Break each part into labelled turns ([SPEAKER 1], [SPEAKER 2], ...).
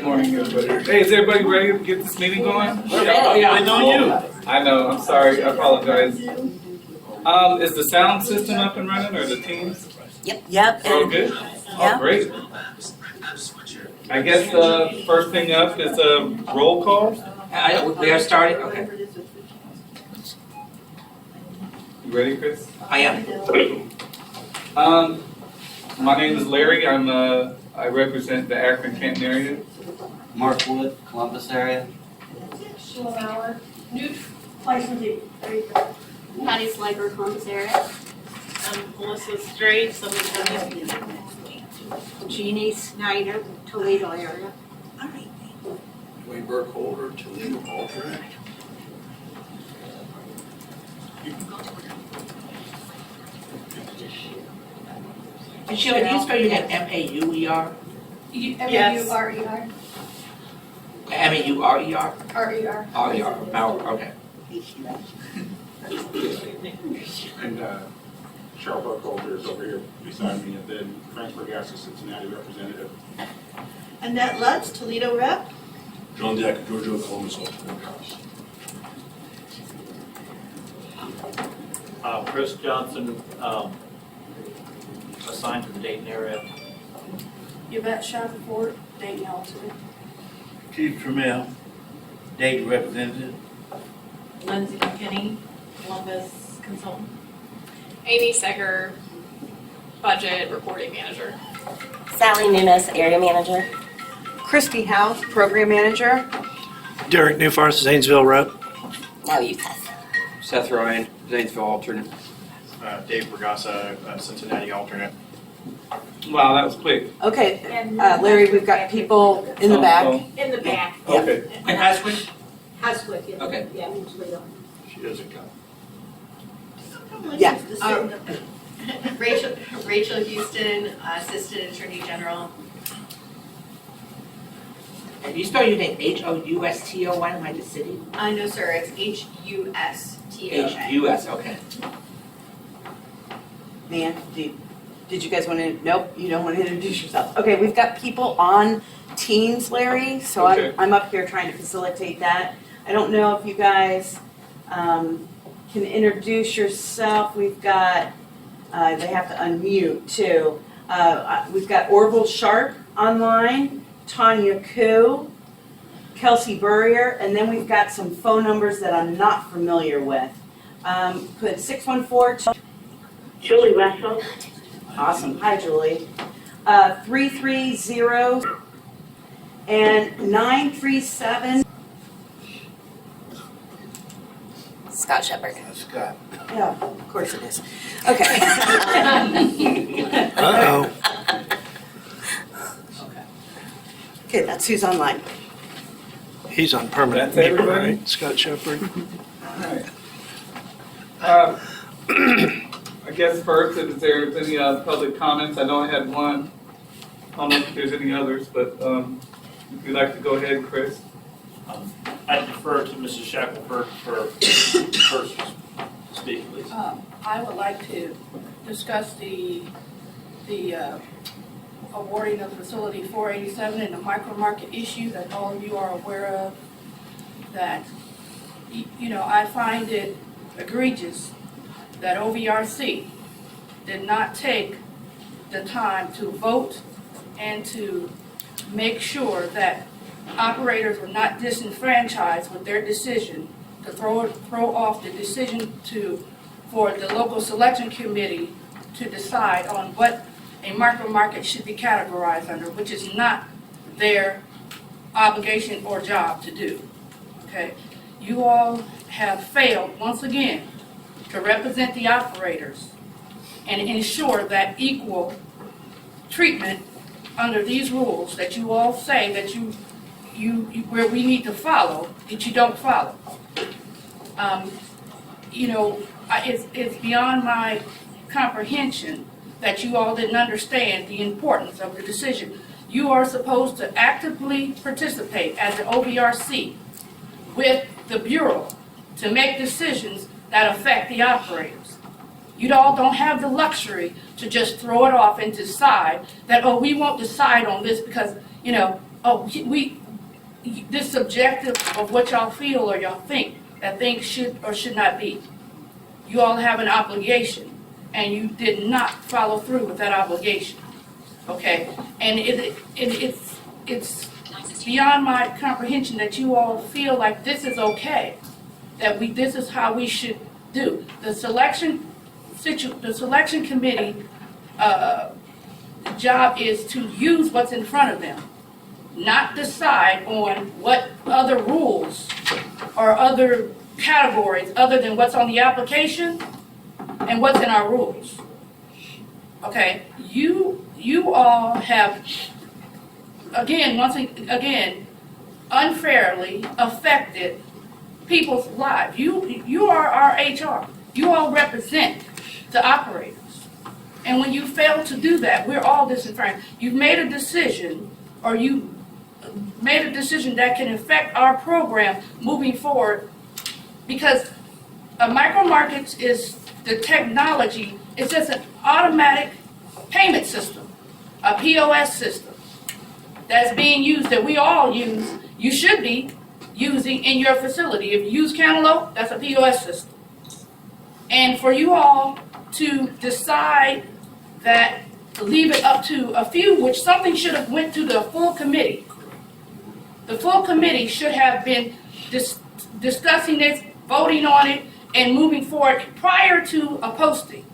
[SPEAKER 1] Good morning, everybody. Hey, is everybody ready to get this meeting going?
[SPEAKER 2] Yeah, I know you.
[SPEAKER 1] I know, I'm sorry, I apologize. Is the sound system up and running, or the teams?
[SPEAKER 3] Yep.
[SPEAKER 1] All good? Oh, great. I guess first thing up is a roll call.
[SPEAKER 4] We are starting? Okay.
[SPEAKER 1] You ready, Chris?
[SPEAKER 4] I am.
[SPEAKER 1] My name is Larry. I represent the Akron-Canton area.
[SPEAKER 2] Mark Wood, Columbus area.
[SPEAKER 5] Sheila Bauer, Newt, licensee. There you go.
[SPEAKER 6] Patty Sliker, Columbus area.
[SPEAKER 5] Melissa Strait, Southern
[SPEAKER 6] Jeannie Snyder, Toledo area.
[SPEAKER 7] Dwayne Burkholder, Toledo alternate.
[SPEAKER 4] And Sheila, do you spell your name M-A-U-E-R?
[SPEAKER 5] Yes. M-A-U-R-E-R.
[SPEAKER 4] M-A-U-R-E-R?
[SPEAKER 5] R-E-R.
[SPEAKER 4] R-E-R, Bauer, okay.
[SPEAKER 7] And Cheryl Burkholder is over here beside me, and then Frank Bergassi, Cincinnati representative.
[SPEAKER 8] Annette Lutz, Toledo rep.
[SPEAKER 7] John Deck, Georgia, Columbus alternate.
[SPEAKER 9] Chris Johnson, assigned to the Dayton area.
[SPEAKER 5] Yvette Shackelford, Dayton alternate.
[SPEAKER 2] Keith Trammell, Dayton representative.
[SPEAKER 5] Lindsay McKinney, Columbus consultant.
[SPEAKER 10] Amy Seger, budget reporting manager.
[SPEAKER 3] Sally Nunes, area manager.
[SPEAKER 8] Christy House, program manager.
[SPEAKER 11] Derek Newfarth, Zanesville rep.
[SPEAKER 3] Now you pass.
[SPEAKER 12] Seth Ryan, Zanesville alternate.
[SPEAKER 9] Dave Bergassa, Cincinnati alternate.
[SPEAKER 1] Wow, that was quick.
[SPEAKER 8] Okay, Larry, we've got people in the back.
[SPEAKER 6] In the back.
[SPEAKER 1] Okay.
[SPEAKER 4] And Haswick?
[SPEAKER 6] Haswick, yeah.
[SPEAKER 4] Okay.
[SPEAKER 6] Yeah, in Toledo.
[SPEAKER 7] She doesn't come.
[SPEAKER 8] Yeah.
[SPEAKER 5] Rachel Houston, Assistant Attorney General.
[SPEAKER 4] And you spell your name H-O-U-S-T-O-Y, am I the city?
[SPEAKER 5] No, sir, it's H-U-S-T-O-N.
[SPEAKER 4] H-U-S, okay.
[SPEAKER 8] Man, did you guys want to, nope, you don't want to introduce yourself. Okay, we've got people on Teams, Larry, so
[SPEAKER 1] Okay.
[SPEAKER 8] I'm up here trying to facilitate that. I don't know if you guys can introduce yourself. We've got, they have to unmute too. We've got Orville Sharp online, Tanya Koo, Kelsey Burrier, and then we've got some phone numbers that I'm not familiar with. Put 614.
[SPEAKER 6] Julie Russell.
[SPEAKER 8] Awesome, hi Julie. 330 and 937.
[SPEAKER 3] Scott Shepard.
[SPEAKER 2] Scott.
[SPEAKER 8] Yeah, of course it is. Okay.
[SPEAKER 11] Uh-oh.
[SPEAKER 8] Okay, that's who's online.
[SPEAKER 11] He's on permanent
[SPEAKER 1] That's
[SPEAKER 11] mute,
[SPEAKER 1] everybody?
[SPEAKER 11] right? Scott Shepard.
[SPEAKER 1] I guess first, if there's any public comments, I know I had one. I don't know if there's any others, but if you'd like to go ahead, Chris.
[SPEAKER 9] I defer to Mrs. Shackelford for first speak, please.
[SPEAKER 5] I would like to discuss the awarding of facility 487 and the micro market issue that all of you are aware of. That, I find it egregious that OVRC did not take the time to vote and to make sure that operators were not disenfranchised with their decision to throw off the decision for the local selection committee to decide on what a micro market should be categorized under, which is not their obligation or job to do. Okay, you all have failed once again to represent the operators and ensure that equal treatment under these rules that you all say that you where we need to follow, that you don't follow. It's beyond my comprehension that you all didn't understand the importance of the decision. You are supposed to actively participate as an OVRC with the Bureau to make decisions that affect the operators. You all don't have the luxury to just throw it off and decide that, oh, we won't decide on this because, this subjective of what y'all feel or y'all think that things should or should not be. You all have an obligation, and you did not follow through with that obligation, okay? And it's beyond my comprehension that you all feel like this is okay, that this is how we should do. The selection committee job is to use what's in front of them, not decide on what other rules or other categories other than what's on the application and what's in our rules. Okay, you all have, once again, unfairly affected people's lives. You are our HR. You all represent the operators. And when you fail to do that, we're all disenfranchised. You've made a decision, or you made a decision that can affect our program moving forward, because a micro markets is the technology. It's just an automatic payment system, a POS system that's being used, that we all use. You should be using in your facility. If you use Cantaloupe, that's a POS system. And for you all to decide that, leave it up to a few, which something should have went to the full committee. The full committee should have been discussing this, voting on it, and moving forward prior to a posting.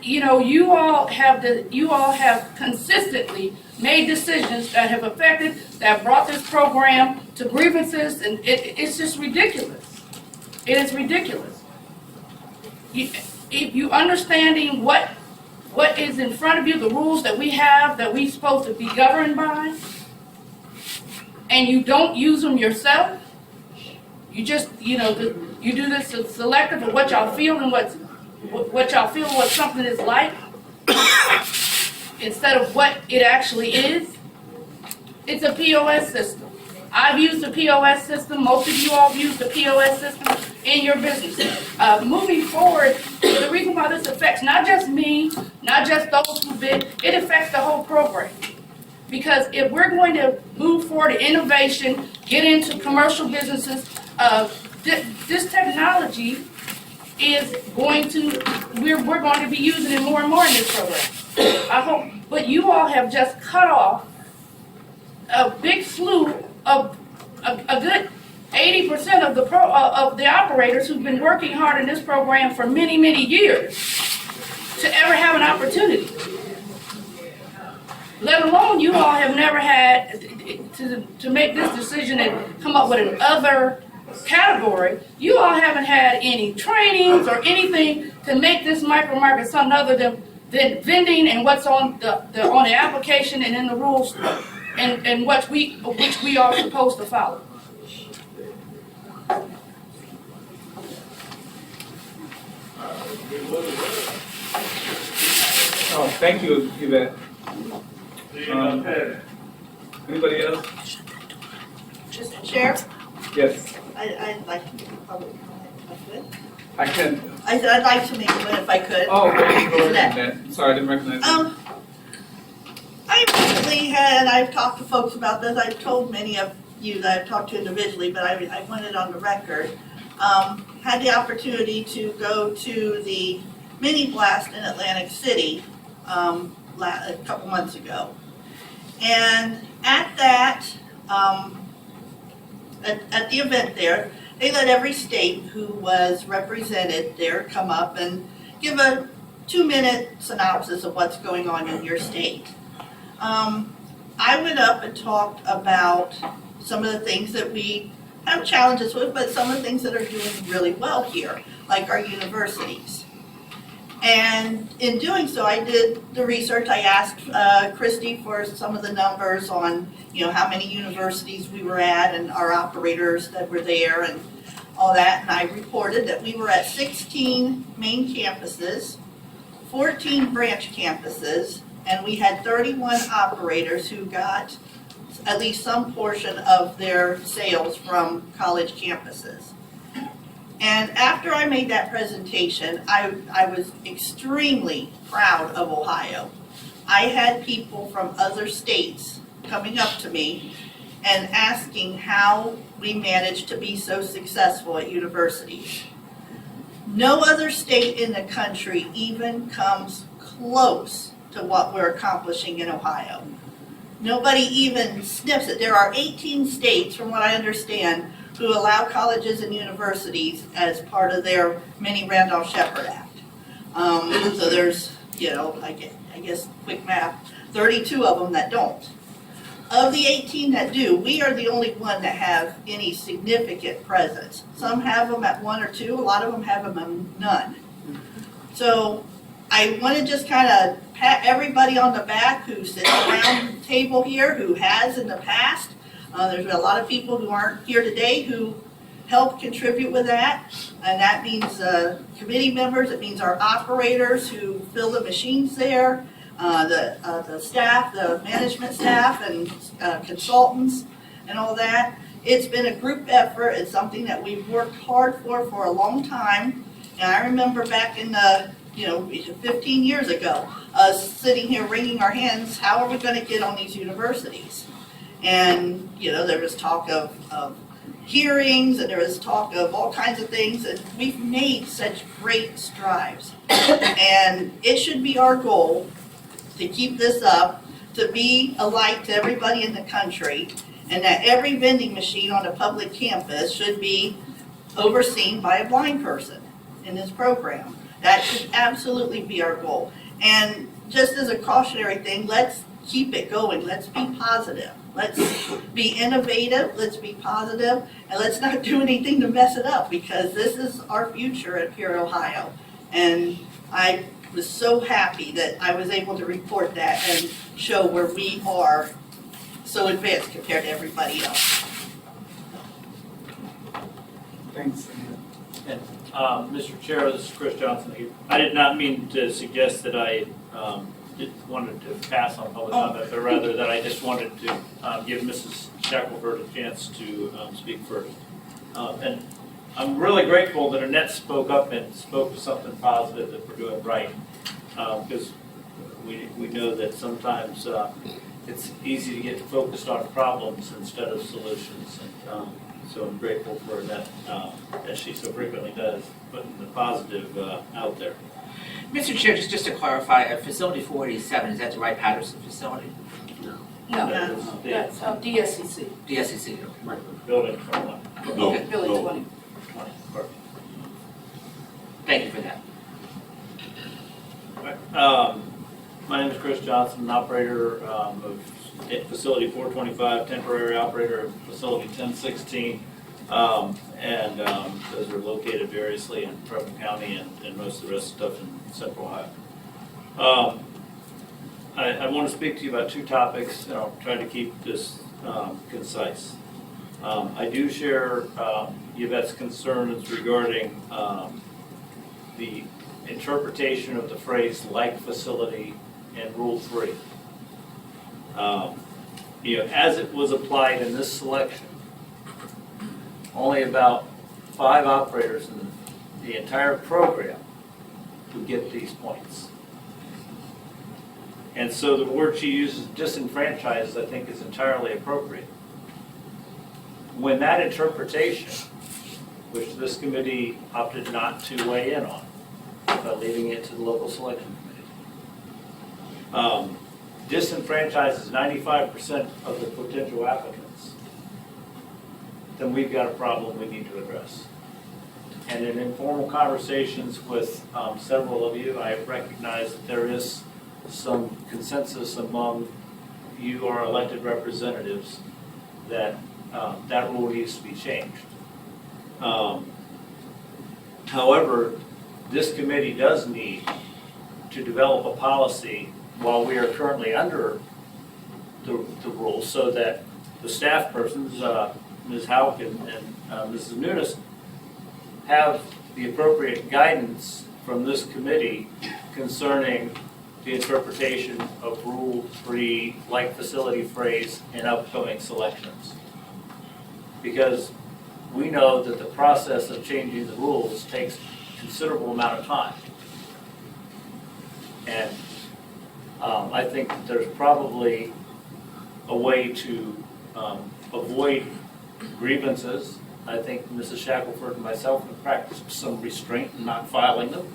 [SPEAKER 5] You all have consistently made decisions that have affected, that brought this program to grievances, and it's just ridiculous. It is ridiculous. If you understanding what is in front of you, the rules that we have, that we're supposed to be governed by, and you don't use them yourself, you just, you do this selective of what y'all feel and what y'all feel what something is like, instead of what it actually is. It's a POS system. I've used the POS system. Most of you all have used the POS system in your business. Moving forward, the reason why this affects not just me, not just those who bid, it affects the whole program. Because if we're going to move forward to innovation, get into commercial businesses, this technology is going to, we're going to be using it more and more in this program. I hope, but you all have just cut off a big slew of a good 80% of the operators who've been working hard in this program for many, many years to ever have an opportunity. Let alone you all have never had to make this decision and come up with an other category. You all haven't had any trainings or anything to make this micro market something other than vending and what's on the application and in the rules and which we are supposed to follow.
[SPEAKER 1] Oh, thank you, Yvette. Anybody else?
[SPEAKER 6] Mr. Chair,
[SPEAKER 1] Yes,
[SPEAKER 6] I'd like to make a public comment if I could.
[SPEAKER 1] I can.
[SPEAKER 6] I said I'd like to make one if I could.
[SPEAKER 1] Oh, go ahead, Yvette. Sorry, I didn't recognize you.
[SPEAKER 6] I recently had, I've talked to folks about this, I've told many of you that I've talked to individually, but I want it on the record. Had the opportunity to go to the mini blast in Atlantic City a couple months ago. And at that, at the event there, they let every state who was represented there come up and give a 2-minute synopsis of what's going on in your state. I went up and talked about some of the things that we have challenges with, but some of the things that are doing really well here, like our universities. And in doing so, I did the research. I asked Christy for some of the numbers on, how many universities we were at and our operators that were there and all that. And I reported that we were at 16 main campuses, 14 branch campuses, and we had 31 operators who got at least some portion of their sales from college campuses. And after I made that presentation, I was extremely proud of Ohio. I had people from other states coming up to me and asking how we managed to be so successful at universities. No other state in the country even comes close to what we're accomplishing in Ohio. Nobody even sniffs it. There are 18 states, from what I understand, who allow colleges and universities as part of their mini Randolph-Shepard Act. So there's, I guess quick math, 32 of them that don't. Of the 18 that do, we are the only one that have any significant presence. Some have them at 1 or 2, a lot of them have them at none. So I want to just kind of pat everybody on the back who sits around the table here, who has in the past. There's a lot of people who aren't here today who help contribute with that. And that means committee members, it means our operators who fill the machines there, the staff, the management staff and consultants and all that. It's been a group effort. It's something that we've worked hard for a long time. And I remember back in the 15 years ago, us sitting here wringing our hands, how are we going to get on these universities? And, there was talk of hearings, and there was talk of all kinds of things, and we've made such great strides. And it should be our goal to keep this up, to be a light to everybody in the country, and that every vending machine on a public campus should be overseen by a blind person in this program. That should absolutely be our goal. And just as a cautionary thing, let's keep it going. Let's be positive. Let's be innovative. Let's be positive. And let's not do anything to mess it up, because this is our future at Pure, Ohio. And I was so happy that I was able to report that and show where we are so advanced compared to everybody else.
[SPEAKER 1] Thanks.
[SPEAKER 9] Mr. Chair, this is Chris Johnson. I did not mean to suggest that I wanted to pass on public comment, but rather that I just wanted to give Mrs. Shackelford a chance to speak first. And I'm really grateful that Annette spoke up and spoke to something positive that we're doing right, because we know that sometimes it's easy to get focused on problems instead of solutions. And, so I'm grateful for that, as she so frequently does, putting the positive out there.
[SPEAKER 4] Mr. Chair, just to clarify, facility 487, is that the Wright Patterson facility?
[SPEAKER 5] No,
[SPEAKER 9] That is the
[SPEAKER 5] that's DSCC,
[SPEAKER 4] DSCC.
[SPEAKER 9] building 21.
[SPEAKER 5] Building 20.
[SPEAKER 4] Thank you for that.
[SPEAKER 9] My name is Chris Johnson, an operator of facility 425, temporary operator of facility 1016. And those are located variously in Trumbull County and most of the rest of the stuff in Central Ohio. I want to speak to you about two topics, and I'll try to keep this concise. I do share Yvette's concerns regarding the interpretation of the phrase "like facility" in Rule 3. As it was applied in this selection, only about 5 operators in the entire program would get these points. And so the word she uses, disenfranchised, I think is entirely appropriate. When that interpretation, which this committee opted not to weigh in on, but leaving it to the local selection committee, disenfranchises 95% of the potential applicants, then we've got a problem we need to address. And in informal conversations with several of you, I recognize that there is some consensus among you, our elected representatives, that that rule needs to be changed. However, this committee does need to develop a policy while we are currently under the rules, so that the staff persons, Ms. Hauk and Mrs. Nunes, have the appropriate guidance from this committee concerning the interpretation of Rule 3, like facility phrase, in upcoming selections. Because we know that the process of changing the rules takes a considerable amount of time. And I think that there's probably a way to avoid grievances. I think Mrs. Shackelford and myself have practiced some restraint in not filing them.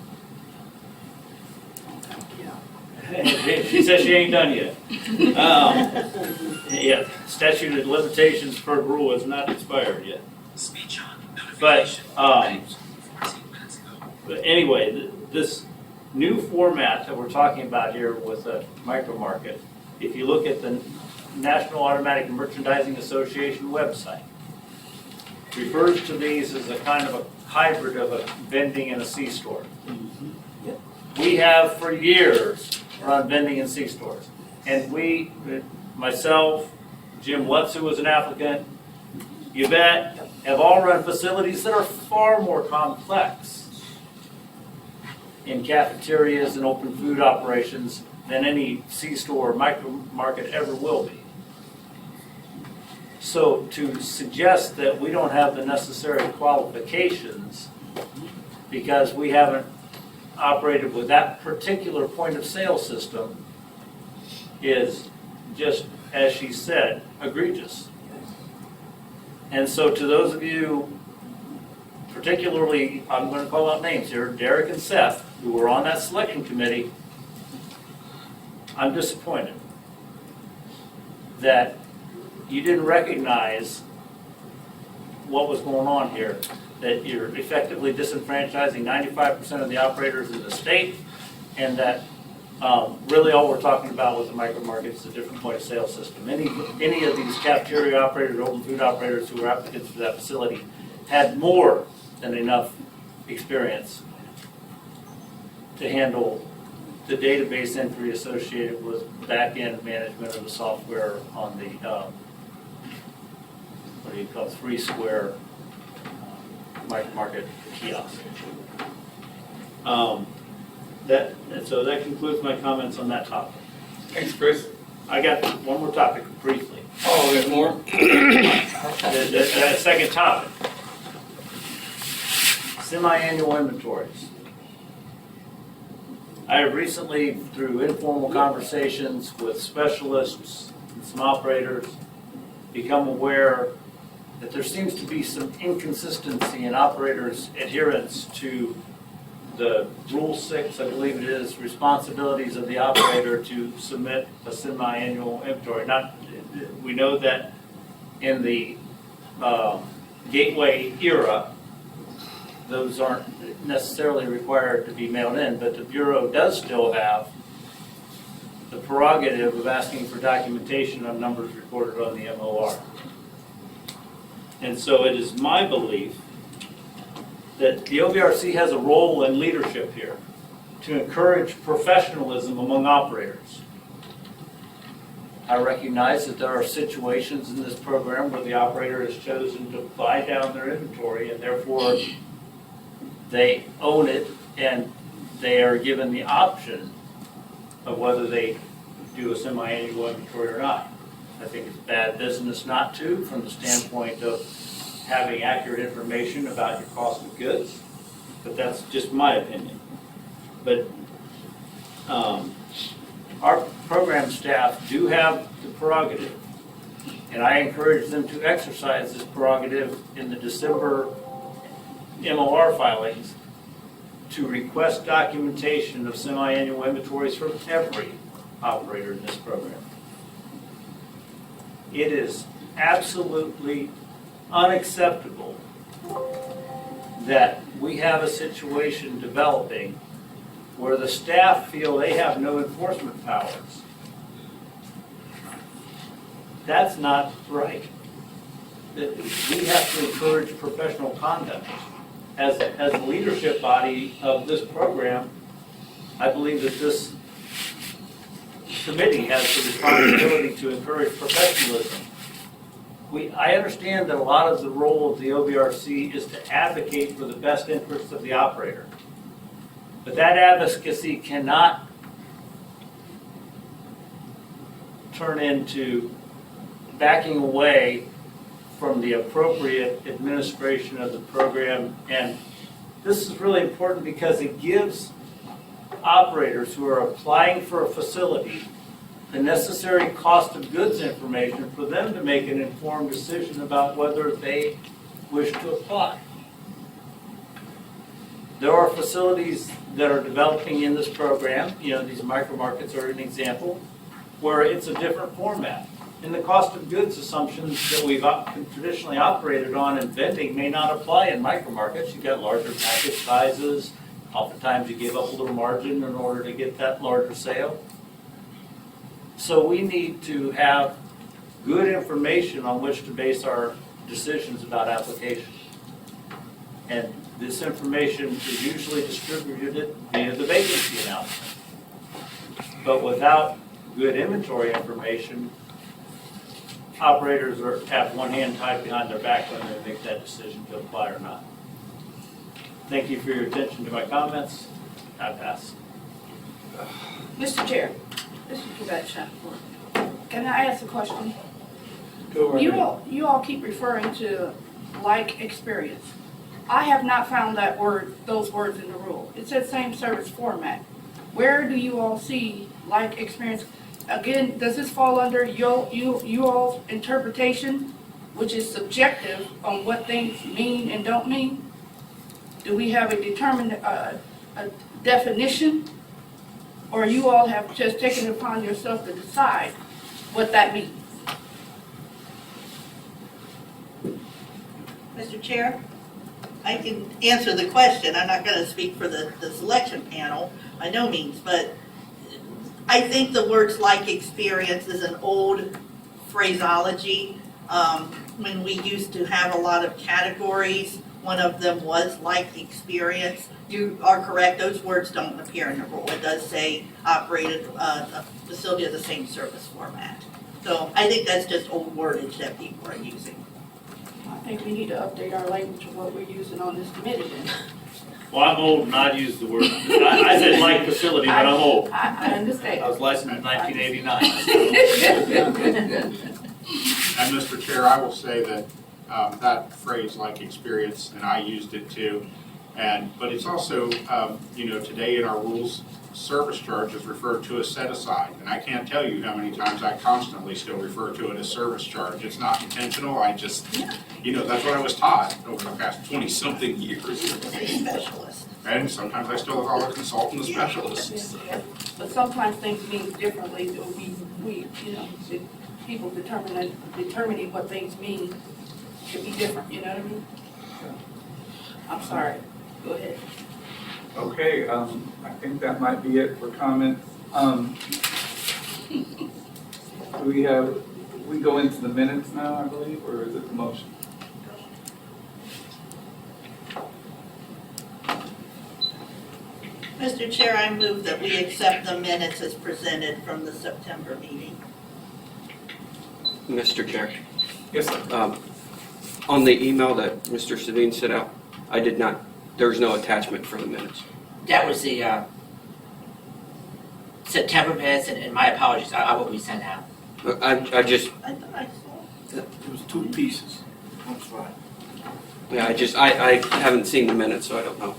[SPEAKER 9] She says she ain't done yet. Yeah, statute of limitations per rule has not expired yet. But anyway, this new format that we're talking about here with the micro market, if you look at the National Automatic Merchandising Association website, refers to these as a kind of a hybrid of a vending and a C-store. We have for years run vending and C-stores. And we, myself, Jim Lutz, who was an applicant, Yvette, have all run facilities that are far more complex in cafeterias and open food operations than any C-store or micro market ever will be. So to suggest that we don't have the necessary qualifications because we haven't operated with that particular point of sale system is just, as she said, egregious. And so to those of you, particularly, I'm going to call out names here, Derek and Seth, who were on that selection committee, I'm disappointed that you didn't recognize what was going on here, that you're effectively disenfranchising 95% of the operators in the state, and that really all we're talking about with the micro market is a different point of sale system. Any of these cafeteria operators, open food operators who were applicants for that facility had more than enough experience to handle the database entry associated with back-end management of the software on the, what do you call it, 3 square micro market kiosk. So that concludes my comments on that topic.
[SPEAKER 1] Thanks, Chris.
[SPEAKER 9] I got one more topic briefly.
[SPEAKER 1] Oh, there's more?
[SPEAKER 9] The second topic. Semi-annual inventories. I have recently, through informal conversations with specialists and some operators, become aware that there seems to be some inconsistency in operators' adherence to the Rule 6, I believe it is, responsibilities of the operator to submit a semi-annual inventory. We know that in the gateway era, those aren't necessarily required to be mailed in, but the Bureau does still have the prerogative of asking for documentation on numbers recorded on the MOR. And so it is my belief that the OVRC has a role in leadership here to encourage professionalism among operators. I recognize that there are situations in this program where the operator has chosen to buy down their inventory and therefore they own it and they are given the option of whether they do a semi-annual inventory or not. I think it's bad business not to, from the standpoint of having accurate information about your cost of goods, but that's just my opinion. But our program staff do have the prerogative, and I encourage them to exercise this prerogative in the December MOR filings to request documentation of semi-annual inventories from every operator in this program. It is absolutely unacceptable that we have a situation developing where the staff feel they have no enforcement powers. That's not right. We have to encourage professional conduct. As a leadership body of this program, I believe that this committee has the responsibility to encourage professionalism. I understand that a lot of the role of the OVRC is to advocate for the best interests of the operator. But that advocacy cannot turn into backing away from the appropriate administration of the program. And this is really important because it gives operators who are applying for a facility the necessary cost of goods information for them to make an informed decision about whether they wish to apply. There are facilities that are developing in this program, these micro markets are an example, where it's a different format. And the cost of goods assumptions that we've traditionally operated on in vending may not apply in micro markets. You've got larger package sizes. Oftentimes you give up a little margin in order to get that larger sale. So we need to have good information on which to base our decisions about application. And this information is usually distributed via the vacancy announcement. But without good inventory information, operators have one hand tied behind their back when they make that decision to apply or not. Thank you for your attention to my comments. I pass.
[SPEAKER 5] Mr. Chair, this is Yvette Shackelford. Can I ask a question?
[SPEAKER 1] Go right ahead.
[SPEAKER 5] You all keep referring to like experience. I have not found those words in the rule. It says same service format. Where do you all see like experience? Again, does this fall under you all's interpretation, which is subjective on what things mean and don't mean? Do we have a determined a definition? Or you all have just taken it upon yourself to decide what that means?
[SPEAKER 6] Mr. Chair, I can answer the question. I'm not going to speak for the selection panel by no means, but I think the words like experience is an old phraseology. When we used to have a lot of categories, one of them was like experience. You are correct, those words don't appear in the rule. It does say operated a facility of the same service format. So I think that's just old wordage that people are using.
[SPEAKER 5] I think we need to update our language of what we're using on this committee then.
[SPEAKER 9] Well, I'm old and I'd use the word. I said like facility, but I'm old.
[SPEAKER 5] I understand.
[SPEAKER 9] I was licensed in 1989.
[SPEAKER 7] And Mr. Chair, I will say that that phrase like experience, and I used it too, but it's also, today in our rules, service charge is referred to as set aside. And I can't tell you how many times I constantly still refer to it as service charge. It's not intentional, I just, that's what I was taught over the past 20-something years.
[SPEAKER 6] A specialist.
[SPEAKER 7] And sometimes I still call a consultant a specialist.
[SPEAKER 5] But sometimes things mean differently, so people determining what things mean could be different, you know what I mean? I'm sorry, go ahead.
[SPEAKER 1] Okay, I think that might be it for comments. We go into the minutes now, I believe, or is it the motion?
[SPEAKER 6] Mr. Chair, I move that we accept the minutes as presented from the September meeting.
[SPEAKER 12] Mr. Chair,
[SPEAKER 1] Yes, sir.
[SPEAKER 12] on the email that Mr. Savine sent out, there was no attachment for the minutes.
[SPEAKER 4] That was the September minutes, and my apologies, I will resend out.
[SPEAKER 12] I just,
[SPEAKER 6] I thought I saw.
[SPEAKER 2] It was two pieces. That's right.
[SPEAKER 12] I haven't seen the minutes, so I don't know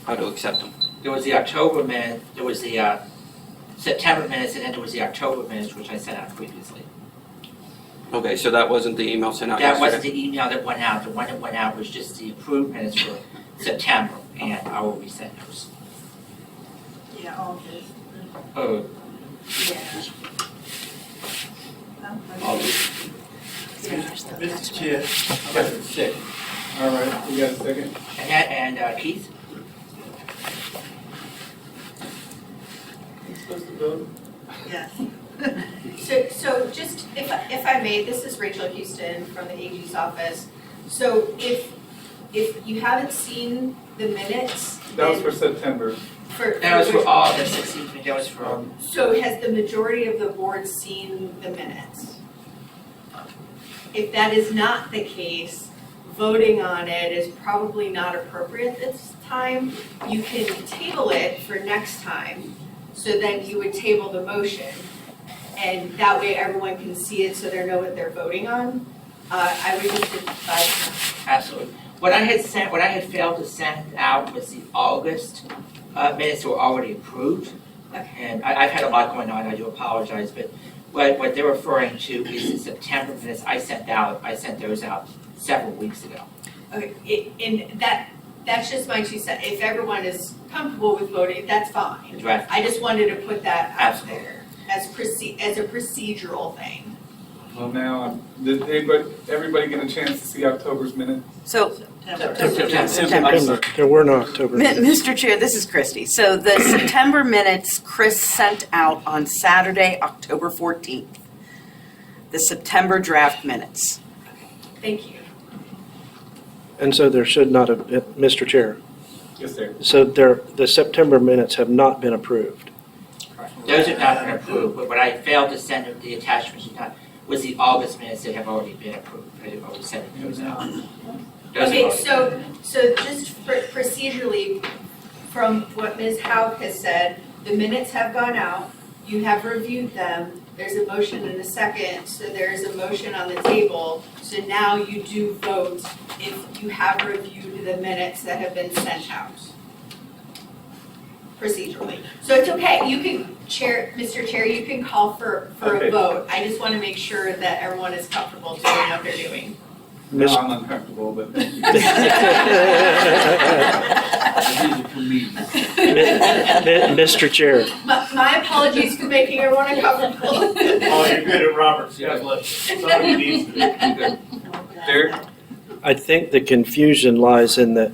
[SPEAKER 12] how to accept them.
[SPEAKER 4] There was the October minute, there was the September minutes, and then there was the October minutes, which I sent out previously.
[SPEAKER 12] Okay, so that wasn't the email sent out
[SPEAKER 4] That
[SPEAKER 12] yesterday?
[SPEAKER 4] wasn't the email that went out. The one that went out was just the approved minutes for September, and I will resend those.
[SPEAKER 6] Yeah, August.
[SPEAKER 4] Oh,
[SPEAKER 6] Yeah.
[SPEAKER 2] Mr. Chair, I got a second.
[SPEAKER 1] All right, we got a second?
[SPEAKER 4] and Keith?
[SPEAKER 1] You supposed to vote?
[SPEAKER 6] Yes.
[SPEAKER 13] So just, if I may, this is Rachel Houston from the AG's office. So if you haven't seen the minutes.
[SPEAKER 1] That was for September.
[SPEAKER 4] That was for August, excuse me, that was for,
[SPEAKER 13] So has the majority of the board seen the minutes? If that is not the case, voting on it is probably not appropriate this time. You can table it for next time, so then you would table the motion. And that way everyone can see it so they know what they're voting on. I would just advise.
[SPEAKER 4] absolutely. What I had failed to send out was the August minutes were already approved.
[SPEAKER 13] Okay.
[SPEAKER 4] And I've had a lot going on, I do apologize, but what they're referring to is the September minutes I sent those out several weeks ago.
[SPEAKER 13] Okay, and that's just my 2 cents. If everyone is comfortable with voting, that's fine.
[SPEAKER 4] The draft.
[SPEAKER 13] I just wanted to put that out
[SPEAKER 4] Absolutely.
[SPEAKER 13] there as a procedural thing.
[SPEAKER 1] Well, now, did everybody get a chance to see October's minutes?
[SPEAKER 8] So,
[SPEAKER 11] September.
[SPEAKER 1] I'm sorry.
[SPEAKER 11] There were no October.
[SPEAKER 8] Mr. Chair, this is Christie. So the September minutes Chris sent out on Saturday, October 14th. The September draft minutes.
[SPEAKER 13] Thank you.
[SPEAKER 11] And so there should not have been, Mr. Chair,
[SPEAKER 1] Yes, sir.
[SPEAKER 11] so the September minutes have not been approved.
[SPEAKER 4] Those have not been approved, but what I failed to send the attachments was the August minutes that have already been approved. I have already sent those out. Those have
[SPEAKER 13] Okay,
[SPEAKER 4] already
[SPEAKER 13] so just procedurally, from what Ms. Hauk has said, the minutes have gone out, you have reviewed them, there's a motion and a second, so there's a motion on the table. So now you do vote if you have reviewed the minutes that have been sent out. Procedurally. So it's okay, you can, Mr. Chair, you can call for
[SPEAKER 1] Okay.
[SPEAKER 13] a vote. I just want to make sure that everyone is comfortable doing what they're doing.
[SPEAKER 1] No, I'm uncomfortable, but thank you.
[SPEAKER 11] Mr. Chair,
[SPEAKER 13] My apologies for making everyone uncomfortable.
[SPEAKER 9] Oh, you're good at Roberts, yeah, look, somebody needs to be.
[SPEAKER 1] Derek?
[SPEAKER 11] I think the confusion lies in that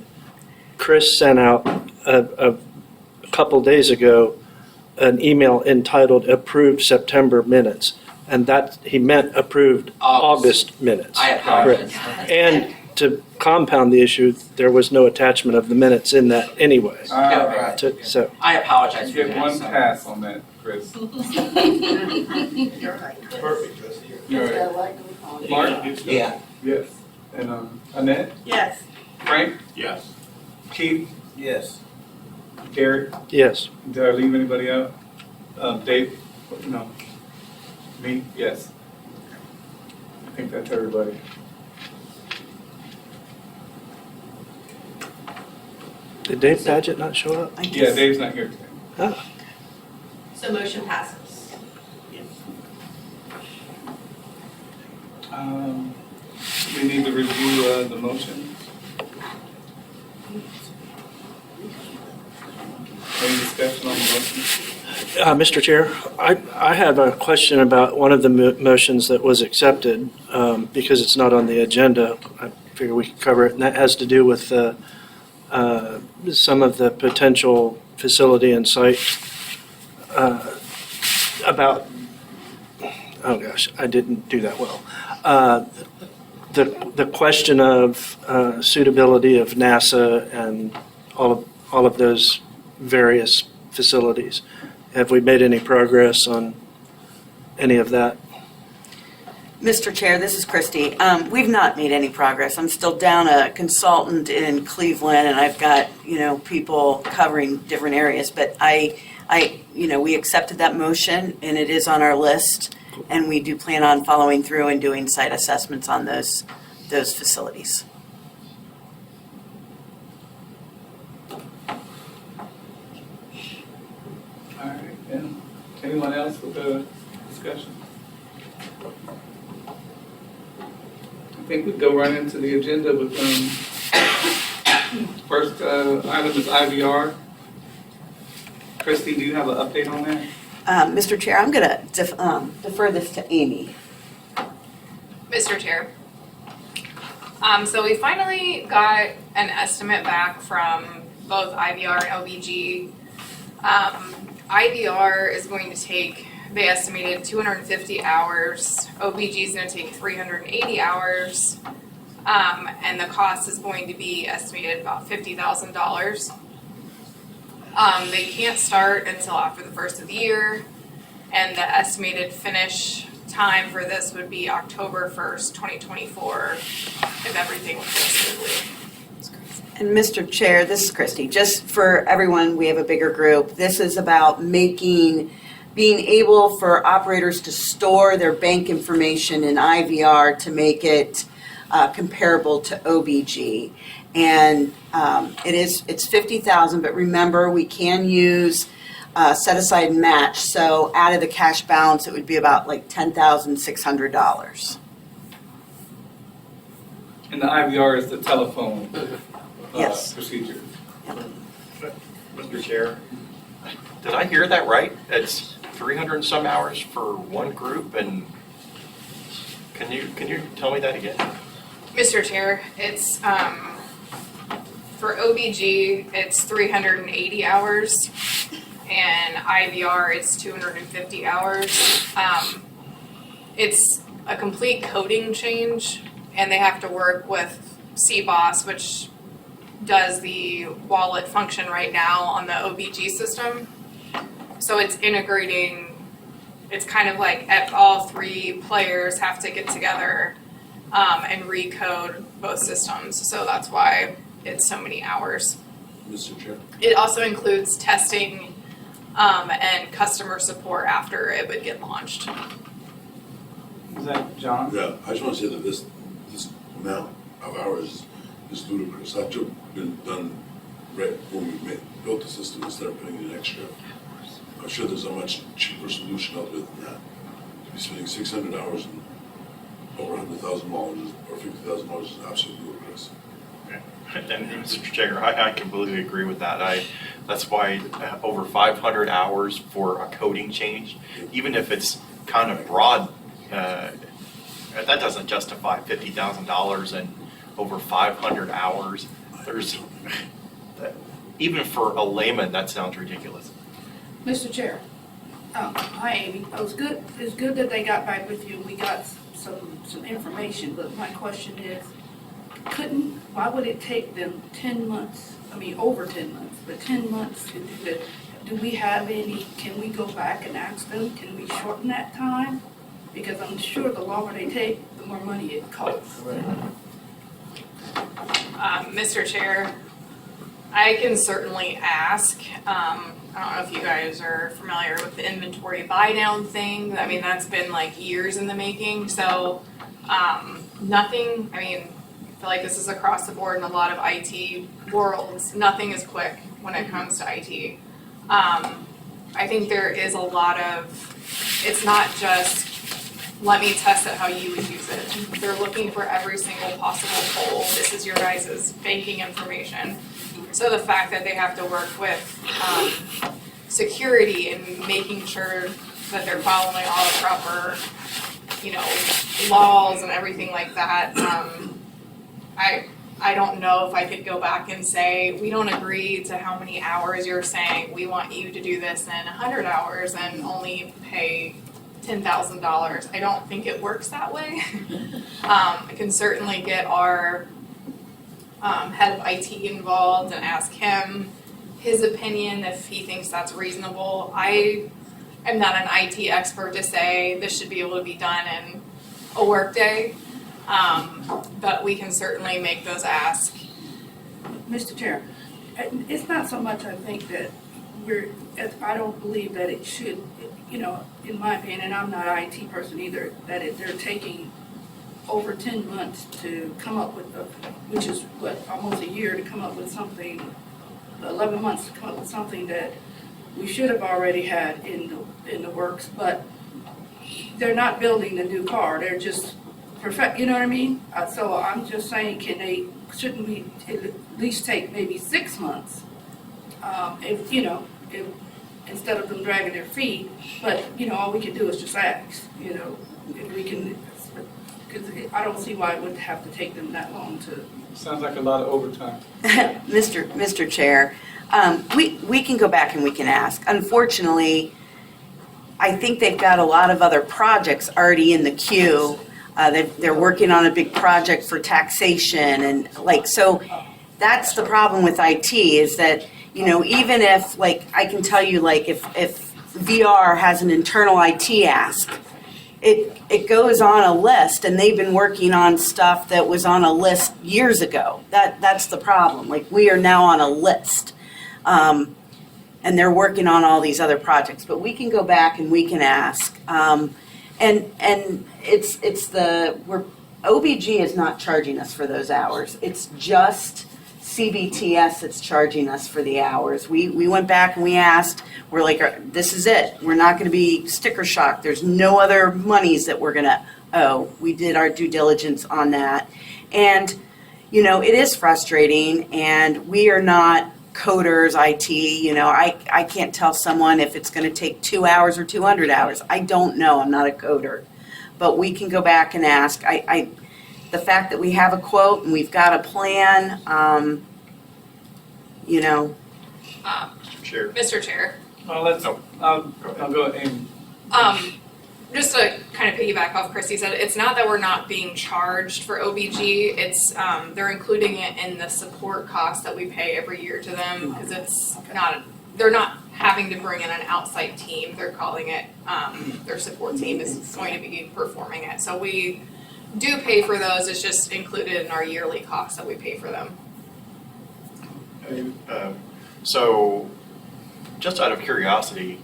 [SPEAKER 11] Chris sent out a couple days ago an email entitled approved September minutes, and that he meant approved August minutes.
[SPEAKER 4] I apologize.
[SPEAKER 11] Correct. And to compound the issue, there was no attachment of the minutes in that anyway.
[SPEAKER 1] All right.
[SPEAKER 11] So,
[SPEAKER 4] I apologize
[SPEAKER 1] You
[SPEAKER 4] for
[SPEAKER 1] get
[SPEAKER 4] that.
[SPEAKER 1] one
[SPEAKER 4] so-
[SPEAKER 1] pass on that, Chris.
[SPEAKER 13] You're right.
[SPEAKER 9] Perfect, that's here.
[SPEAKER 1] You're right. Mark?
[SPEAKER 2] Yeah.
[SPEAKER 1] Yes. And Annette?
[SPEAKER 13] Yes.
[SPEAKER 1] Frank?
[SPEAKER 7] Yes.
[SPEAKER 1] Keith?
[SPEAKER 2] Yes.
[SPEAKER 1] Derek?
[SPEAKER 11] yes.
[SPEAKER 1] Did I leave anybody out? Dave? No. Me? Yes. I think that's everybody.
[SPEAKER 11] Did Dave Paget not show up?
[SPEAKER 1] Yeah, Dave's not here today.
[SPEAKER 11] Ah,
[SPEAKER 13] So motion passes.
[SPEAKER 1] We need to review the motion. Any discussion on the motion?
[SPEAKER 11] Mr. Chair, I have a question about one of the motions that was accepted, because it's not on the agenda. I figure we could cover it, and that has to do with some of the potential facility and site about, oh gosh, I didn't do that well. The question of suitability of NASA and all of those various facilities. Have we made any progress on any of that?
[SPEAKER 8] Mr. Chair, this is Christie. We've not made any progress. I'm still down a consultant in Cleveland, and I've got, people covering different areas. But we accepted that motion, and it is on our list, and we do plan on following through and doing site assessments on those facilities.
[SPEAKER 1] All right, yeah. Anyone else with a discussion? I think we'd go right into the agenda with, first item is IVR. Christie, do you have an update on that?
[SPEAKER 8] Mr. Chair, I'm going to defer this to Amy.
[SPEAKER 10] Mr. Chair. So we finally got an estimate back from both IVR and OBG. IVR is going to take, they estimated 250 hours. OBG is going to take 380 hours. And the cost is going to be estimated about $50,000. They can't start until after the first of the year. And the estimated finish time for this would be October 1st, 2024, if everything would go smoothly.
[SPEAKER 8] And Mr. Chair, this is Christie. Just for everyone, we have a bigger group. This is about being able for operators to store their bank information in IVR to make it comparable to OBG. And it's 50,000, but remember, we can use set aside and match. So out of the cash balance, it would be about like $10,600.
[SPEAKER 1] And the IVR is the telephone
[SPEAKER 8] Yes.
[SPEAKER 1] procedure.
[SPEAKER 14] Mr. Chair, did I hear that right? It's 300 and some hours for one group, and can you tell me that again?
[SPEAKER 10] Mr. Chair, it's, for OBG, it's 380 hours, and IVR, it's 250 hours. It's a complete coding change, and they have to work with CBOS, which does the wallet function right now on the OBG system. So it's integrating, it's kind of like all three players have to get together and recode both systems. So that's why it's so many hours.
[SPEAKER 15] Mr. Chair?
[SPEAKER 10] It also includes testing and customer support after it would get launched.
[SPEAKER 1] Is that John?
[SPEAKER 15] Yeah, I just want to say that this amount of hours is ludicrous. That should have been done right when we built the system instead of putting in extra. I'm sure there's a much cheaper solution out there than that. To be spending 600 hours and over $100,000 or $50,000 is absolutely ludicrous.
[SPEAKER 14] And Mr. Chair, I completely agree with that. That's why over 500 hours for a coding change, even if it's kind of broad, that doesn't justify $50,000 and over 500 hours. Even for a layman, that sounds ridiculous.
[SPEAKER 5] Mr. Chair, hi Amy, it's good that they got back with you, we got some information, but my question is, why would it take them 10 months, over 10 months, but 10 months to do it? Do we have any, can we go back and ask them, can we shorten that time? Because I'm sure the longer they take, the more money it costs.
[SPEAKER 10] Mr. Chair, I can certainly ask. I don't know if you guys are familiar with the inventory buy down thing. That's been like years in the making. So nothing, I feel like this is across the board in a lot of IT worlds. Nothing is quick when it comes to IT. I think there is a lot of, it's not just, let me test it how you would use it. They're looking for every single possible hole. This is your guys' banking information. So the fact that they have to work with security and making sure that they're following all the proper, laws and everything like that, I don't know if I could go back and say, we don't agree to how many hours you're saying, we want you to do this in 100 hours and only pay $10,000. I don't think it works that way. I can certainly get our head of IT involved and ask him his opinion if he thinks that's reasonable. I am not an IT expert to say this should be able to be done in a workday, but we can certainly make those asks.
[SPEAKER 5] Mr. Chair, it's not so much I think that I don't believe that it should, in my opinion, and I'm not an IT person either, that they're taking over 10 months to come up with, which is almost a year to come up with something, 11 months to come up with something that we should have already had in the works, but they're not building the new car, they're just perfect, you know what I mean? So I'm just saying, shouldn't we at least take maybe 6 months? If instead of them dragging their feet, but, all we can do is just ask, if we can, because I don't see why it would have to take them that long to.
[SPEAKER 1] Sounds like a lot of overtime.
[SPEAKER 8] Mr. Chair, we can go back and we can ask. Unfortunately, I think they've got a lot of other projects already in the queue. They're working on a big project for taxation and so that's the problem with IT is that, even if I can tell you if VR has an internal IT ask, it goes on a list and they've been working on stuff that was on a list years ago. That's the problem. We are now on a list. And they're working on all these other projects, but we can go back and we can ask. And OVG is not charging us for those hours. It's just CBTS that's charging us for the hours. We went back and we asked, we're like, this is it. We're not gonna be sticker shock. There's no other monies that we're gonna owe. We did our due diligence on that. And, you know, it is frustrating, and we are not coders, IT, you know, I can't tell someone if it's gonna take 2 hours or 200 hours. I don't know, I'm not a coder. But we can go back and ask. The fact that we have a quote and we've got a plan, you know.
[SPEAKER 10] Mr. Chair,
[SPEAKER 1] I'll go Amy.
[SPEAKER 10] just to kind of piggyback off Christy said, it's not that we're not being charged for OBG, it's, they're including it in the support costs that we pay every year to them, because it's not, they're not having to bring in an outside team, they're calling it, their support team is going to be performing it. So we do pay for those, it's just included in our yearly costs that we pay for them.
[SPEAKER 14] So, just out of curiosity,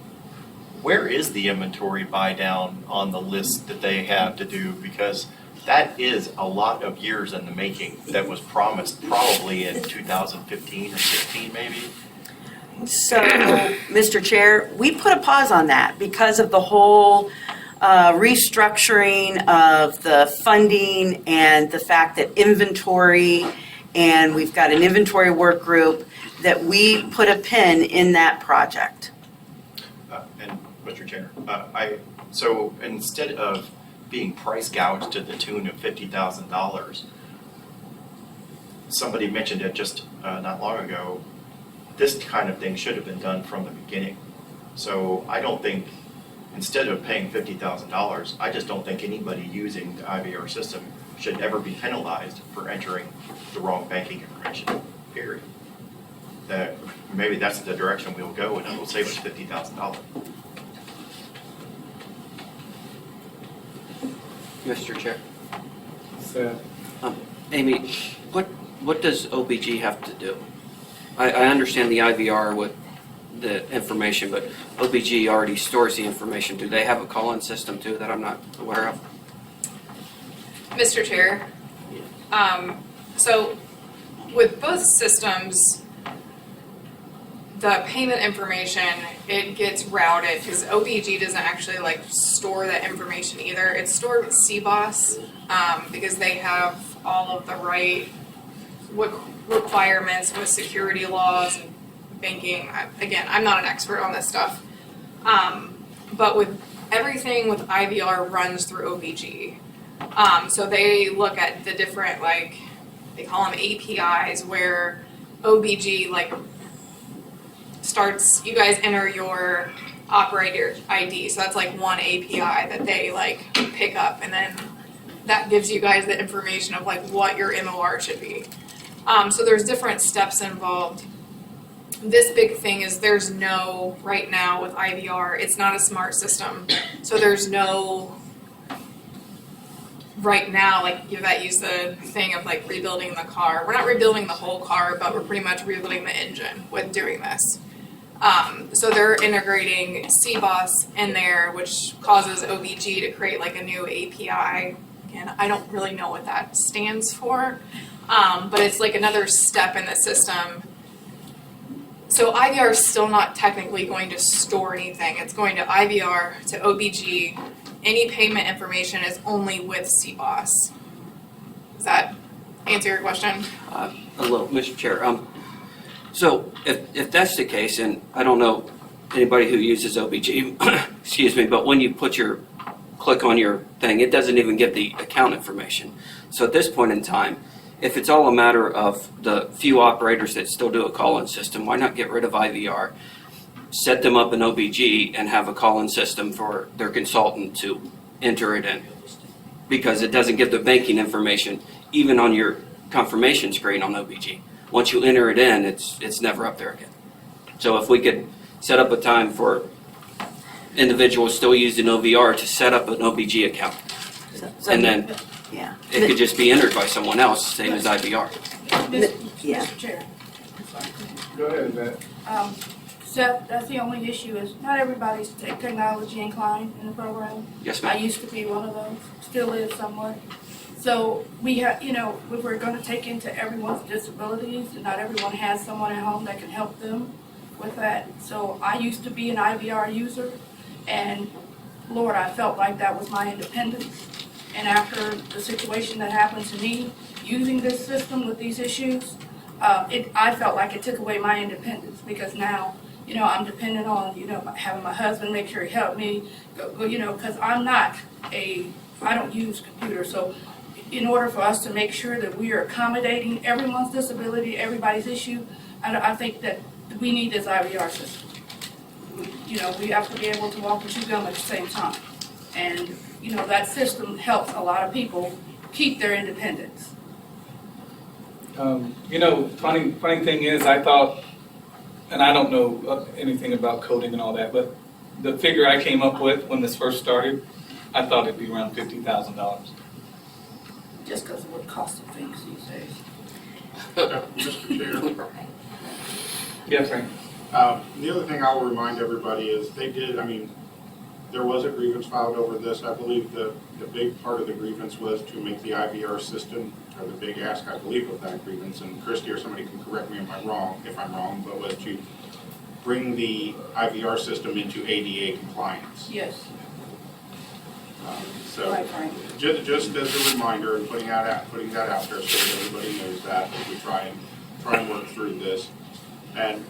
[SPEAKER 14] where is the inventory buy down on the list that they have to do? Because that is a lot of years in the making that was promised probably in 2015 or 16 maybe.
[SPEAKER 8] So, Mr. Chair, we put a pause on that because of the whole restructuring of the funding and the fact that inventory, and we've got an inventory work group, that we put a pin in that project.
[SPEAKER 14] And Mr. Chair, so instead of being price gouged to the tune of $50,000, somebody mentioned it just not long ago, this kind of thing should have been done from the beginning. So I don't think, instead of paying $50,000, I just don't think anybody using the IVR system should ever be penalized for entering the wrong banking information, period. That maybe that's the direction we'll go, and it will save us $50,000.
[SPEAKER 12] Mr. Chair.
[SPEAKER 1] Seth.
[SPEAKER 12] Amy, what does OBG have to do? I understand the IVR with the information, but OBG already stores the information. Do they have a call-in system too that I'm not aware of?
[SPEAKER 10] Mr. Chair, so with both systems, the payment information, it gets routed, because OBG doesn't actually like store that information either. It's stored with CBOS, because they have all of the right requirements with security laws and banking. Again, I'm not an expert on this stuff. But with everything with IVR runs through OBG. So they look at the different, like, they call them APIs, where OBG, like, starts, you guys enter your operator ID. So that's like one API that they like pick up, and then that gives you guys the information of like what your MOR should be. So there's different steps involved. This big thing is there's no, right now with IVR, it's not a smart system. So there's no, right now, like you that use the thing of like rebuilding the car. We're not rebuilding the whole car, but we're pretty much rebuilding the engine with doing this. So they're integrating CBOS in there, which causes OBG to create like a new API. Again, I don't really know what that stands for, but it's like another step in the system. So IVR is still not technically going to store anything. It's going to IVR to OBG. Any payment information is only with CBOS. Does that answer your question?
[SPEAKER 12] A little, Mr. Chair. So if that's the case, and I don't know anybody who uses OBG, excuse me, but when you click on your thing, it doesn't even give the account information. So at this point in time, if it's all a matter of the few operators that still do a call-in system, why not get rid of IVR, set them up in OBG, and have a call-in system for their consultant to enter it in? Because it doesn't give the banking information even on your confirmation screen on OBG. Once you enter it in, it's never up there again. So if we could set up a time for individuals still using OVR to set up an OBG account, and then it could just be entered by someone else, same as IVR.
[SPEAKER 5] Mr. Chair.
[SPEAKER 1] Go ahead, Matt.
[SPEAKER 5] Seth, that's the only issue is not everybody's technology inclined in the program.
[SPEAKER 12] Yes, ma'am.
[SPEAKER 5] I used to be one of those, still is somewhat. So we have, we were gonna take into everyone's disabilities, and not everyone has someone at home that can help them with that. So I used to be an IVR user, and Lord, I felt like that was my independence. And after the situation that happened to me, using this system with these issues, I felt like it took away my independence, because now, I'm dependent on, having my husband make sure he helped me, because I don't use computers. So in order for us to make sure that we are accommodating everyone's disability, everybody's issue, I think that we need this IVR system. We have to be able to walk and chew gum at the same time. And, that system helps a lot of people keep their independence.
[SPEAKER 1] Funny thing is, I thought, and I don't know anything about coding and all that, but the figure I came up with when this first started, I thought it'd be around $50,000.
[SPEAKER 5] Just because of what cost of things these days.
[SPEAKER 7] Mr. Chair.
[SPEAKER 1] Yes, Frank.
[SPEAKER 7] The other thing I'll remind everybody is there was a grievance filed over this. I believe the big part of the grievance was to make the IVR system, or the big ask, I believe, of that grievance, and Christie or somebody can correct me if I'm wrong, but was to bring the IVR system into ADA compliance.
[SPEAKER 5] Yes.
[SPEAKER 7] So,
[SPEAKER 5] Right, Frank.
[SPEAKER 7] just as a reminder, and putting that out there so that everybody knows that as we try and work through this. And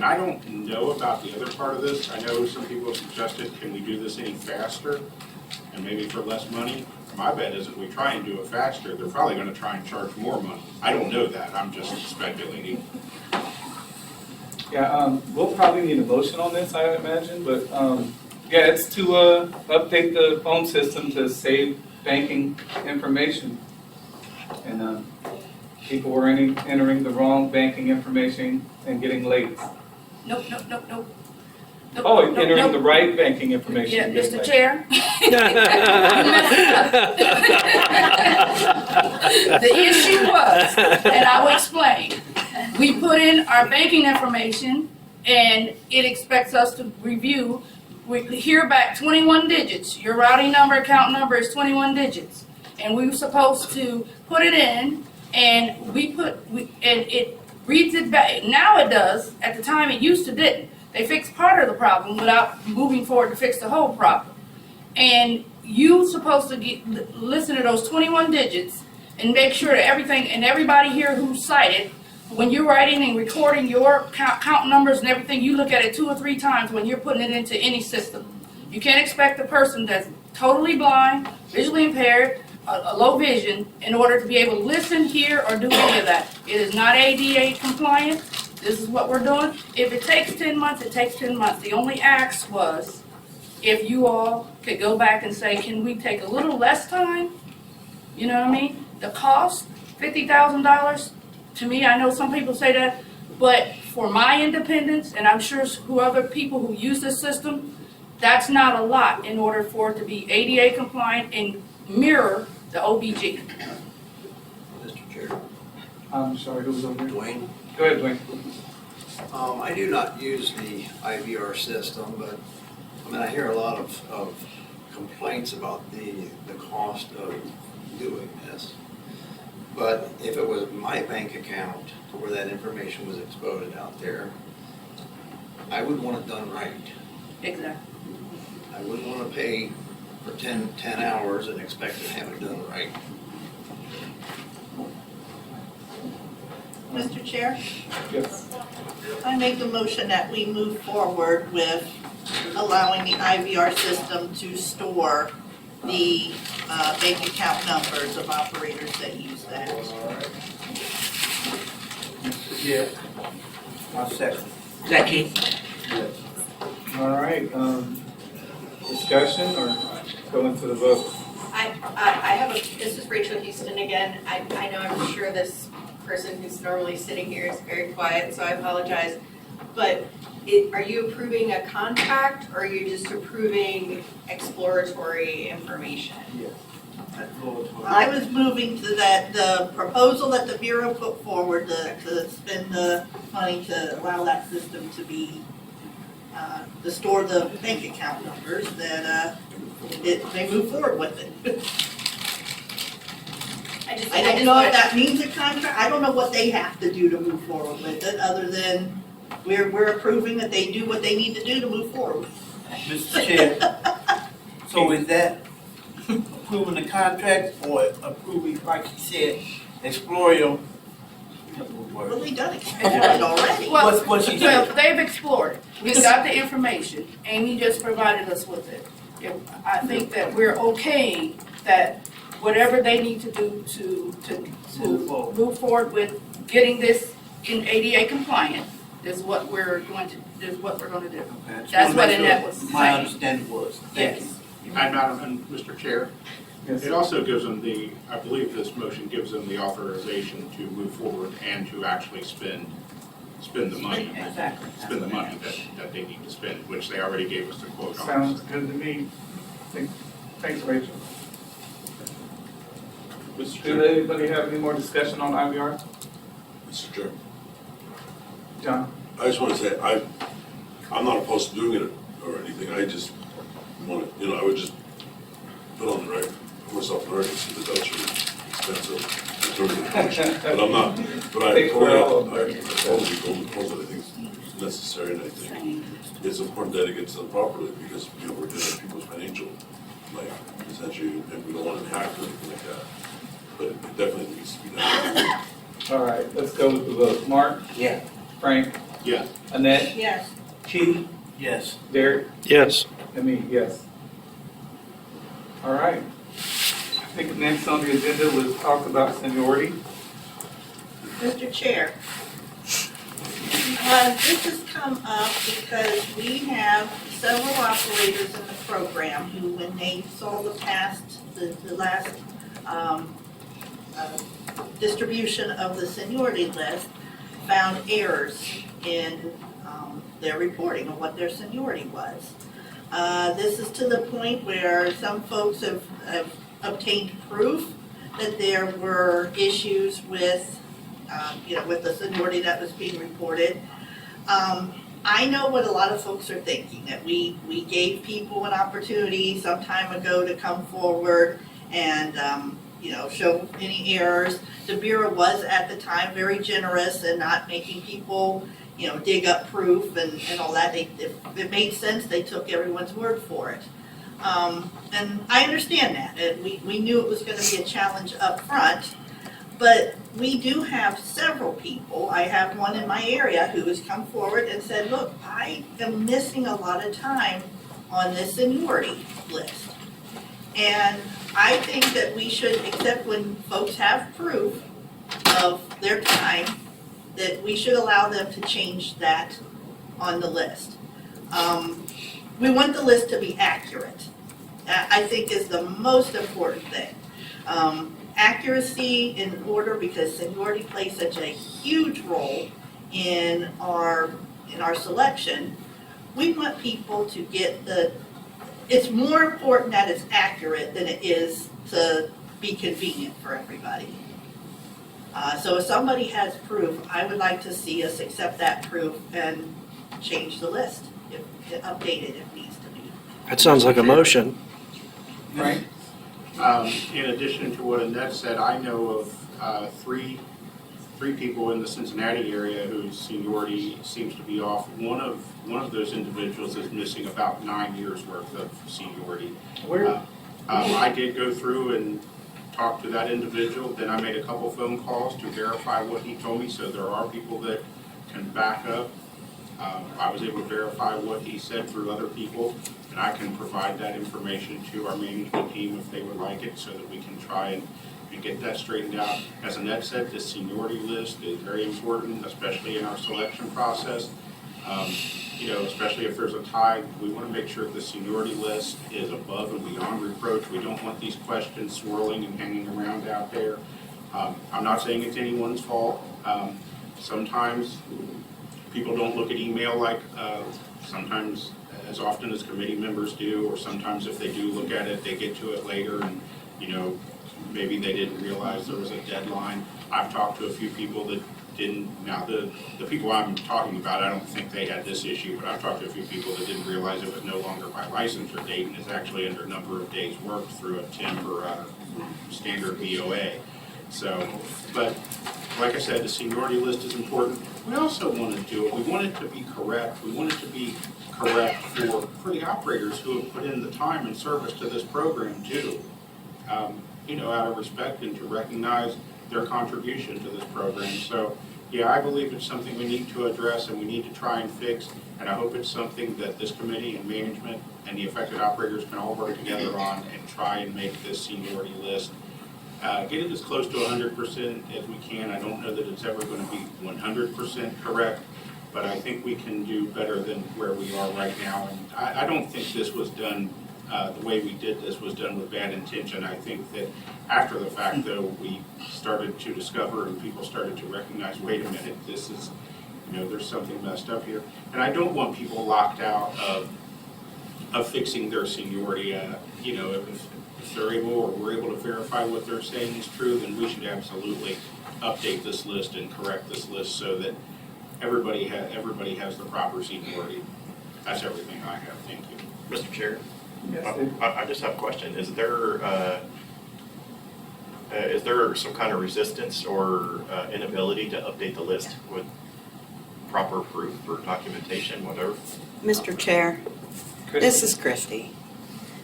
[SPEAKER 7] I don't know about the other part of this. I know some people have suggested, can we do this any faster and maybe for less money? My bet is if we try and do it faster, they're probably going to try and charge more money. I don't know that. I'm just speculating.
[SPEAKER 1] Yeah, we'll probably need a motion on this, I imagine, but yeah, it's to update the phone system to save banking information. And people were entering the wrong banking information and getting late.
[SPEAKER 5] Nope.
[SPEAKER 1] Oh, entering the right banking information.
[SPEAKER 5] Yeah,
[SPEAKER 1] and getting
[SPEAKER 5] Mr.
[SPEAKER 1] late.
[SPEAKER 5] Chair. The issue was, and I will explain, we put in our banking information and it expects us to review. We hear back 21 digits. Your routing number, account number is 21 digits. And we were supposed to put it in, and it reads it back. Now it does. At the time it used to didn't. They fixed part of the problem without moving forward to fix the whole problem. And you're supposed to listen to those 21 digits and make sure that everything, and everybody here who's cited, when you're writing and recording your count numbers and everything, you look at it 2 or 3 times when you're putting it into any system. You can't expect a person that's totally blind, visually impaired, a low vision, in order to be able to listen, hear, or do any of that. It is not ADA compliant. This is what we're doing. If it takes 10 months, it takes 10 months. The only ask was if you all could go back and say, can we take a little less time? You know what I mean? The cost, $50,000, to me, I know some people say that, but for my independence, and I'm sure who other people who use this system, that's not a lot in order for it to be ADA compliant and mirror the OBG.
[SPEAKER 2] Mr. Chair.
[SPEAKER 1] I'm sorry, who was over there?
[SPEAKER 2] Dwayne.
[SPEAKER 1] Go ahead, Dwayne.
[SPEAKER 2] I do not use the IVR system, but I hear a lot of complaints about the cost of doing this. But if it was my bank account where that information was exposed out there, I would want it done right.
[SPEAKER 5] Exactly.
[SPEAKER 2] I wouldn't want to pay for 10 hours and expect to have it done right.
[SPEAKER 6] Mr. Chair,
[SPEAKER 1] Yes.
[SPEAKER 6] I make the motion that we move forward with allowing the IVR system to store the bank account numbers of operators that use that.
[SPEAKER 2] Yeah. I'll second.
[SPEAKER 4] Is that Keith?
[SPEAKER 1] All right, discussion or go into the vote?
[SPEAKER 13] This is Rachel Houston again. I know I'm sure this person who's normally sitting here is very quiet, so I apologize. But are you approving a contract or are you just approving exploratory information?
[SPEAKER 2] Yes.
[SPEAKER 6] I was moving to the proposal that the Bureau put forward to spend the money to allow that system to be, to store the bank account numbers, that they move forward with it. don't know if that means a contract, I don't know what they have to do to move forward with it, other than we're approving that they do what they need to do to move forward.
[SPEAKER 16] Mr. Chair, so is that approving the contract or approving, like you said, exploring?
[SPEAKER 6] Well, they done it already.
[SPEAKER 5] Well,
[SPEAKER 16] What's she
[SPEAKER 5] well,
[SPEAKER 16] saying?
[SPEAKER 5] they've explored. We've got the information. Amy just provided us with it. I think that we're okay that whatever they need to do to move forward with getting this in ADA compliant is what we're going to do.
[SPEAKER 16] Okay, I just
[SPEAKER 5] That's
[SPEAKER 16] wanna
[SPEAKER 5] what
[SPEAKER 16] make
[SPEAKER 5] Annette
[SPEAKER 16] sure
[SPEAKER 5] was
[SPEAKER 16] my
[SPEAKER 5] saying.
[SPEAKER 16] understanding was. Thank you.
[SPEAKER 5] Yes.
[SPEAKER 7] And Madam, and Mr. Chair,
[SPEAKER 1] Yes.
[SPEAKER 7] it also gives them I believe this motion gives them the authorization to move forward and to actually spend the money.
[SPEAKER 5] Exactly.
[SPEAKER 7] Spend the money that they need to spend, which they already gave us the quote on.
[SPEAKER 1] Sounds good to me. Thanks, Rachel.
[SPEAKER 7] Mr.
[SPEAKER 1] Does
[SPEAKER 7] Chair,
[SPEAKER 1] anybody have any more discussion on IVR?
[SPEAKER 15] Mr. Chair,
[SPEAKER 1] John?
[SPEAKER 15] I just want to say, I'm not opposed to doing it or anything, I just want to, I would just put on the record, put myself on the record, see that that's really expensive in terms of function. But I'm not, but I
[SPEAKER 1] Think we're all-
[SPEAKER 15] totally go with both, I think it's necessary, and I think it's important that it gets done properly, because, we're dealing with people's financial life, essentially, and we don't want to hack or anything like that. But it definitely needs to be done.
[SPEAKER 1] All right, let's go with the vote. Mark?
[SPEAKER 16] Yeah.
[SPEAKER 1] Frank?
[SPEAKER 7] yes.
[SPEAKER 1] Annette?
[SPEAKER 6] Yes.
[SPEAKER 1] Keith?
[SPEAKER 16] Yes.
[SPEAKER 1] Derek?
[SPEAKER 11] Yes.
[SPEAKER 1] And me, yes. All right. I think next on the agenda was talk about seniority.
[SPEAKER 6] Mr. Chair, this has come up because we have several operators in the program who, when they saw the last distribution of the seniority list, found errors in their reporting of what their seniority was. This is to the point where some folks have obtained proof that there were issues with, with the seniority that was being reported. I know what a lot of folks are thinking, that we gave people an opportunity some time ago to come forward and, show any errors. The Bureau was at the time very generous in not making people, dig up proof and all that. If it made sense, they took everyone's word for it. And I understand that, and we knew it was gonna be a challenge up front, but we do have several people. I have one in my area who has come forward and said, look, I am missing a lot of time on this seniority list. And I think that we should, except when folks have proof of their time, that we should allow them to change that on the list. We want the list to be accurate. That, I think, is the most important thing. Accuracy in order, because seniority plays such a huge role in our selection. We want people to get it's more important that it's accurate than it is to be convenient for everybody. So if somebody has proof, I would like to see us accept that proof and change the list, update it if needs to be.
[SPEAKER 11] That sounds like a motion.
[SPEAKER 1] Frank?
[SPEAKER 7] In addition to what Annette said, I know of three people in the Cincinnati area whose seniority seems to be off. One of those individuals is missing about 9 years worth of seniority.
[SPEAKER 1] Where?
[SPEAKER 7] I did go through and talk to that individual, then I made a couple phone calls to verify what he told me, so there are people that can back up. I was able to verify what he said through other people, and I can provide that information to our management team if they would like it, so that we can try and get that straightened out. As Annette said, the seniority list is very important, especially in our selection process. Especially if there's a tie, we want to make sure the seniority list is above and beyond reproach. We don't want these questions swirling and hanging around out there. I'm not saying it's anyone's fault. Sometimes people don't look at email like sometimes as often as committee members do, or sometimes if they do look at it, they get to it later and, maybe they didn't realize there was a deadline. I've talked to a few people that didn't. Now, the people I'm talking about, I don't think they had this issue, but I've talked to a few people that didn't realize it was no longer by licensure date and is actually under number of days worked through a temp or a standard VOA. So, but like I said, the seniority list is important. We also want to do it, we want it to be correct. We want it to be correct for the operators who have put in the time and service to this program too. Out of respect and to recognize their contribution to this program. So, yeah, I believe it's something we need to address and we need to try and fix. And I hope it's something that this committee and management and the affected operators can all work together on and try and make this seniority list, get it as close to 100% as we can. I don't know that it's ever going to be 100% correct, but I think we can do better than where we are right now. And I don't think this was done, the way we did this was done with bad intention. I think that after the fact, though, we started to discover and people started to recognize, wait a minute, this is, there's something messed up here. And I don't want people locked out of fixing their seniority. If they're able or we're able to verify what they're saying is true, then we should absolutely update this list and correct this list so that everybody has the proper seniority. That's everything I have. Thank you.
[SPEAKER 14] Mr. Chair,
[SPEAKER 1] Yes,
[SPEAKER 14] I just have a question. Is there some kind of resistance or inability to update the list with proper proof or documentation, whatever?
[SPEAKER 8] Mr. Chair, this is Christy.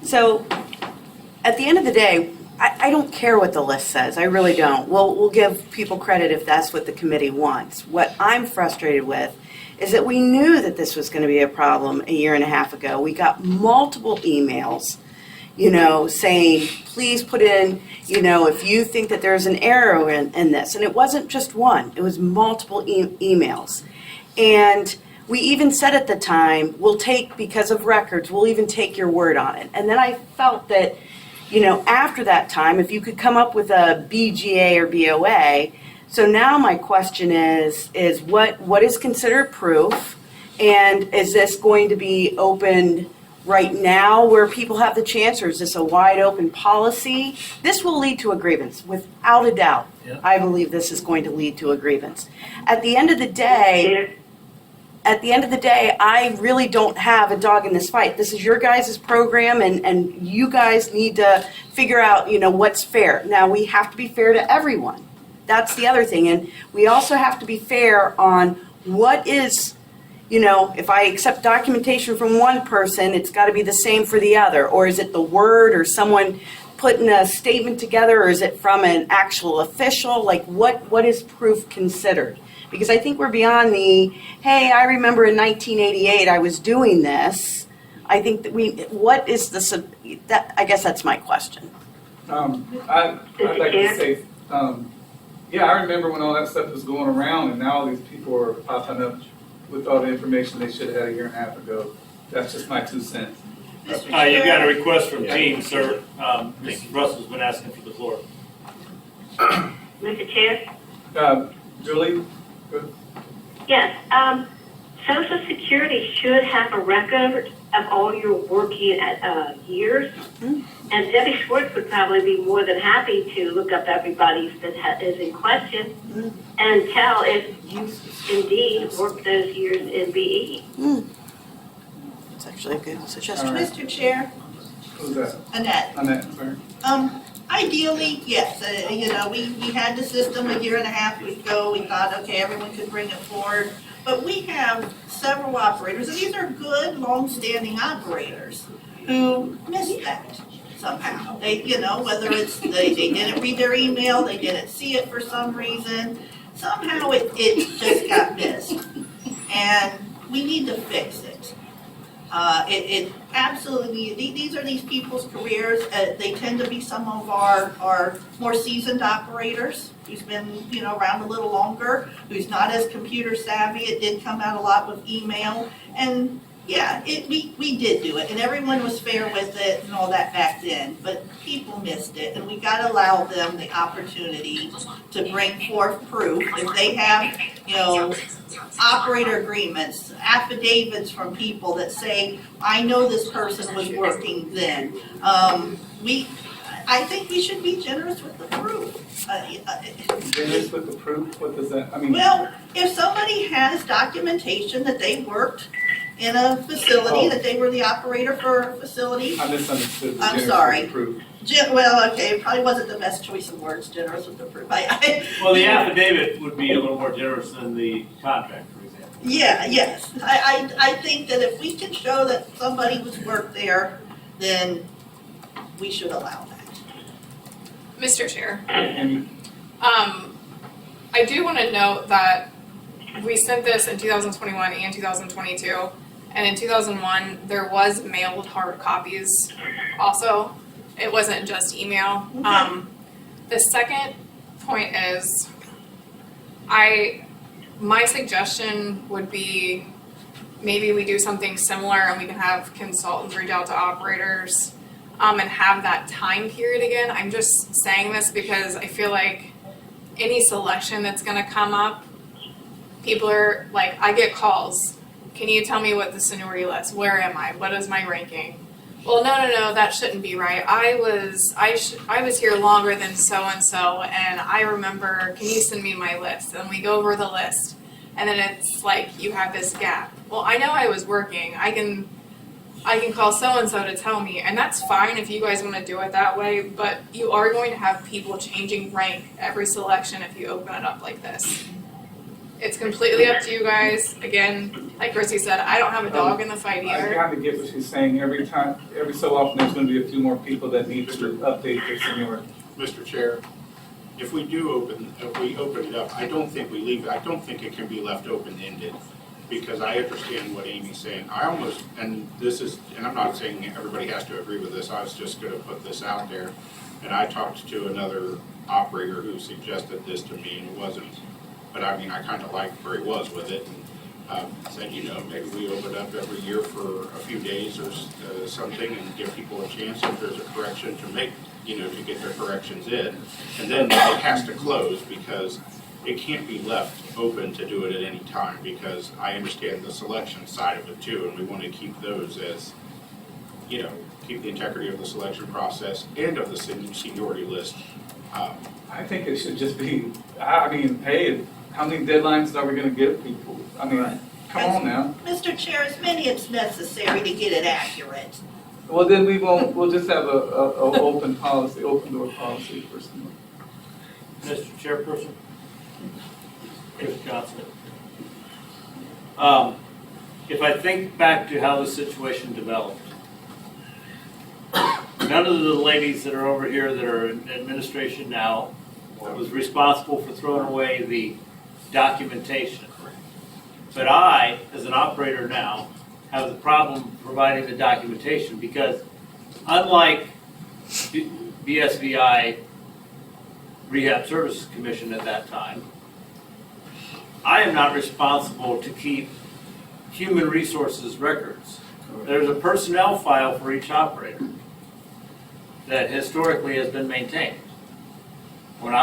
[SPEAKER 8] So, at the end of the day, I don't care what the list says, I really don't. We'll give people credit if that's what the committee wants. What I'm frustrated with is that we knew that this was going to be a problem a year and a half ago. We got multiple emails, saying, please put in, if you think that there's an error in this. And it wasn't just one, it was multiple emails. And we even said at the time, because of records, we'll even take your word on it. And then I felt that, after that time, if you could come up with a BGA or BOA. So now my question is what is considered proof? And is this going to be opened right now where people have the chance, or is this a wide open policy? This will lead to a grievance, without a doubt.
[SPEAKER 9] Yeah.
[SPEAKER 8] I believe this is going to lead to a grievance. At the end of the day, I really don't have a dog in this fight. This is your guys' program, and you guys need to figure out, what's fair. Now, we have to be fair to everyone. That's the other thing. And we also have to be fair on what is, if I accept documentation from one person, it's got to be the same for the other. Or is it the word or someone putting a statement together, or is it from an actual official? Like, what is proof considered? Because I think we're beyond hey, I remember in 1988 I was doing this. I think that I guess that's my question.
[SPEAKER 1] I'd like to say, yeah, I remember when all that stuff was going around, and now all these people are popping up with all the information they should have had a year and a half ago. That's just my 2 cents.
[SPEAKER 9] You've got a request from Team, sir. Mrs. Russell's been asking for the floor.
[SPEAKER 17] Mr. Chair?
[SPEAKER 1] Julie? Good.
[SPEAKER 17] Yes. Social Security should have a record of all your working years. Mm-hmm. And Debbie Schwartz would probably be more than happy to look up everybody that is in question and tell if you indeed worked those years in BE.
[SPEAKER 8] That's actually a good suggestion.
[SPEAKER 1] Right.
[SPEAKER 6] Mr. Chair,
[SPEAKER 1] Who's that?
[SPEAKER 6] Annette.
[SPEAKER 1] Annette, sorry.
[SPEAKER 6] Ideally, yes, we had the system a year and a half ago. We thought, okay, everyone could bring it forward. But we have several operators, and these are good, long-standing operators who missed that somehow. They, whether it's they didn't read their email, they didn't see it for some reason. Somehow it just got missed. And we need to fix it. It absolutely, these are these people's careers. They tend to be some of our more seasoned operators who's been, around a little longer, who's not as computer savvy. It did come out a lot with email. And yeah, we did do it, and everyone was fair with it and all that back then, but people missed it, and we gotta allow them the opportunity to bring forth proof. If they have, operator agreements, affidavits from people that say, I know this person was working then. I think we should be generous with the proof.
[SPEAKER 1] Generous with the proof? What does that,
[SPEAKER 6] Well, if somebody has documentation that they worked in a facility, that they were the operator for a facility.
[SPEAKER 1] I misunderstood.
[SPEAKER 6] I'm
[SPEAKER 1] Generous
[SPEAKER 6] sorry.
[SPEAKER 1] with the proof.
[SPEAKER 6] Well, okay, it probably wasn't the best choice of words, generous with the proof.
[SPEAKER 9] Well, the affidavit would be a little more generous than the contract, for example.
[SPEAKER 6] Yeah, yes. I think that if we can show that somebody was worked there, then we should allow that.
[SPEAKER 10] Mr. Chair,
[SPEAKER 1] And
[SPEAKER 10] I do want to note that we sent this in 2021 and 2022, and in 2001, there was mailed hard copies also. It wasn't just email.
[SPEAKER 6] Okay.
[SPEAKER 10] The second point is, my suggestion would be maybe we do something similar and we can have consultants reach out to operators and have that time period again. I'm just saying this because I feel like any selection that's gonna come up, people are like, I get calls. Can you tell me what the seniority list? Where am I? What is my ranking? Well, no, that shouldn't be right. I was here longer than so and so, and I remember. Can you send me my list? And we go over the list, and then it's like you have this gap. Well, I know I was working. I can call so and so to tell me, and that's fine if you guys want to do it that way. But you are going to have people changing rank every selection if you open it up like this. It's completely up to you guys. Again, like Chrissy said, I don't have a dog in the fight
[SPEAKER 1] I
[SPEAKER 10] either.
[SPEAKER 1] kind of get what she's saying. Every so often, there's going to be a few more people that need to update their seniority.
[SPEAKER 7] Mr. Chair, if we open it up, I don't think it can be left open-ended, because I understand what Amy's saying. And I'm not saying everybody has to agree with this, I was just gonna put this out there. And I talked to another operator who suggested this to me, and it wasn't, but I mean, I kind of liked where he was with it. And said, maybe we open it up every year for a few days or something, and give people a chance if there's a correction to make, to get their corrections in. And then it has to close, because it can't be left open to do it at any time, because I understand the selection side of it too, and we want to keep those as, keep the integrity of the selection process and of the seniority list.
[SPEAKER 1] I think it should just be, hey, how many deadlines are we going to give people? Come on now.
[SPEAKER 6] Mr. Chair, as many as necessary to get it accurate.
[SPEAKER 1] Well, then we'll just have a open door policy for some.
[SPEAKER 9] Mr. Chairperson? Chris Johnson. If I think back to how the situation developed, none of the ladies that are over here that are in administration now was responsible for throwing away the documentation. But I, as an operator now, have the problem providing the documentation, because unlike BSVI Rehab Services Commission at that time, I am not responsible to keep human resources records. There's a personnel file for each operator that historically has been maintained. When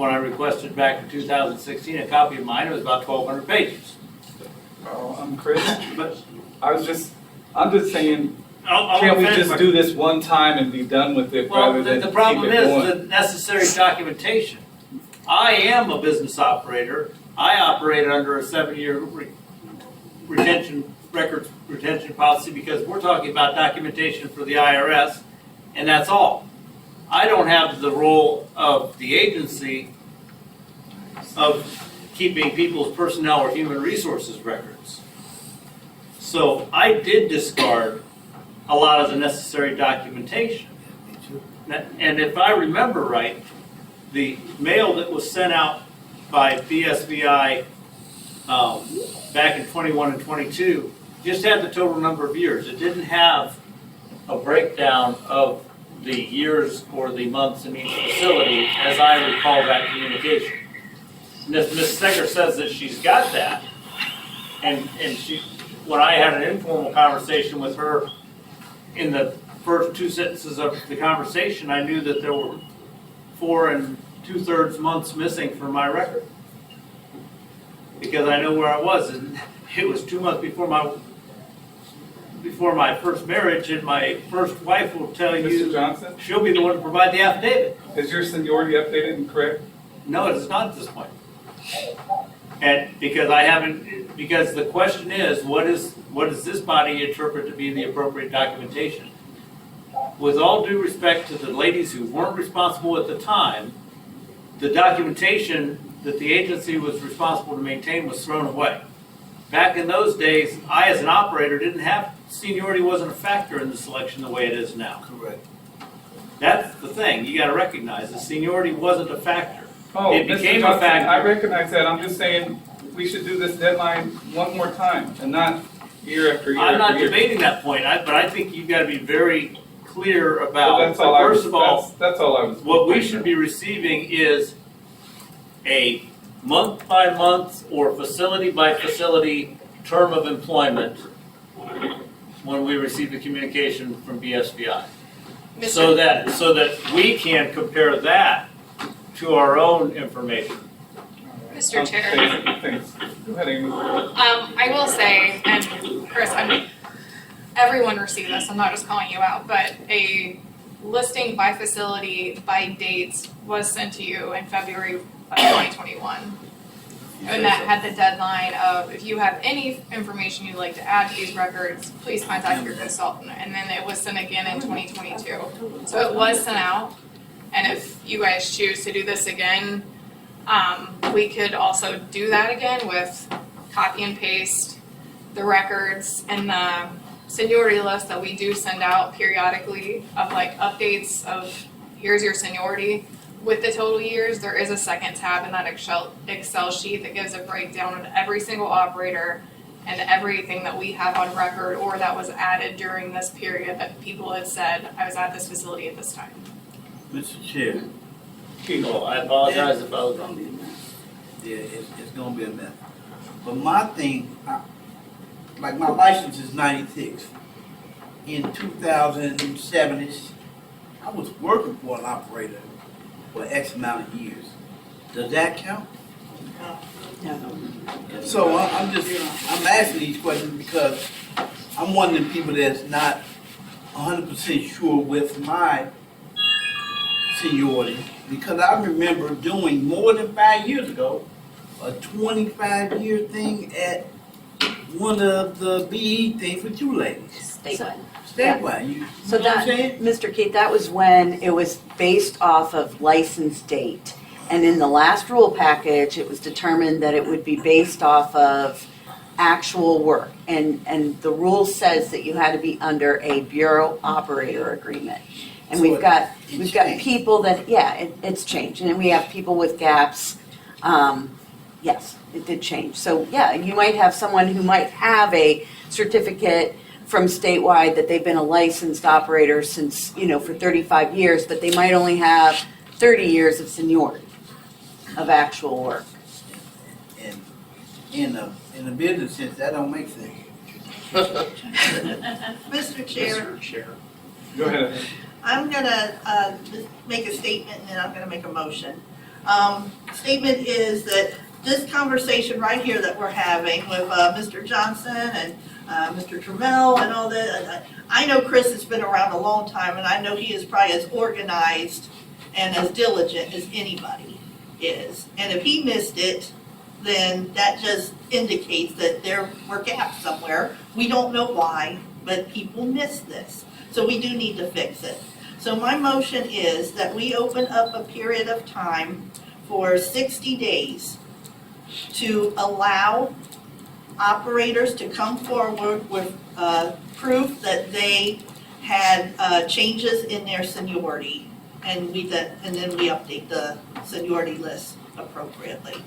[SPEAKER 9] I requested back in 2016 a copy of mine, it was about 1,200 pages.
[SPEAKER 1] Oh, I'm Chris, but I'm just saying,
[SPEAKER 9] I'll
[SPEAKER 1] can't we
[SPEAKER 9] finish
[SPEAKER 1] just
[SPEAKER 9] my-
[SPEAKER 1] do this one time and be done with it rather
[SPEAKER 9] Well,
[SPEAKER 1] than
[SPEAKER 9] the problem
[SPEAKER 1] keep it
[SPEAKER 9] is
[SPEAKER 1] going?
[SPEAKER 9] the necessary documentation. I am a business operator. I operate under a 7-year records retention policy, because we're talking about documentation for the IRS, and that's all. I don't have the role of the agency of keeping people's personnel or human resources records. So I did discard a lot of the necessary documentation. And if I remember right, the mail that was sent out by BSVI back in 21 and 22 just had the total number of years. It didn't have a breakdown of the years or the months in each facility, as I recall that communication. Ms. Seger says that she's got that, and she, when I had an informal conversation with her, in the first 2 sentences of the conversation, I knew that there were 4 2/3 months missing from my record, because I know where I was, and it was 2 months before my first marriage, and my first wife will tell
[SPEAKER 1] Mr.
[SPEAKER 9] you
[SPEAKER 1] Johnson,
[SPEAKER 9] she'll be the one to provide the affidavit.
[SPEAKER 1] is your seniority updated and correct?
[SPEAKER 9] No, it is not at this point. And because the question is, what does this body interpret to be the appropriate documentation? With all due respect to the ladies who weren't responsible at the time, the documentation that the agency was responsible to maintain was thrown away. Back in those days, I as an operator didn't have, seniority wasn't a factor in the selection the way it is now.
[SPEAKER 16] Correct.
[SPEAKER 9] That's the thing, you gotta recognize, the seniority wasn't a factor.
[SPEAKER 1] Oh,
[SPEAKER 9] It
[SPEAKER 1] Mr.
[SPEAKER 9] became a
[SPEAKER 1] Johnson,
[SPEAKER 9] factor.
[SPEAKER 1] I recognize that, I'm just saying, we should do this deadline one more time, and not year after year
[SPEAKER 9] I'm not
[SPEAKER 1] after year.
[SPEAKER 9] debating that point, but I think you've gotta be very clear
[SPEAKER 1] Well,
[SPEAKER 9] about,
[SPEAKER 1] that's all I was,
[SPEAKER 9] first of all,
[SPEAKER 1] that's all I was.
[SPEAKER 9] what we should be receiving is a month by month or facility by facility term of employment when we receive the communication from BSBI. So that we can compare that to our own information.
[SPEAKER 10] Mr. Chair.
[SPEAKER 1] Thanks. Go ahead, Amy.
[SPEAKER 10] I will say, and Chris, everyone received this, I'm not just calling you out, but a listing by facility, by dates was sent to you in February of 2021. And that had the deadline of, if you have any information you'd like to add to these records, please contact your consultant. And then it was sent again in 2022. So it was sent out, and if you guys choose to do this again, we could also do that again with copy and paste the records and the seniority list that we do send out periodically of like updates of here's your seniority. With the total years, there is a second tab in that Excel sheet that gives a breakdown of every single operator and everything that we have on record or that was added during this period that people had said, I was at this facility at this time.
[SPEAKER 16] Mr. Chair.
[SPEAKER 9] So I apologize if I was wrong.
[SPEAKER 16] Gonna be a mess. Yeah, it's gonna be a mess. But my thing, like my license is 96. In 2007, I was working for an operator for X amount of years. Does that count?
[SPEAKER 8] No.
[SPEAKER 16] So I'm asking these questions because I'm one of the people that's not 100% sure with my seniority. Because I remember doing more than 5 years ago, a 25-year thing at one of the BE things with you ladies.
[SPEAKER 3] Statewide.
[SPEAKER 16] Statewide, you
[SPEAKER 8] So
[SPEAKER 16] know what I'm
[SPEAKER 8] that,
[SPEAKER 16] saying?
[SPEAKER 8] Mr. Keith, that was when it was based off of license date. And in the last rule package, it was determined that it would be based off of actual work. And the rule says that you had to be under a bureau operator agreement. And
[SPEAKER 16] So
[SPEAKER 8] we've got
[SPEAKER 16] changed.
[SPEAKER 8] people that, it's changed. And then we have people with gaps. Yes, it did change. So, yeah, you might have someone who might have a certificate from statewide that they've been a licensed operator since, for 35 years, but they might only have 30 years of seniority of actual work.
[SPEAKER 16] And in a business sense, that don't make sense.
[SPEAKER 6] Mr. Chair,
[SPEAKER 1] Go ahead.
[SPEAKER 6] I'm gonna just make a statement and then I'm gonna make a motion. Statement is that this conversation right here that we're having with Mr. Johnson and Mr. Trammell and all that, I know Chris has been around a long time and I know he is probably as organized and as diligent as anybody is. And if he missed it, then that just indicates that there were gaps somewhere. We don't know why, but people miss this. So we do need to fix it. So my motion is that we open up a period of time for 60 days to allow operators to come forward with proof that they had changes in their seniority. And then we update the seniority list appropriately.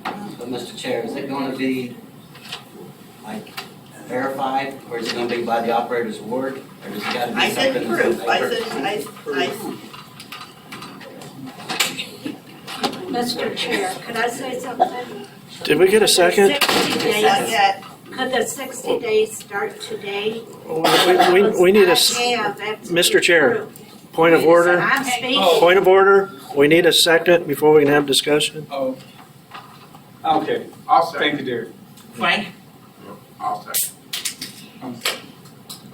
[SPEAKER 18] But Mr. Chair, is it going to be like verified, or is it going to be by the operator's word, or does it got to be
[SPEAKER 6] I said
[SPEAKER 18] something?
[SPEAKER 6] proof,
[SPEAKER 18] on
[SPEAKER 6] I
[SPEAKER 18] paper?
[SPEAKER 6] said,
[SPEAKER 19] Mr. Chair, could I say something?
[SPEAKER 11] Did we get a second?
[SPEAKER 19] 60 days,
[SPEAKER 6] not yet.
[SPEAKER 19] could the 60 days start today?
[SPEAKER 11] We need a,
[SPEAKER 19] I have after
[SPEAKER 11] Mr. Chair,
[SPEAKER 19] proof.
[SPEAKER 11] point of order.
[SPEAKER 19] I'm speaking.
[SPEAKER 11] Point of order. We need a second before we can have discussion.
[SPEAKER 1] Oh. Okay.
[SPEAKER 7] I'll second.
[SPEAKER 1] Thank you, Derek.
[SPEAKER 4] Frank?
[SPEAKER 7] I'll second.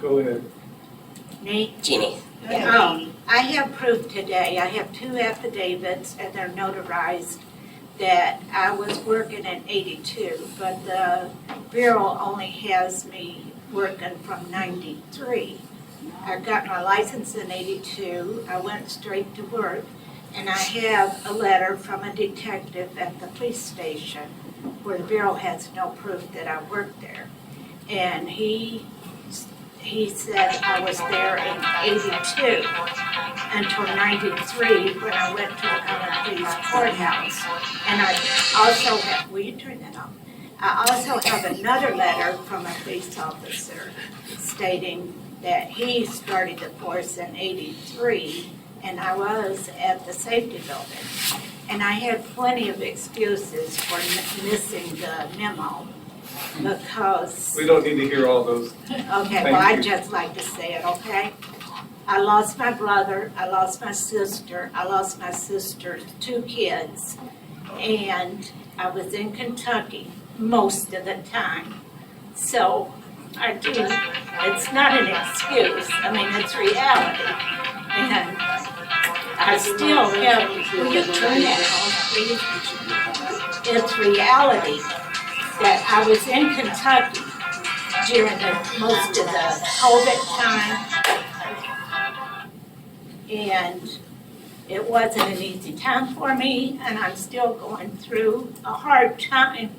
[SPEAKER 1] Go ahead.
[SPEAKER 19] Nate?
[SPEAKER 3] Jeannie.
[SPEAKER 19] I have proof today. I have 2 affidavits and they're notarized that I was working in 82, but the Bureau only has me working from 93. I got my license in 82, I went straight to work, and I have a letter from a detective at the police station where the Bureau has no proof that I worked there. And he said I was there in 82 until 93 when I went to the police courthouse. And I also have, will you turn that off? I also have another letter from a police officer stating that he started the force in 83 and I was at the safety building. And I had plenty of excuses for missing the memo because.
[SPEAKER 1] We don't need to hear all those.
[SPEAKER 19] Okay,
[SPEAKER 1] Thank
[SPEAKER 19] well, I'd
[SPEAKER 1] you.
[SPEAKER 19] just like to say it, okay? I lost my brother, I lost my sister, I lost my sister's 2 kids, and I was in Kentucky most of the time. So it's not an excuse, I mean, it's reality. And I still have, will you turn that off, please? It's reality that I was in Kentucky during most of the COVID time. And it wasn't an easy time for me, and I'm still going through a hard time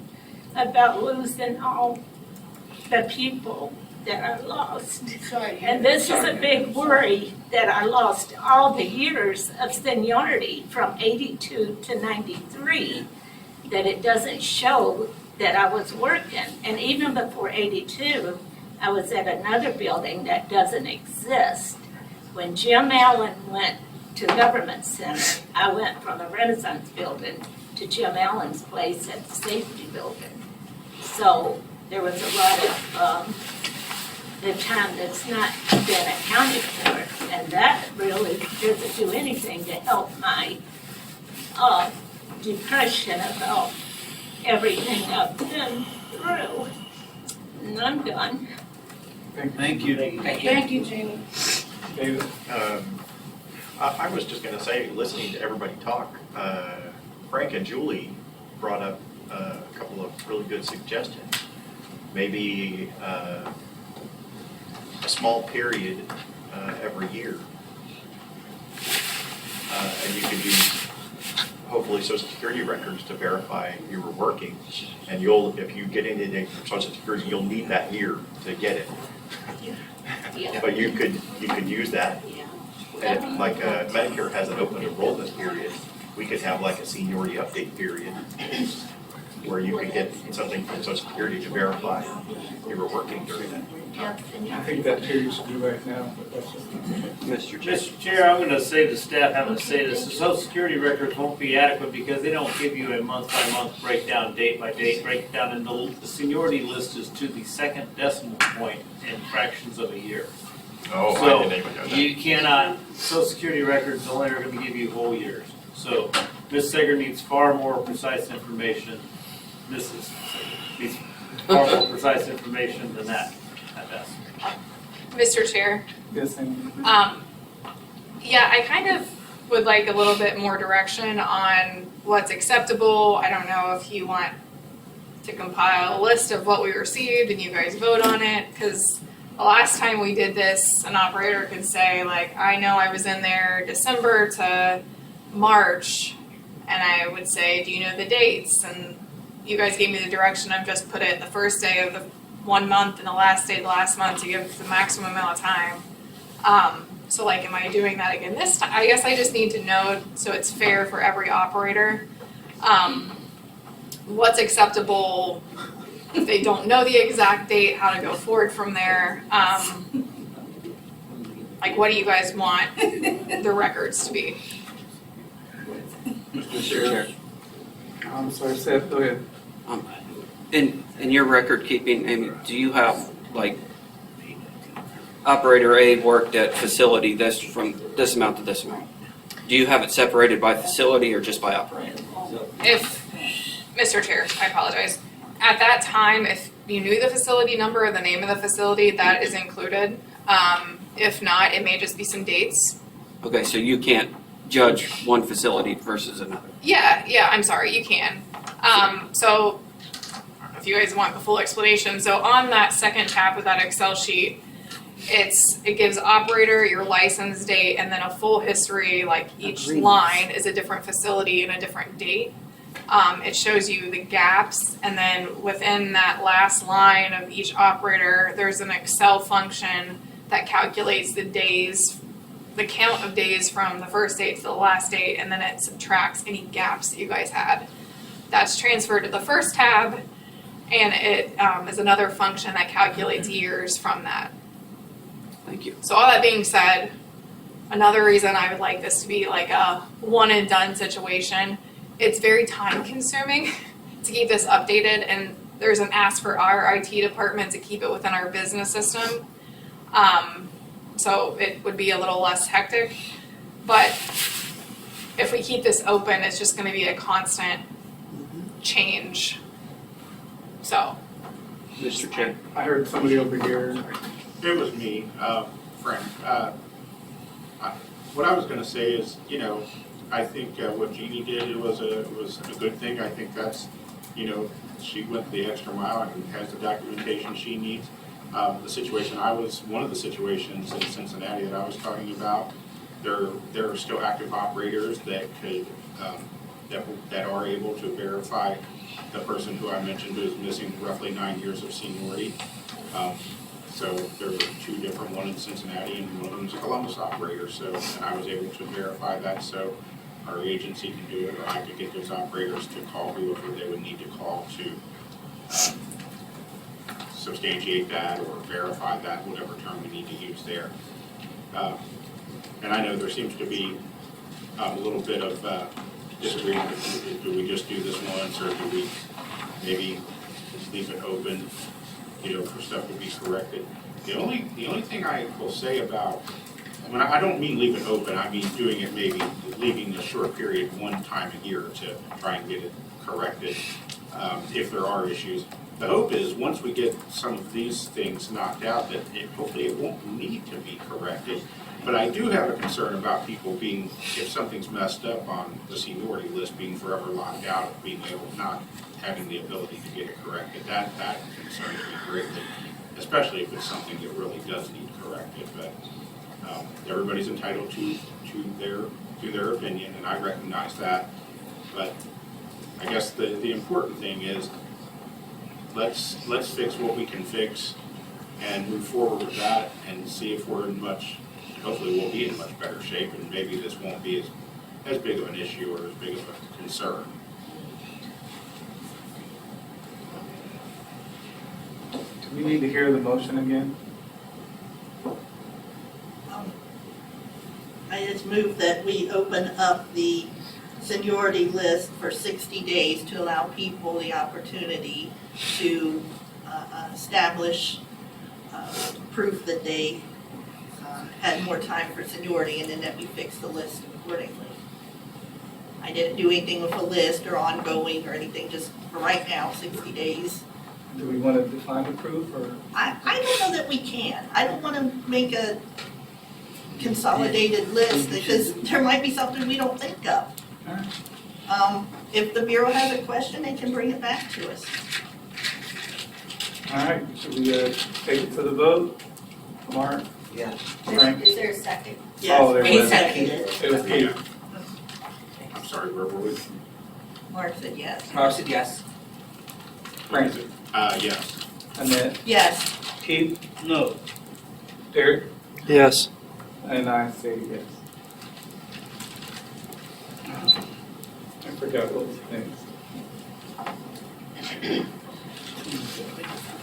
[SPEAKER 19] about losing all the people that I lost. And this is a big worry that I lost all the years of seniority from 82 to 93, that it doesn't show that I was working. And even before 82, I was at another building that doesn't exist. When Jim Allen went to Government Center, I went from the Renaissance building to Jim Allen's place at the safety building. So there was a lot of the time that's not been accounted for, and that really doesn't do anything to help my depression about everything I've been through. And I'm done.
[SPEAKER 16] Thank you.
[SPEAKER 5] Thank you, Jamie.
[SPEAKER 1] David?
[SPEAKER 14] I was just gonna say, listening to everybody talk, Frank and Julie brought up a couple of really good suggestions. Maybe a small period every year. And you could use, hopefully, Social Security records to verify you were working. And if you get into Social Security, you'll need that year to get it. But you could use that. And like Medicare has an open enrollment period, we could have like a seniority update period where you could get something from Social Security to verify you were working during that.
[SPEAKER 1] I think that period should be right now, but that's just.
[SPEAKER 9] Mr. Chair, I'm gonna say to staff, having to say this, the Social Security records won't be adequate because they don't give you a month-by-month breakdown, date-by-date breakdown, and the seniority list is to the second decimal point in fractions of a year.
[SPEAKER 14] Oh, I didn't even know that.
[SPEAKER 9] You cannot, Social Security records only are gonna give you whole years. So Ms. Sager needs far more precise information, Mrs. Sager needs far more precise information than that at best.
[SPEAKER 10] Mr. Chair,
[SPEAKER 1] Yes, Amy?
[SPEAKER 10] yeah, I kind of would like a little bit more direction on what's acceptable. I don't know if you want to compile a list of what we received and you guys vote on it, because the last time we did this, an operator could say, like, I know I was in there December to March, and I would say, do you know the dates? And you guys gave me the direction of just put it the first day of the 1 month and the last day of the last month to give the maximum amount of time. So like, am I doing that again this time? I guess I just need to know so it's fair for every operator. What's acceptable if they don't know the exact date, how to go forward from there. Like, what do you guys want the records to be?
[SPEAKER 12] Mr. Chair.
[SPEAKER 1] I'm sorry, Seth, go ahead.
[SPEAKER 12] In your record keeping, Amy, do you have, like, operator A worked at facility this from this amount to this amount? Do you have it separated by facility or just by operator?
[SPEAKER 10] If, Mr. Chair, I apologize. At that time, if you knew the facility number or the name of the facility, that is included. If not, it may just be some dates.
[SPEAKER 12] Okay, so you can't judge one facility versus another.
[SPEAKER 10] Yeah, I'm sorry, you can. So if you guys want the full explanation, so on that second tab of that Excel sheet, it gives operator, your license date, and then a full history, like each line is a different facility and a different date. It shows you the gaps, and then within that last line of each operator, there's an Excel function that calculates the days, the count of days from the first date to the last date, and then it subtracts any gaps that you guys had. That's transferred to the first tab, and it is another function that calculates years from that.
[SPEAKER 12] Thank you.
[SPEAKER 10] So all that being said, another reason I would like this to be like a one and done situation, it's very time consuming to keep this updated, and there's an ask for our IT department to keep it within our business system. So it would be a little less hectic, but if we keep this open, it's just gonna be a constant change. So.
[SPEAKER 12] Mr. Chair.
[SPEAKER 1] I heard somebody over here.
[SPEAKER 7] It was me, Frank. What I was gonna say is, you know, I think what Jeannie did, it was a good thing. I think that's, you know, she went the extra mile and has the documentation she needs. One of the situations in Cincinnati that I was talking about, there are still active operators that could, that are able to verify the person who I mentioned who is missing roughly 9 years of seniority. So there were two different, one in Cincinnati and one of them's a Columbus operator. So, and I was able to verify that, so our agency can do it, or I could get those operators to call whoever they would need to call to substantiate that or verify that, whatever term we need to use there. And I know there seems to be a little bit of disagreement. Do we just do this once, or do we maybe leave it open, you know, for stuff to be corrected? The only thing I will say about, I don't mean leave it open, I mean doing it, maybe leaving a short period one time a year to try and get it corrected if there are issues. The hope is once we get some of these things knocked out, that hopefully it won't need to be corrected. But I do have a concern about people being, if something's messed up on the seniority list, being forever locked out of being able, not having the ability to get it corrected. That concerns me greatly, especially if it's something that really does need corrected. But everybody's entitled to their opinion, and I recognize that. But I guess the important thing is let's fix what we can fix and move forward with that, and see if we're hopefully we'll be in much better shape, and maybe this won't be as big of an issue or as big of a concern.
[SPEAKER 1] Do we need to hear the motion again?
[SPEAKER 6] I just move that we open up the seniority list for 60 days to allow people the opportunity to establish proof that they had more time for seniority, and then that we fix the list accordingly. I didn't do anything with a list or ongoing or anything, just for right now, 60 days.
[SPEAKER 1] Do we want to define the proof, or?
[SPEAKER 6] I don't know that we can. I don't want to make a consolidated list because there might be something we don't think of. If the Bureau has a question, they can bring it back to us.
[SPEAKER 1] All right, should we take it to the vote? Mark?
[SPEAKER 18] Yes.
[SPEAKER 1] Frank?
[SPEAKER 13] Is there a second?
[SPEAKER 1] Oh, there
[SPEAKER 6] Yes,
[SPEAKER 1] was.
[SPEAKER 6] seconded.
[SPEAKER 1] It was Keith.
[SPEAKER 7] I'm sorry, where were we?
[SPEAKER 6] Mark said yes.
[SPEAKER 4] Mark said yes.
[SPEAKER 1] Frank?
[SPEAKER 7] Yes.
[SPEAKER 1] Annette?
[SPEAKER 6] Yes.
[SPEAKER 1] Keith?
[SPEAKER 16] No.
[SPEAKER 1] Derek?
[SPEAKER 11] Yes.
[SPEAKER 1] And I say yes. I forgot those things.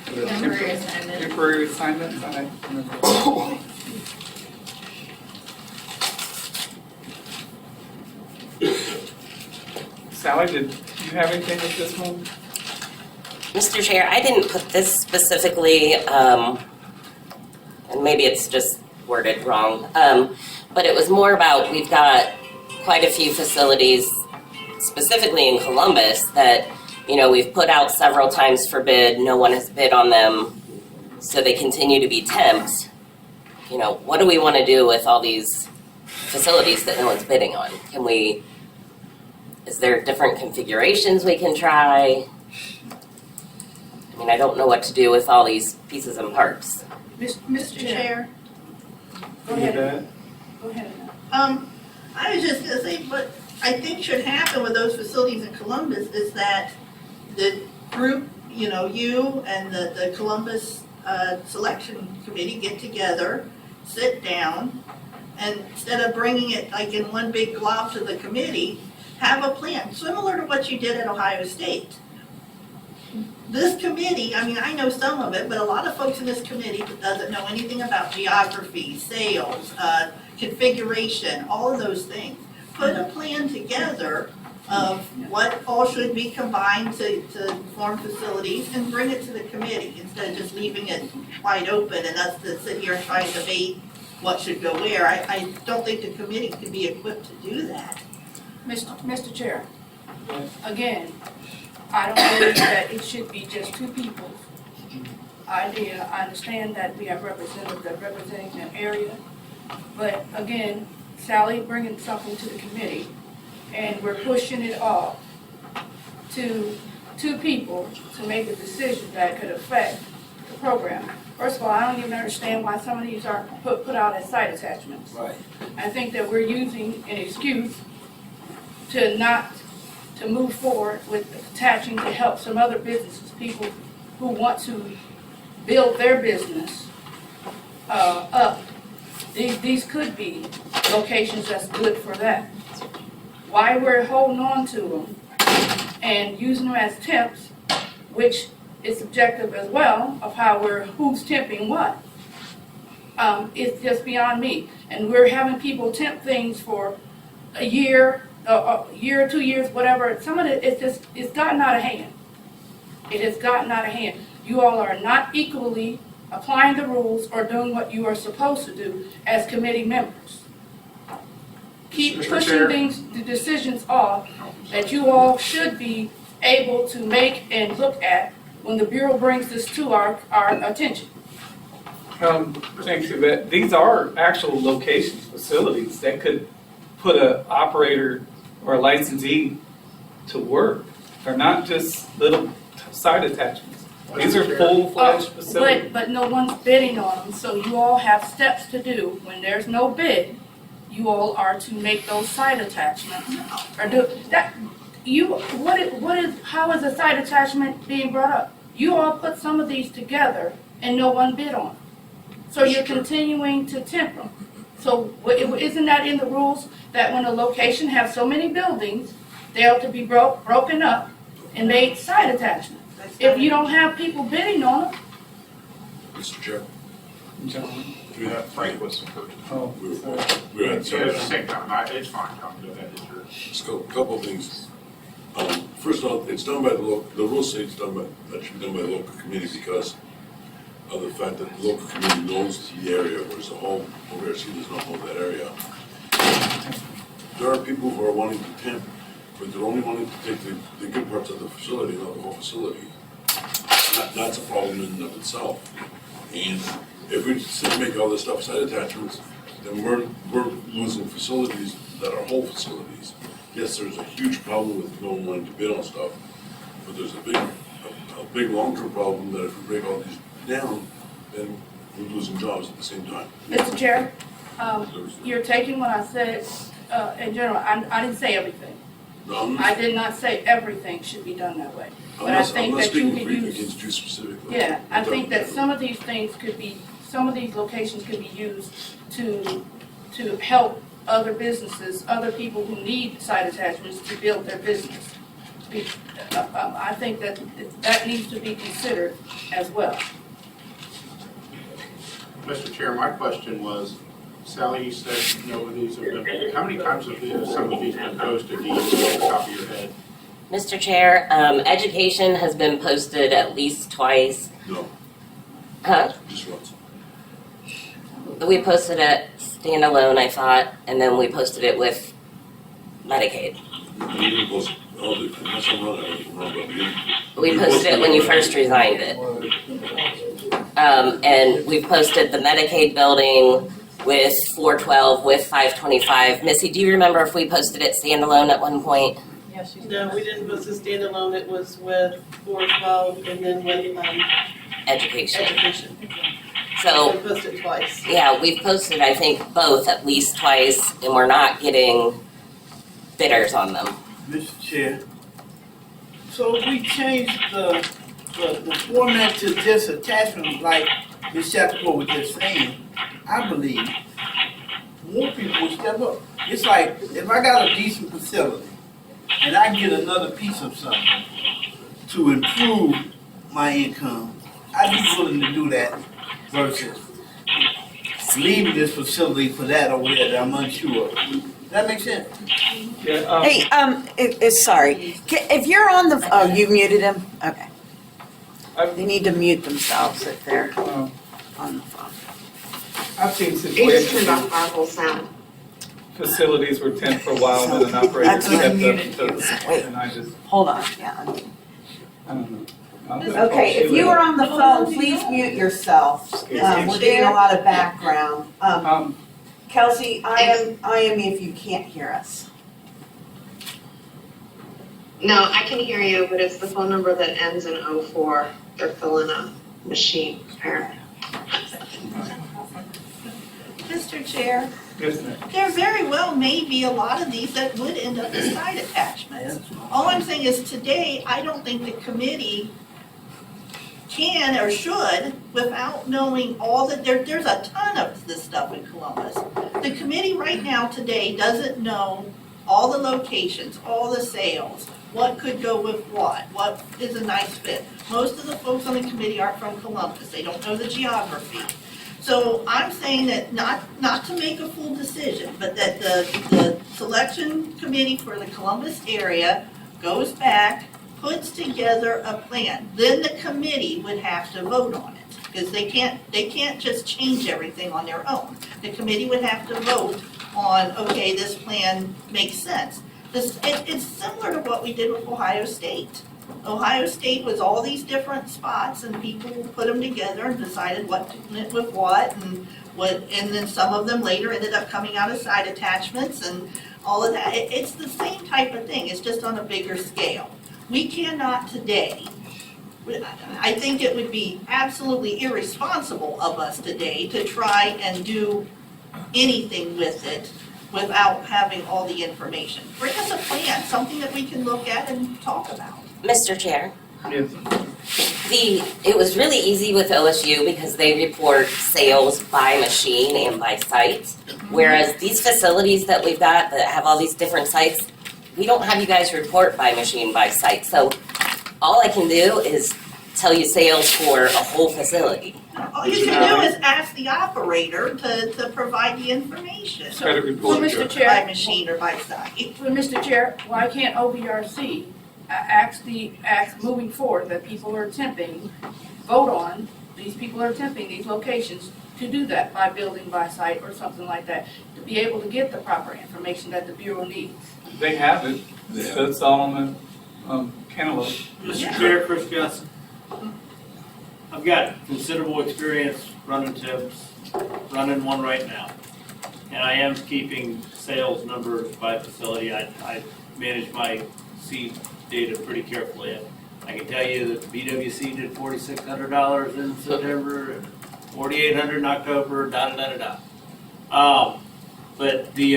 [SPEAKER 13] Temporary assignment.
[SPEAKER 1] Temporary assignments, I remember. Sally, did you have anything with this one?
[SPEAKER 3] Mr. Chair, I didn't put this specifically, and maybe it's just worded wrong, but it was more about, we've got quite a few facilities, specifically in Columbus, that, you know, we've put out several times for bid, no one has bid on them, so they continue to be temped. You know, what do we want to do with all these facilities that no one's bidding on? Is there different configurations we can try? I mean, I don't know what to do with all these pieces and parts.
[SPEAKER 5] Mr. Chair, go
[SPEAKER 1] With
[SPEAKER 5] ahead.
[SPEAKER 1] that,
[SPEAKER 5] Go ahead.
[SPEAKER 6] I was just gonna say, what I think should happen with those facilities in Columbus is that the group, you know, you and the Columbus selection committee get together, sit down, and instead of bringing it like in one big glob to the committee, have a plan, similar to what you did at Ohio State. This committee, I mean, I know some of it, but a lot of folks in this committee that doesn't know anything about geography, sales, configuration, all of those things. Put a plan together of what all should be combined to form facilities and bring it to the committee instead of just leaving it wide open and us to sit here and try and debate what should go where. I don't think the committee could be equipped to do that.
[SPEAKER 5] Mr. Chair, again, I don't believe that it should be just two people's idea. I understand that we have representatives that represent an area, but again, Sally bringing something to the committee, and we're pushing it off to two people to make a decision that could affect the program. First of all, I don't even understand why some of these aren't put out as site attachments.
[SPEAKER 16] Right.
[SPEAKER 5] I think that we're using an excuse to move forward with attaching to help some other businesses, people who want to build their business up. These could be locations that's good for that. Why we're holding on to them and using them as temps, which is subjective as well of who's temping what. It's just beyond me. And we're having people temp things for a year, 2 years, whatever. Some of it, it's gotten out of hand. It has gotten out of hand. You all are not equally applying the rules or doing what you are supposed to do as committee members. Keep
[SPEAKER 7] Mr.
[SPEAKER 5] pushing
[SPEAKER 7] Chair.
[SPEAKER 5] the decisions off that you all should be able to make and look at when the Bureau brings this to our attention.
[SPEAKER 1] thanks, Yvette. These are actual locations, facilities that could put an operator or a licensee to work. They're not just little site attachments. These are full-fledged facilities.
[SPEAKER 5] But no one's bidding on them, so you all have steps to do. When there's no bid, you all are to make those site attachments. Or do that. How is a site attachment being brought up? You all put some of these together and no one bid on them. So you're continuing to tempt them. So isn't that in the rules that when a location has so many buildings, they are to be broken up and made site attachments? If you don't have people bidding on them.
[SPEAKER 15] Mr. Chair,
[SPEAKER 1] John.
[SPEAKER 14] Frank was first.
[SPEAKER 1] Oh,
[SPEAKER 15] we're at
[SPEAKER 7] Yeah, at the same time, it's fine, Tom, go ahead, it's your.
[SPEAKER 15] Just a couple of things. First of all, it's done by the rules say that should be done by the local committee because of the fact that the local committee knows the area, whereas the whole OVRC does not know that area. There are people who are wanting to temp, but they're only wanting to take the good parts of the facility, not the whole facility. That's a problem in and of itself. And if we sit and make all this stuff site attachments, then we're losing facilities that are whole facilities. Yes, there's a huge problem with no one wanting to bid on stuff, but there's a big long-term problem that if we break all these down, then we're losing jobs at the same time.
[SPEAKER 5] Mr. Chair, you're taking what I said in general. I didn't say everything.
[SPEAKER 15] No,
[SPEAKER 5] I did not say everything should be done that way. But I
[SPEAKER 15] I'm
[SPEAKER 5] think
[SPEAKER 15] not
[SPEAKER 5] that you
[SPEAKER 15] speaking
[SPEAKER 5] could
[SPEAKER 15] for you
[SPEAKER 5] use,
[SPEAKER 15] against you specifically.
[SPEAKER 5] yeah, I think that some of these things some of these locations could be used to help other businesses, other people who need site attachments to build their business. I think that needs to be considered as well.
[SPEAKER 7] Mr. Chair, my question was, Sally, you said no of these have been, how many times have some of these been posted, do you know off the top of your head?
[SPEAKER 3] Mr. Chair, education has been posted at least twice.
[SPEAKER 15] No,
[SPEAKER 3] Huh?
[SPEAKER 15] just once.
[SPEAKER 3] We posted it standalone, I thought, and then we posted it with Medicaid.
[SPEAKER 15] We didn't post, unless I'm wrong, I don't know, but we didn't.
[SPEAKER 3] We posted it when you first resigned it. And we posted the Medicaid building, with 412, with 525. Missy, do you remember if we posted it standalone at one point?
[SPEAKER 8] Yes, you
[SPEAKER 20] No, we didn't post a standalone, it was with 412 and then with
[SPEAKER 3] Education.
[SPEAKER 20] education.
[SPEAKER 3] So,
[SPEAKER 20] We posted twice.
[SPEAKER 3] yeah, we've posted, I think, both at least twice, and we're not getting bidders on them.
[SPEAKER 16] Mr. Chair, so if we change the format to just attachment like Ms. Shackelford was just saying, I believe more people will step up. It's like, if I got a decent facility and I get another piece of something to improve my income, I'd be willing to do that versus leaving this facility for that over there that I'm unsure of. Does that make sense?
[SPEAKER 1] Yeah,
[SPEAKER 8] Hey, sorry, if you're on the, oh, you muted him? Okay. They need to mute themselves if they're on the phone.
[SPEAKER 1] I've seen
[SPEAKER 17] He just
[SPEAKER 1] situations
[SPEAKER 17] turned
[SPEAKER 1] where
[SPEAKER 17] off our whole sound.
[SPEAKER 1] facilities were temp for a while, and then an operator
[SPEAKER 8] That's what I
[SPEAKER 1] stepped
[SPEAKER 8] muted
[SPEAKER 1] up
[SPEAKER 8] you.
[SPEAKER 1] to,
[SPEAKER 8] Wait.
[SPEAKER 1] and I just,
[SPEAKER 8] Hold on, yeah.
[SPEAKER 1] I don't know. I'm gonna call
[SPEAKER 8] Okay, if you
[SPEAKER 1] Sheila.
[SPEAKER 8] are on the phone, please mute yourself. We're getting a lot of background. Kelsey, IM me if you can't hear us.
[SPEAKER 17] No, I can hear you, but it's the phone number that ends in 04. They're filling a machine, apparently.
[SPEAKER 6] Mr. Chair,
[SPEAKER 1] Yes, ma'am.
[SPEAKER 6] there very well may be a lot of these that would end up as side attachments. All I'm saying is today, I don't think the committee can or should without knowing all that, there's a ton of this stuff in Columbus. The committee right now today doesn't know all the locations, all the sales, what could go with what is a nice fit. Most of the folks on the committee aren't from Columbus, they don't know the geography. So I'm saying that not to make a full decision, but that the selection committee for the Columbus area goes back, puts together a plan. Then the committee would have to vote on it, because they can't just change everything on their own. The committee would have to vote on, okay, this plan makes sense. It's similar to what we did with Ohio State. Ohio State was all these different spots, and people put them together and decided what went with what, and then some of them later ended up coming out as side attachments and all of that. It's the same type of thing, it's just on a bigger scale. We cannot today, I think it would be absolutely irresponsible of us today to try and do anything with it without having all the information. Bring us a plan, something that we can look at and talk about.
[SPEAKER 3] Mr. Chair,
[SPEAKER 1] Yes.
[SPEAKER 3] it was really easy with OSU because they report sales by machine and by site. Whereas these facilities that we've got that have all these different sites, we don't have you guys report by machine, by site. So all I can do is tell you sales for a whole facility.
[SPEAKER 6] All you can do is ask the operator to provide the information.
[SPEAKER 1] Credit report.
[SPEAKER 5] Mr.
[SPEAKER 6] By
[SPEAKER 5] Chair,
[SPEAKER 6] machine or by site.
[SPEAKER 5] well, Mr. Chair, why can't OVRC ask moving forward that people are attempting, vote on, these people are attempting these locations to do that by building, by site, or something like that, to be able to get the proper information that the Bureau needs.
[SPEAKER 1] They have it, it's all on the, cantaloupe.
[SPEAKER 9] Mr. Chair, Chris Johnson. I've got considerable experience running tips, running one right now. And I am keeping sales numbers by facility. I manage my seed data pretty carefully. I can tell you that the BWC did $4,600 in September, and $4,800 in October, But the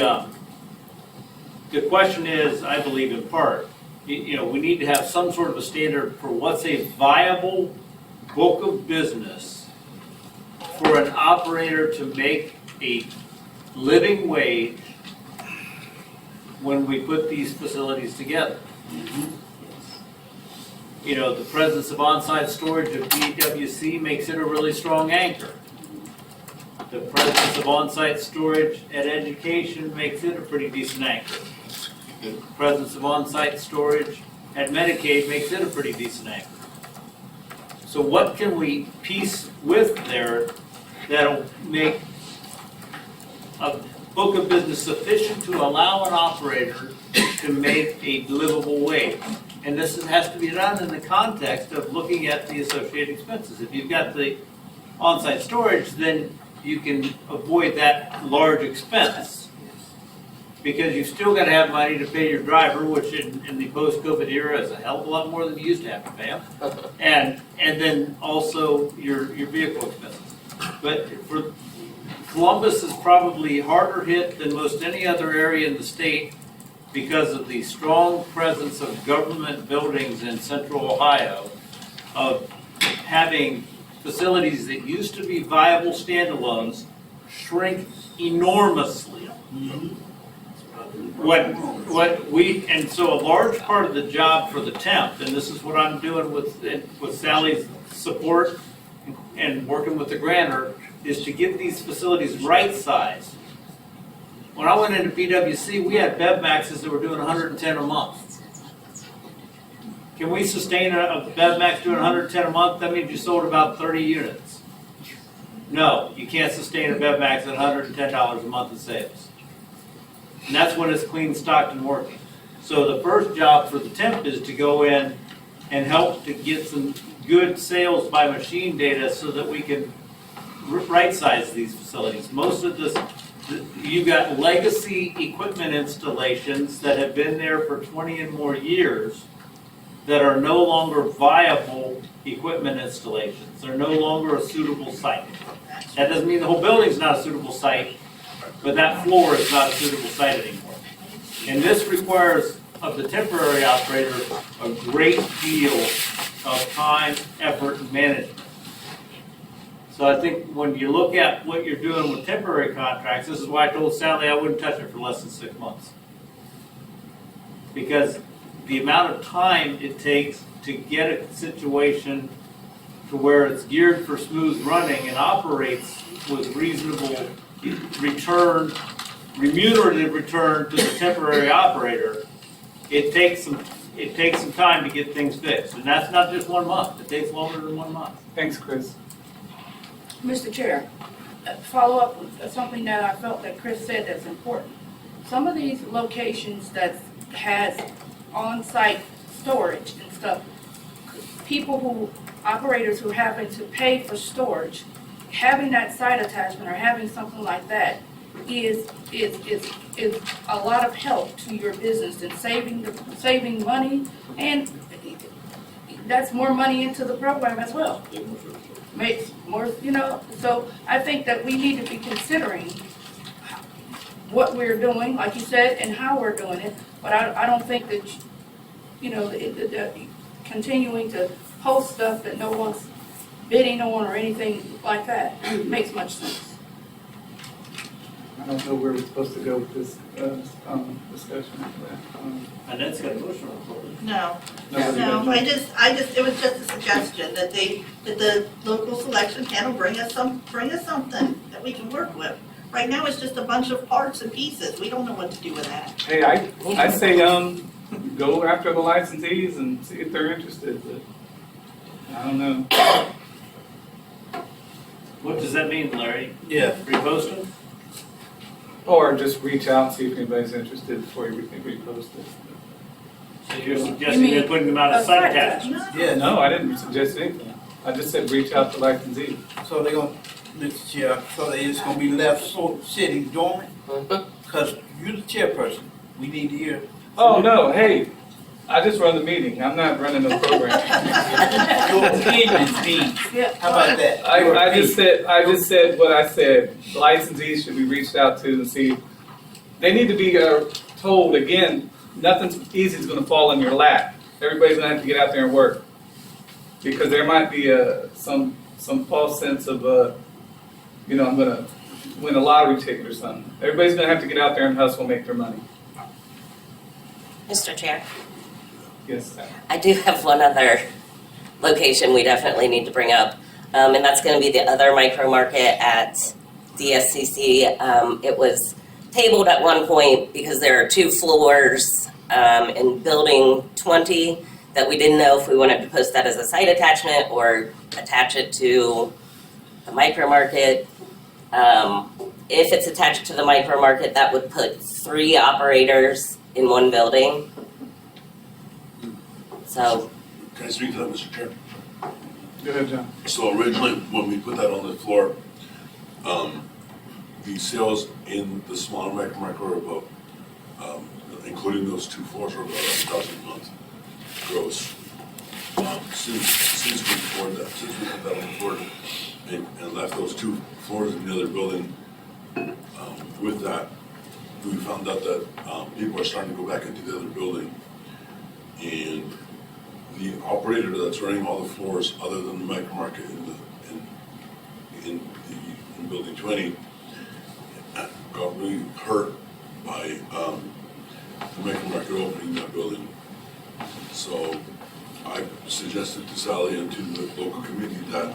[SPEAKER 9] question is, I believe in part, we need to have some sort of a standard for what's a viable book of business for an operator to make a living wage when we put these facilities together. The presence of on-site storage of BWC makes it a really strong anchor. The presence of on-site storage at education makes it a pretty decent anchor. The presence of on-site storage at Medicaid makes it a pretty decent anchor. So what can we piece with there that'll make a book of business sufficient to allow an operator to make a livable wage? And this has to be done in the context of looking at the associated expenses. If you've got the on-site storage, then you can avoid that large expense. Because you've still gotta have money to pay your driver, which in the post-COVID era is a hell of a lot more than you used to have to pay them. And then also your vehicle expenses. But for Columbus is probably harder hit than most any other area in the state because of the strong presence of government buildings in central Ohio, of having facilities that used to be viable standalones shrink enormously. And so a large part of the job for the temp, and this is what I'm doing with Sally's support and working with the grantor, is to get these facilities right-sized. When I went into PwC, we had BevMaxes that were doing 110 a month. Can we sustain a BevMax doing 110 a month? That means you sold about 30 units. No, you can't sustain a BevMax at $110 a month in sales. And that's when it's clean, stocked, and working. So the first job for the temp is to go in and help to get some good sales by machine data so that we can right-size these facilities. Most of this, you've got legacy equipment installations that have been there for 20 and more years that are no longer viable equipment installations. They're no longer a suitable site. That doesn't mean the whole building's not a suitable site, but that floor is not a suitable site anymore. And this requires of the temporary operator a great deal of time, effort, and management. So I think when you look at what you're doing with temporary contracts, this is why I told Sally I wouldn't touch it for less than 6 months. Because the amount of time it takes to get a situation to where it's geared for smooth running and operates with reasonable return, remunerative return to the temporary operator, it takes some time to get things fixed. And that's not just 1 month. It takes longer than 1 month.
[SPEAKER 1] Thanks, Chris.
[SPEAKER 5] Mr. Chair, follow up with something that I felt that Chris said that's important. Some of these locations that has on-site storage and stuff, operators who happen to pay for storage, having that site attachment or having something like that is a lot of help to your business and saving money, and that's more money into the program as well. Makes more, so I think that we need to be considering what we're doing, like you said, and how we're doing it, but I don't think that, continuing to post stuff that no one's bidding on or anything like that makes much sense.
[SPEAKER 1] I don't know where we're supposed to go with this discussion.
[SPEAKER 9] Annette's got a motion on the floor.
[SPEAKER 6] No, it was just a suggestion that the local selection panel bring us something that we can work with. Right now, it's just a bunch of parts and pieces. We don't know what to do with that.
[SPEAKER 1] Hey, I say, go after the licensees and see if they're interested, but I don't know.
[SPEAKER 9] What does that mean, Larry?
[SPEAKER 16] Yeah.
[SPEAKER 9] Repost them?
[SPEAKER 1] Or just reach out and see if anybody's interested before you repost it.
[SPEAKER 9] So you're suggesting they're putting them out as site attachments?
[SPEAKER 16] Yeah,
[SPEAKER 1] No, I didn't suggest anything. I just said reach out to licensees.
[SPEAKER 16] so they're gonna, Mr. Chair, so they just gonna be left sitting dormant? Cause you're the chairperson, we need to hear.
[SPEAKER 1] Oh, no, hey, I just run the meeting. I'm not running the program.
[SPEAKER 16] Your opinion, Dean. How about that?
[SPEAKER 1] I just said what I said. The licensees should be reached out to and see. They need to be told, again, nothing easy is gonna fall in your lap. Everybody's gonna have to get out there and work. Because there might be some false sense of, I'm gonna win a lottery ticket or something. Everybody's gonna have to get out there and hustle and make their money.
[SPEAKER 3] Mr. Chair,
[SPEAKER 1] Yes.
[SPEAKER 3] I do have one other location we definitely need to bring up, and that's going to be the other micro market at DSCC. It was tabled at one point because there are 2 floors in building 20 that we didn't know if we wanted to post that as a site attachment or attach it to the micro market. If it's attached to the micro market, that would put 3 operators in one building. So.
[SPEAKER 15] Can I speak to that, Mr. Chair?
[SPEAKER 1] Go ahead, John.
[SPEAKER 15] So originally, when we put that on the floor, the sales in the smaller micro are about, including those 2 floors, are about 1,000 a month gross. Since we put that on the board and left those 2 floors in the other building, with that, we found out that people are starting to go back into the other building. And the operator that's running all the floors other than the micro market in building 20 got really hurt by the micro market opening that building. So I suggested to Sally and to the local committee that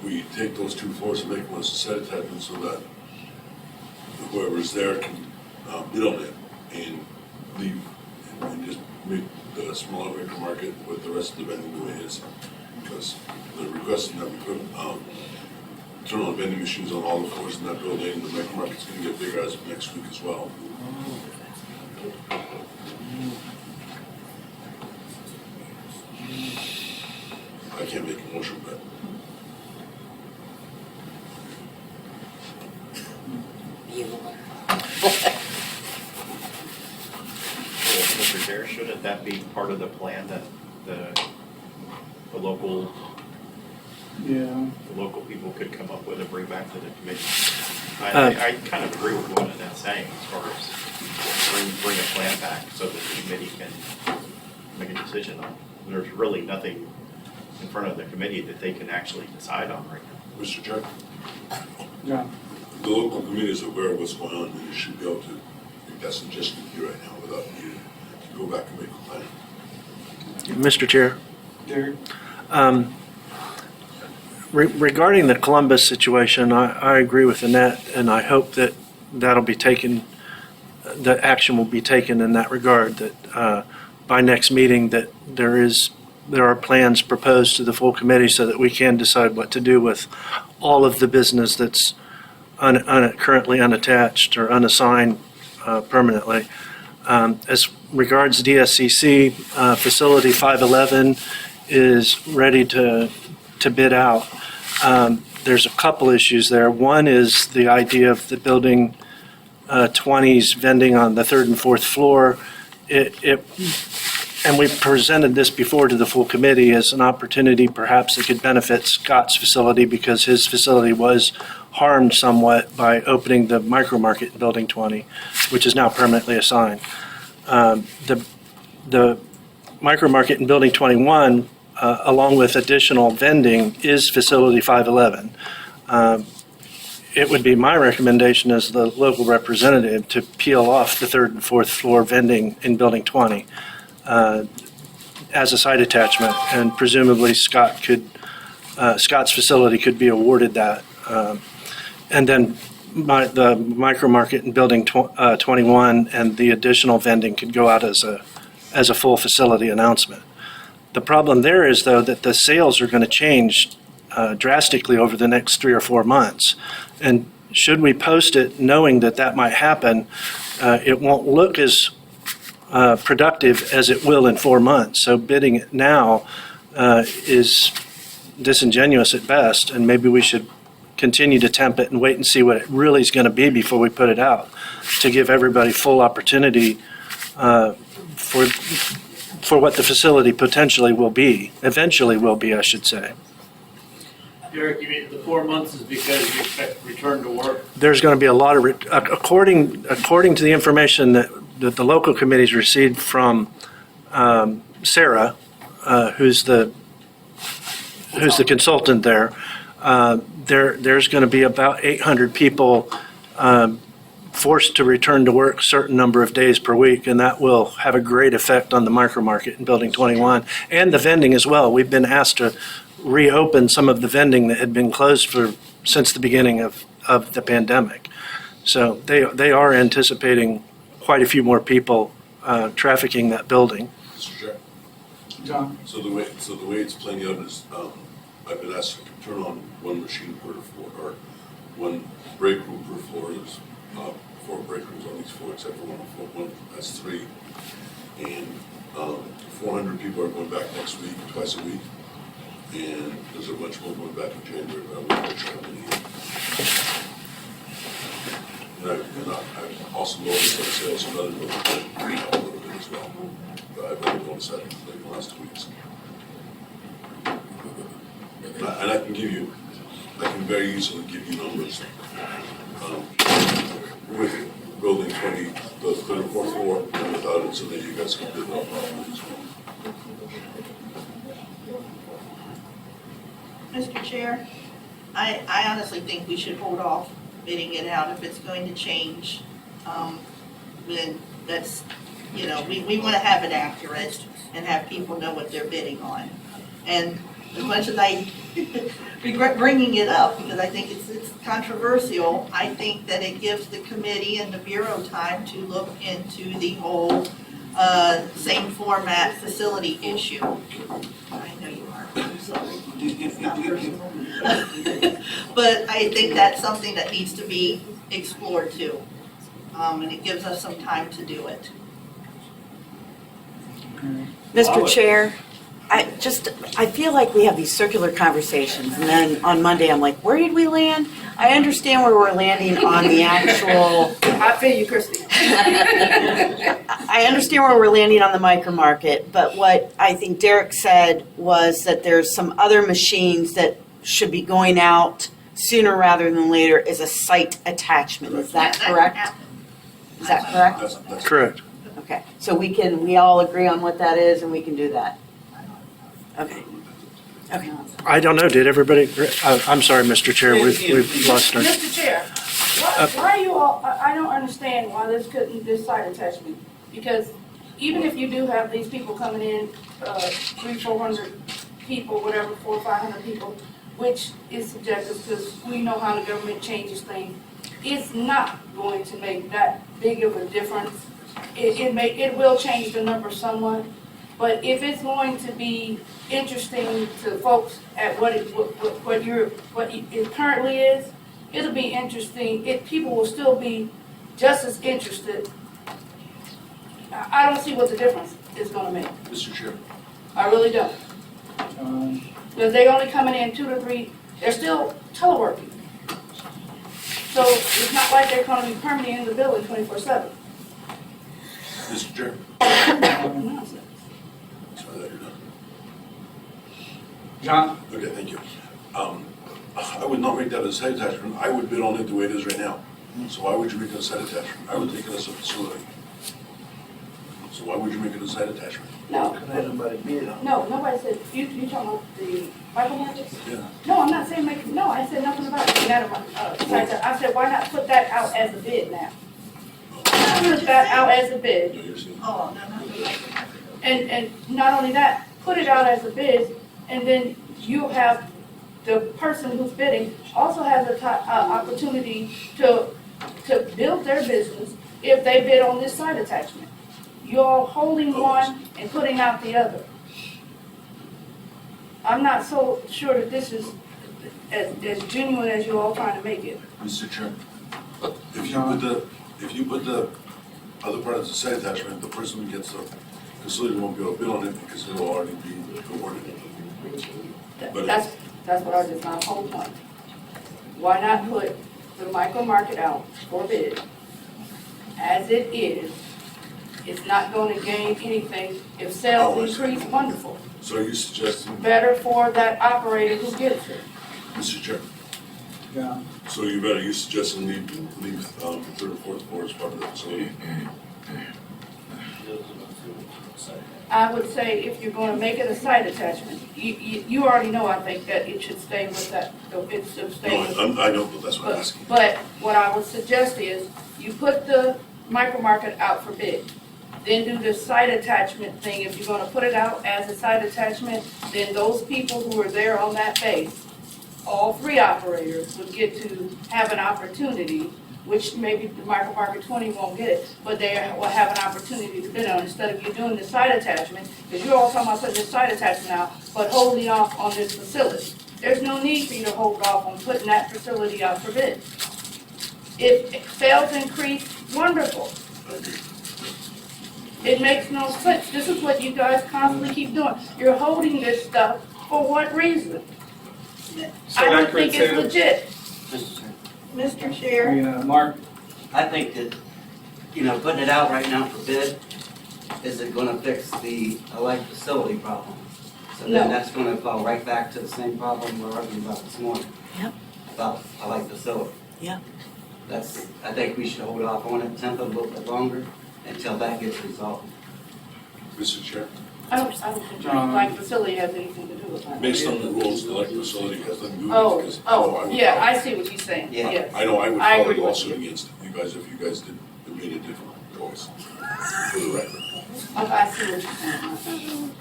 [SPEAKER 15] we take those 2 floors and make them as a set attachment so that whoever's there can bid on it and leave and just make the smaller micro market with the rest of the vending the way it is. Because they're requesting that we put turn on vending machines on all the floors in that building, and the micro market's gonna get bigger as of next week as well. I can't make a motion, but
[SPEAKER 14] Mr. Chair, shouldn't that be part of the plan that the local people could come up with and bring back to the committee? I kind of agree with what Annette's saying as far as bring a plan back so that the committee can make a decision on. There's really nothing in front of the committee that they can actually decide on right now.
[SPEAKER 15] Mr. Chair?
[SPEAKER 1] Yeah.
[SPEAKER 15] The local committee is aware of what's going on, and you should be able to make that suggestion here right now without needing to go back and make a plan.
[SPEAKER 11] Mr. Chair.
[SPEAKER 1] Derek?
[SPEAKER 11] Regarding the Columbus situation, I agree with Annette, and I hope that that'll be taken, that action will be taken in that regard, that by next meeting that there are plans proposed to the full committee so that we can decide what to do with all of the business that's currently unattached or unassigned permanently. As regards DSCC, Facility 511 is ready to bid out. There's a couple issues there. One is the idea of the building 20's vending on the 3rd and 4th floor. And we presented this before to the full committee as an opportunity perhaps that could benefit Scott's facility because his facility was harmed somewhat by opening the micro market in Building 20, which is now permanently assigned. The micro market in Building 21, along with additional vending, is Facility 511. It would be my recommendation as the local representative to peel off the 3rd and 4th floor vending in Building 20 as a site attachment, and presumably Scott's facility could be awarded that. And then the micro market in Building 21 and the additional vending could go out as a full facility announcement. The problem there is, though, that the sales are going to change drastically over the next 3 or 4 months. And should we post it knowing that that might happen, it won't look as productive as it will in 4 months. So bidding it now is disingenuous at best, and maybe we should continue to temp it and wait and see what it really is going to be before we put it out, to give everybody full opportunity for what the facility potentially will be, eventually will be, I should say.
[SPEAKER 9] Derek, you mean the 4 months is because you expect return to work?
[SPEAKER 11] There's going to be a lot of, according to the information that the local committees received from Sarah, who's the consultant there, there's going to be about 800 people forced to return to work a certain number of days per week, and that will have a great effect on the micro market in Building 21 and the vending as well. We've been asked to reopen some of the vending that had been closed since the beginning of the pandemic. So they are anticipating quite a few more people trafficking that building.
[SPEAKER 15] Mr. Chair?
[SPEAKER 1] John?
[SPEAKER 15] So the way it's playing out is, I've been asked to turn on one machine per floor, or one break room per floor. There's 4 break rooms on each floor, except for one that's 3. And 400 people are going back next week, twice a week. and there's a bunch more going back in January, but I won't make sure how many. And I also noticed that sales and other movement a little bit as well. But I've only noticed that in the last 2 weeks. And I can very easily give you numbers. With building 20, the third and fourth floor, and without it, so that you guys can bid it off as well.
[SPEAKER 6] Mr. Chair, I honestly think we should hold off bidding it out if it's going to change. Then that's, we want to have it accurate and have people know what they're bidding on. And as much as I regret bringing it up, because I think it's controversial, I think that it gives the committee and the Bureau time to look into the whole same format facility issue. I know you are, I'm sorry. It's not personal. But I think that's something that needs to be explored too. And it gives us some time to do it.
[SPEAKER 8] Mr. Chair, I feel like we have these circular conversations, and then on Monday, I'm like, where did we land? I understand where we're landing on the actual.
[SPEAKER 5] I feel you, Christie.
[SPEAKER 8] I understand where we're landing on the micro market, but what I think Derek said was that there's some other machines that should be going out sooner rather than later as a site attachment. Is that correct? Is that correct?
[SPEAKER 15] That's
[SPEAKER 11] Correct.
[SPEAKER 8] Okay, so we all agree on what that is, and we can do that. Okay. Okay.
[SPEAKER 11] I don't know, did everybody agree? I'm sorry, Mr. Chair, we've lost our.
[SPEAKER 5] Mr. Chair, why you all, I don't understand why this site attachment, because even if you do have these people coming in, 300-400 people, whatever, 400 or 500 people, which is subjective because we know how the government changes things, it's not going to make that big of a difference. It will change the number somewhat, but if it's going to be interesting to folks at what it currently is, it'll be interesting. People will still be just as interested. I don't see what the difference is going to make.
[SPEAKER 15] Mr. Chair.
[SPEAKER 5] I really don't. Because they're only coming in 2 to 3. They're still teleworking. So it's not like they're going to be permanently in the building 24/7.
[SPEAKER 15] Mr. Chair.
[SPEAKER 5] Nonsense.
[SPEAKER 15] Sorry that you're done.
[SPEAKER 1] John?
[SPEAKER 15] Okay, thank you. I would not make that a site attachment. I would bid on it the way it is right now. So why would you make it a site attachment? I would take it as a facility. So why would you make it a site attachment?
[SPEAKER 5] No.
[SPEAKER 16] Because ain't nobody bid on it.
[SPEAKER 5] No, nobody said, you talking about the Bible markets?
[SPEAKER 15] Yeah.
[SPEAKER 5] No, I'm not saying I said nothing about it. I said, why not put that out as a bid now? Put that out as a bid.
[SPEAKER 6] Oh, no.
[SPEAKER 5] And not only that, put it out as a bid, and then you have the person who's bidding also has an opportunity to build their business if they bid on this site attachment. You're holding one and putting out the other. I'm not so sure that this is as genuine as you all trying to make it.
[SPEAKER 15] Mr. Chair, if you put the other part as a site attachment, the person who gets the facility won't be able to bid on it because it'll already be awarded. But
[SPEAKER 5] That's what I just my whole point. Why not put the micro market out for bid as it is? It's not going to gain anything. If sales increase, wonderful.
[SPEAKER 15] So are you suggesting?
[SPEAKER 5] Better for that operator who gets it.
[SPEAKER 15] Mr. Chair.
[SPEAKER 1] Yeah.
[SPEAKER 15] So you suggesting leave the third and fourth floor as part of the facility?
[SPEAKER 5] I would say if you're going to make it a site attachment, you already know, I think, that it should stay with that, it should stay with.
[SPEAKER 15] No, I know, but that's what I'm asking.
[SPEAKER 5] But what I would suggest is you put the micro market out for bid. Then do the site attachment thing. If you're going to put it out as a site attachment, then those people who are there on that base, all 3 operators would get to have an opportunity, which maybe the micro market 20 won't get it, but they will have an opportunity to bid on instead of you doing the site attachment, because you're all talking about putting the site attachment out, but holding off on this facility. There's no need for you to hold off on putting that facility out for bid. If sales increase, wonderful. It makes no sense. This is what you guys constantly keep doing. You're holding this stuff For what reason?
[SPEAKER 1] So
[SPEAKER 5] I don't
[SPEAKER 1] that
[SPEAKER 5] think it's
[SPEAKER 1] could
[SPEAKER 5] legit.
[SPEAKER 6] Mr. Chair,
[SPEAKER 1] I mean, Mark,
[SPEAKER 18] I think that, putting it out right now for bid isn't gonna fix the Alike facility problem. So
[SPEAKER 5] No.
[SPEAKER 18] then that's gonna fall right back to the same problem we're arguing about this morning.
[SPEAKER 8] Yep.
[SPEAKER 18] About Alike facility.
[SPEAKER 8] Yep.
[SPEAKER 18] I think we should hold off on it, temp it a little bit longer until that gets resolved.
[SPEAKER 15] Mr. Chair,
[SPEAKER 5] I don't think like facility has anything to do with that.
[SPEAKER 15] based on the rules, the electric facility has nothing to do with it. because I know I would
[SPEAKER 5] Yeah,
[SPEAKER 15] follow-
[SPEAKER 5] I see what you're saying,
[SPEAKER 18] Yeah.
[SPEAKER 5] yes.
[SPEAKER 15] I know I would
[SPEAKER 5] I
[SPEAKER 15] follow
[SPEAKER 5] agree
[SPEAKER 15] you
[SPEAKER 5] with
[SPEAKER 15] also
[SPEAKER 5] you.
[SPEAKER 15] against you guys if you guys did made a different choice. For the record.
[SPEAKER 5] I see what you're saying.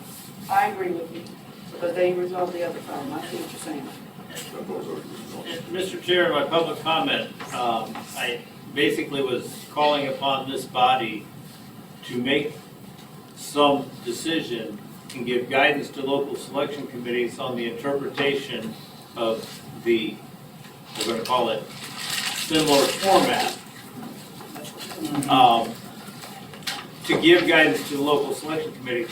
[SPEAKER 5] I agree with you, but they resolved the other problem, I see what you're saying.
[SPEAKER 9] Mr. Chair, my public comment, I basically was calling upon this body to make some decision and give guidance to local selection committees on the interpretation of the, we're going to call it, similar format. To give guidance to the local selection committee.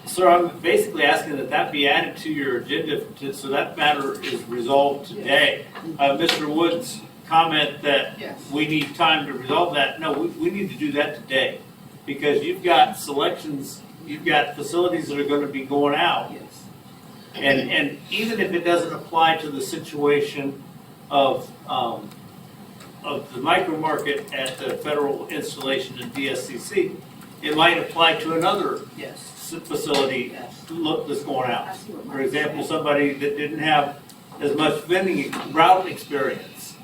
[SPEAKER 9] Sir, I'm basically asking that that be added to your agenda so that matter is resolved today. Mr. Wood's comment that
[SPEAKER 5] Yes.
[SPEAKER 9] we need time to resolve that, no, we need to do that today. Because you've got selections, you've got facilities that are gonna be going out.
[SPEAKER 5] Yes.
[SPEAKER 9] And even if it doesn't apply to the situation of the micro market at the federal installation in DSCC, it might apply to another
[SPEAKER 5] Yes.
[SPEAKER 9] facility that's going out.
[SPEAKER 5] I see what
[SPEAKER 9] For
[SPEAKER 5] Mark's
[SPEAKER 9] example,
[SPEAKER 5] saying.
[SPEAKER 9] somebody that didn't have as much vending route experience,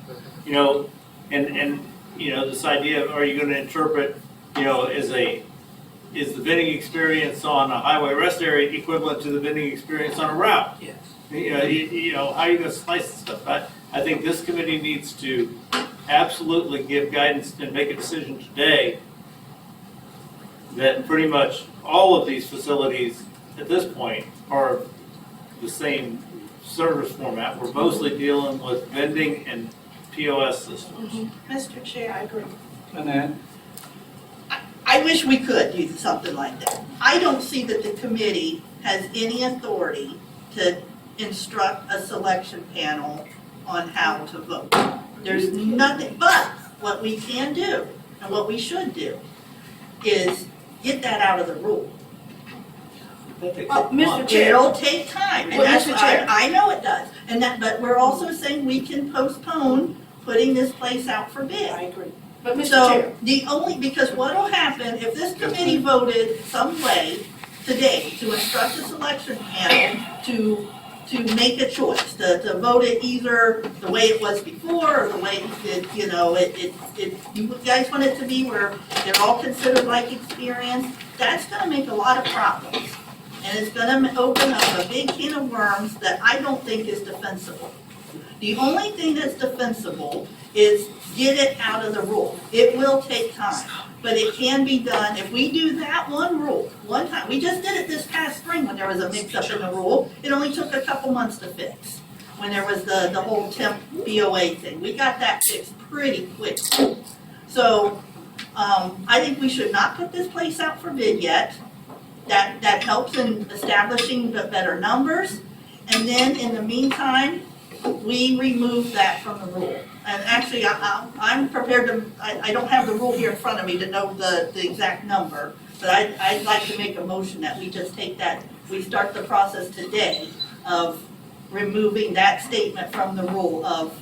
[SPEAKER 9] and this idea of, are you gonna interpret, is the vending experience on a highway rest area equivalent to the vending experience on a route?
[SPEAKER 5] Yes.
[SPEAKER 9] How are you gonna slice this stuff? I think this committee needs to absolutely give guidance and make a decision today that pretty much all of these facilities at this point are the same service format. We're mostly dealing with vending and POS systems.
[SPEAKER 6] Mr. Chair.
[SPEAKER 5] I agree.
[SPEAKER 1] and then,
[SPEAKER 6] I wish we could do something like that. I don't see that the committee has any authority to instruct a selection panel on how to vote. There's nothing, but what we can do, and what we should do, is get that out of the rule.
[SPEAKER 5] Mr. Chair.
[SPEAKER 6] It'll take time, and
[SPEAKER 5] Well,
[SPEAKER 6] that's,
[SPEAKER 5] Mr. Chair.
[SPEAKER 6] I know it does. But we're also saying we can postpone putting this place out for bid.
[SPEAKER 5] I agree. But Mr.
[SPEAKER 6] So,
[SPEAKER 5] Chair,
[SPEAKER 6] because what'll happen, if this committee voted some way today to instruct the selection panel to make a choice, to vote it either the way it was before, or the way you guys want it to be where they're all considered like experience, that's gonna make a lot of problems. And it's gonna open up a big can of worms that I don't think is defensible. The only thing that's defensible is get it out of the rule. It will take time, but it can be done. If we do that one rule, one time, we just did it this past spring when there was a mix-up in the rule. It only took a couple months to fix, when there was the whole temp BOA thing. We got that fixed pretty quick. So, I think we should not put this place out for bid yet. That helps in establishing the better numbers. And then in the meantime, we remove that from the rule. And actually, I'm prepared to, I don't have the rule here in front of me to know the exact number, but I'd like to make a motion that we just take that, we start the process today of removing that statement from the rule of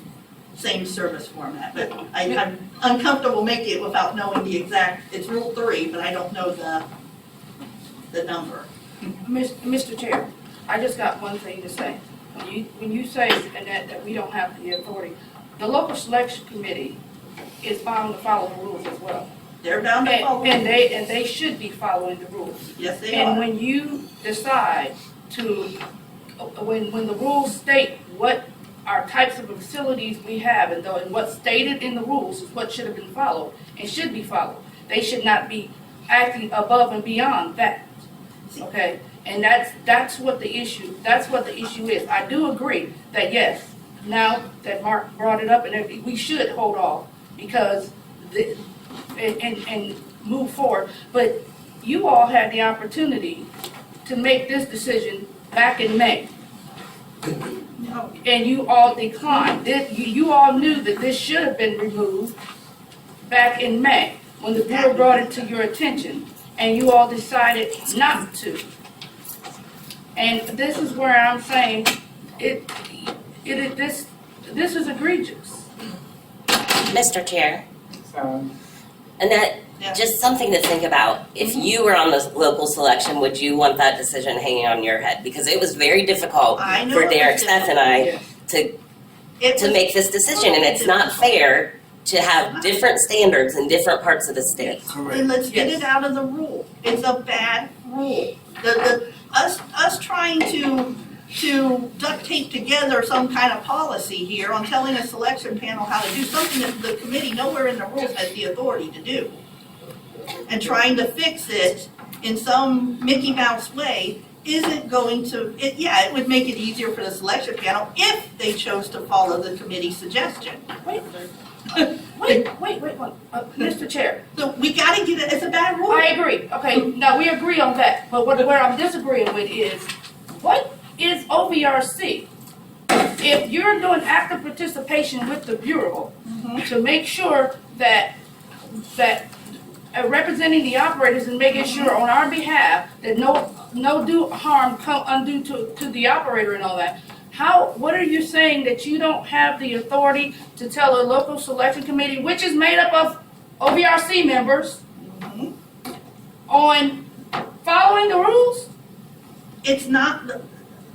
[SPEAKER 6] same service format. But I'm uncomfortable making it without knowing the exact, it's Rule 3, but I don't know the number.
[SPEAKER 5] Mr. Chair, I just got one thing to say. When you say that we don't have the authority, the local selection committee is bound to follow the rules as well.
[SPEAKER 6] They're bound to follow.
[SPEAKER 5] And they should be following the rules.
[SPEAKER 6] Yes, they
[SPEAKER 5] And
[SPEAKER 6] are.
[SPEAKER 5] when you decide when the rules state what our types of facilities we have and what's stated in the rules is what should have been followed and should be followed. They should not be acting above and beyond that. Okay? And that's what the issue is. I do agree that yes, now that Mark brought it up, and we should hold off because and move forward. But you all had the opportunity to make this decision back in May. and you all declined. You all knew that this should have been removed back in May, when the board brought it to your attention, and you all decided not to. And this is where I'm saying, this is egregious.
[SPEAKER 3] Mr. Chair,
[SPEAKER 1] Um,
[SPEAKER 3] and that, just something to think about. If you were on the local selection, would you want that decision hanging on your head? Because it was very difficult
[SPEAKER 6] I know
[SPEAKER 3] for
[SPEAKER 6] it
[SPEAKER 3] Derek
[SPEAKER 6] was
[SPEAKER 3] Seth and I to make this decision, and it's not fair to have different standards in different parts of the state.
[SPEAKER 6] Then let's get it out of the rule. It's a bad rule. Us trying to duct tape together some kind of policy here on telling a selection panel how to do something that the committee nowhere in the rules has the authority to do. And trying to fix it in some Mickey Mouse way isn't going to, it would make it easier for the selection panel if they chose to follow the committee's suggestion.
[SPEAKER 5] Wait, Mr. Chair.
[SPEAKER 6] So we gotta get it, it's a bad rule.
[SPEAKER 5] I agree. Okay, now we agree on that. But where I'm disagreeing with is, what is OVRC? If you're doing active participation with the Bureau to make sure that representing the operators and making sure on our behalf that no harm come undue to the operator and all that, what are you saying that you don't have the authority to tell a local selection committee, which is made up of OVRC members, on following the rules?
[SPEAKER 6] It's not,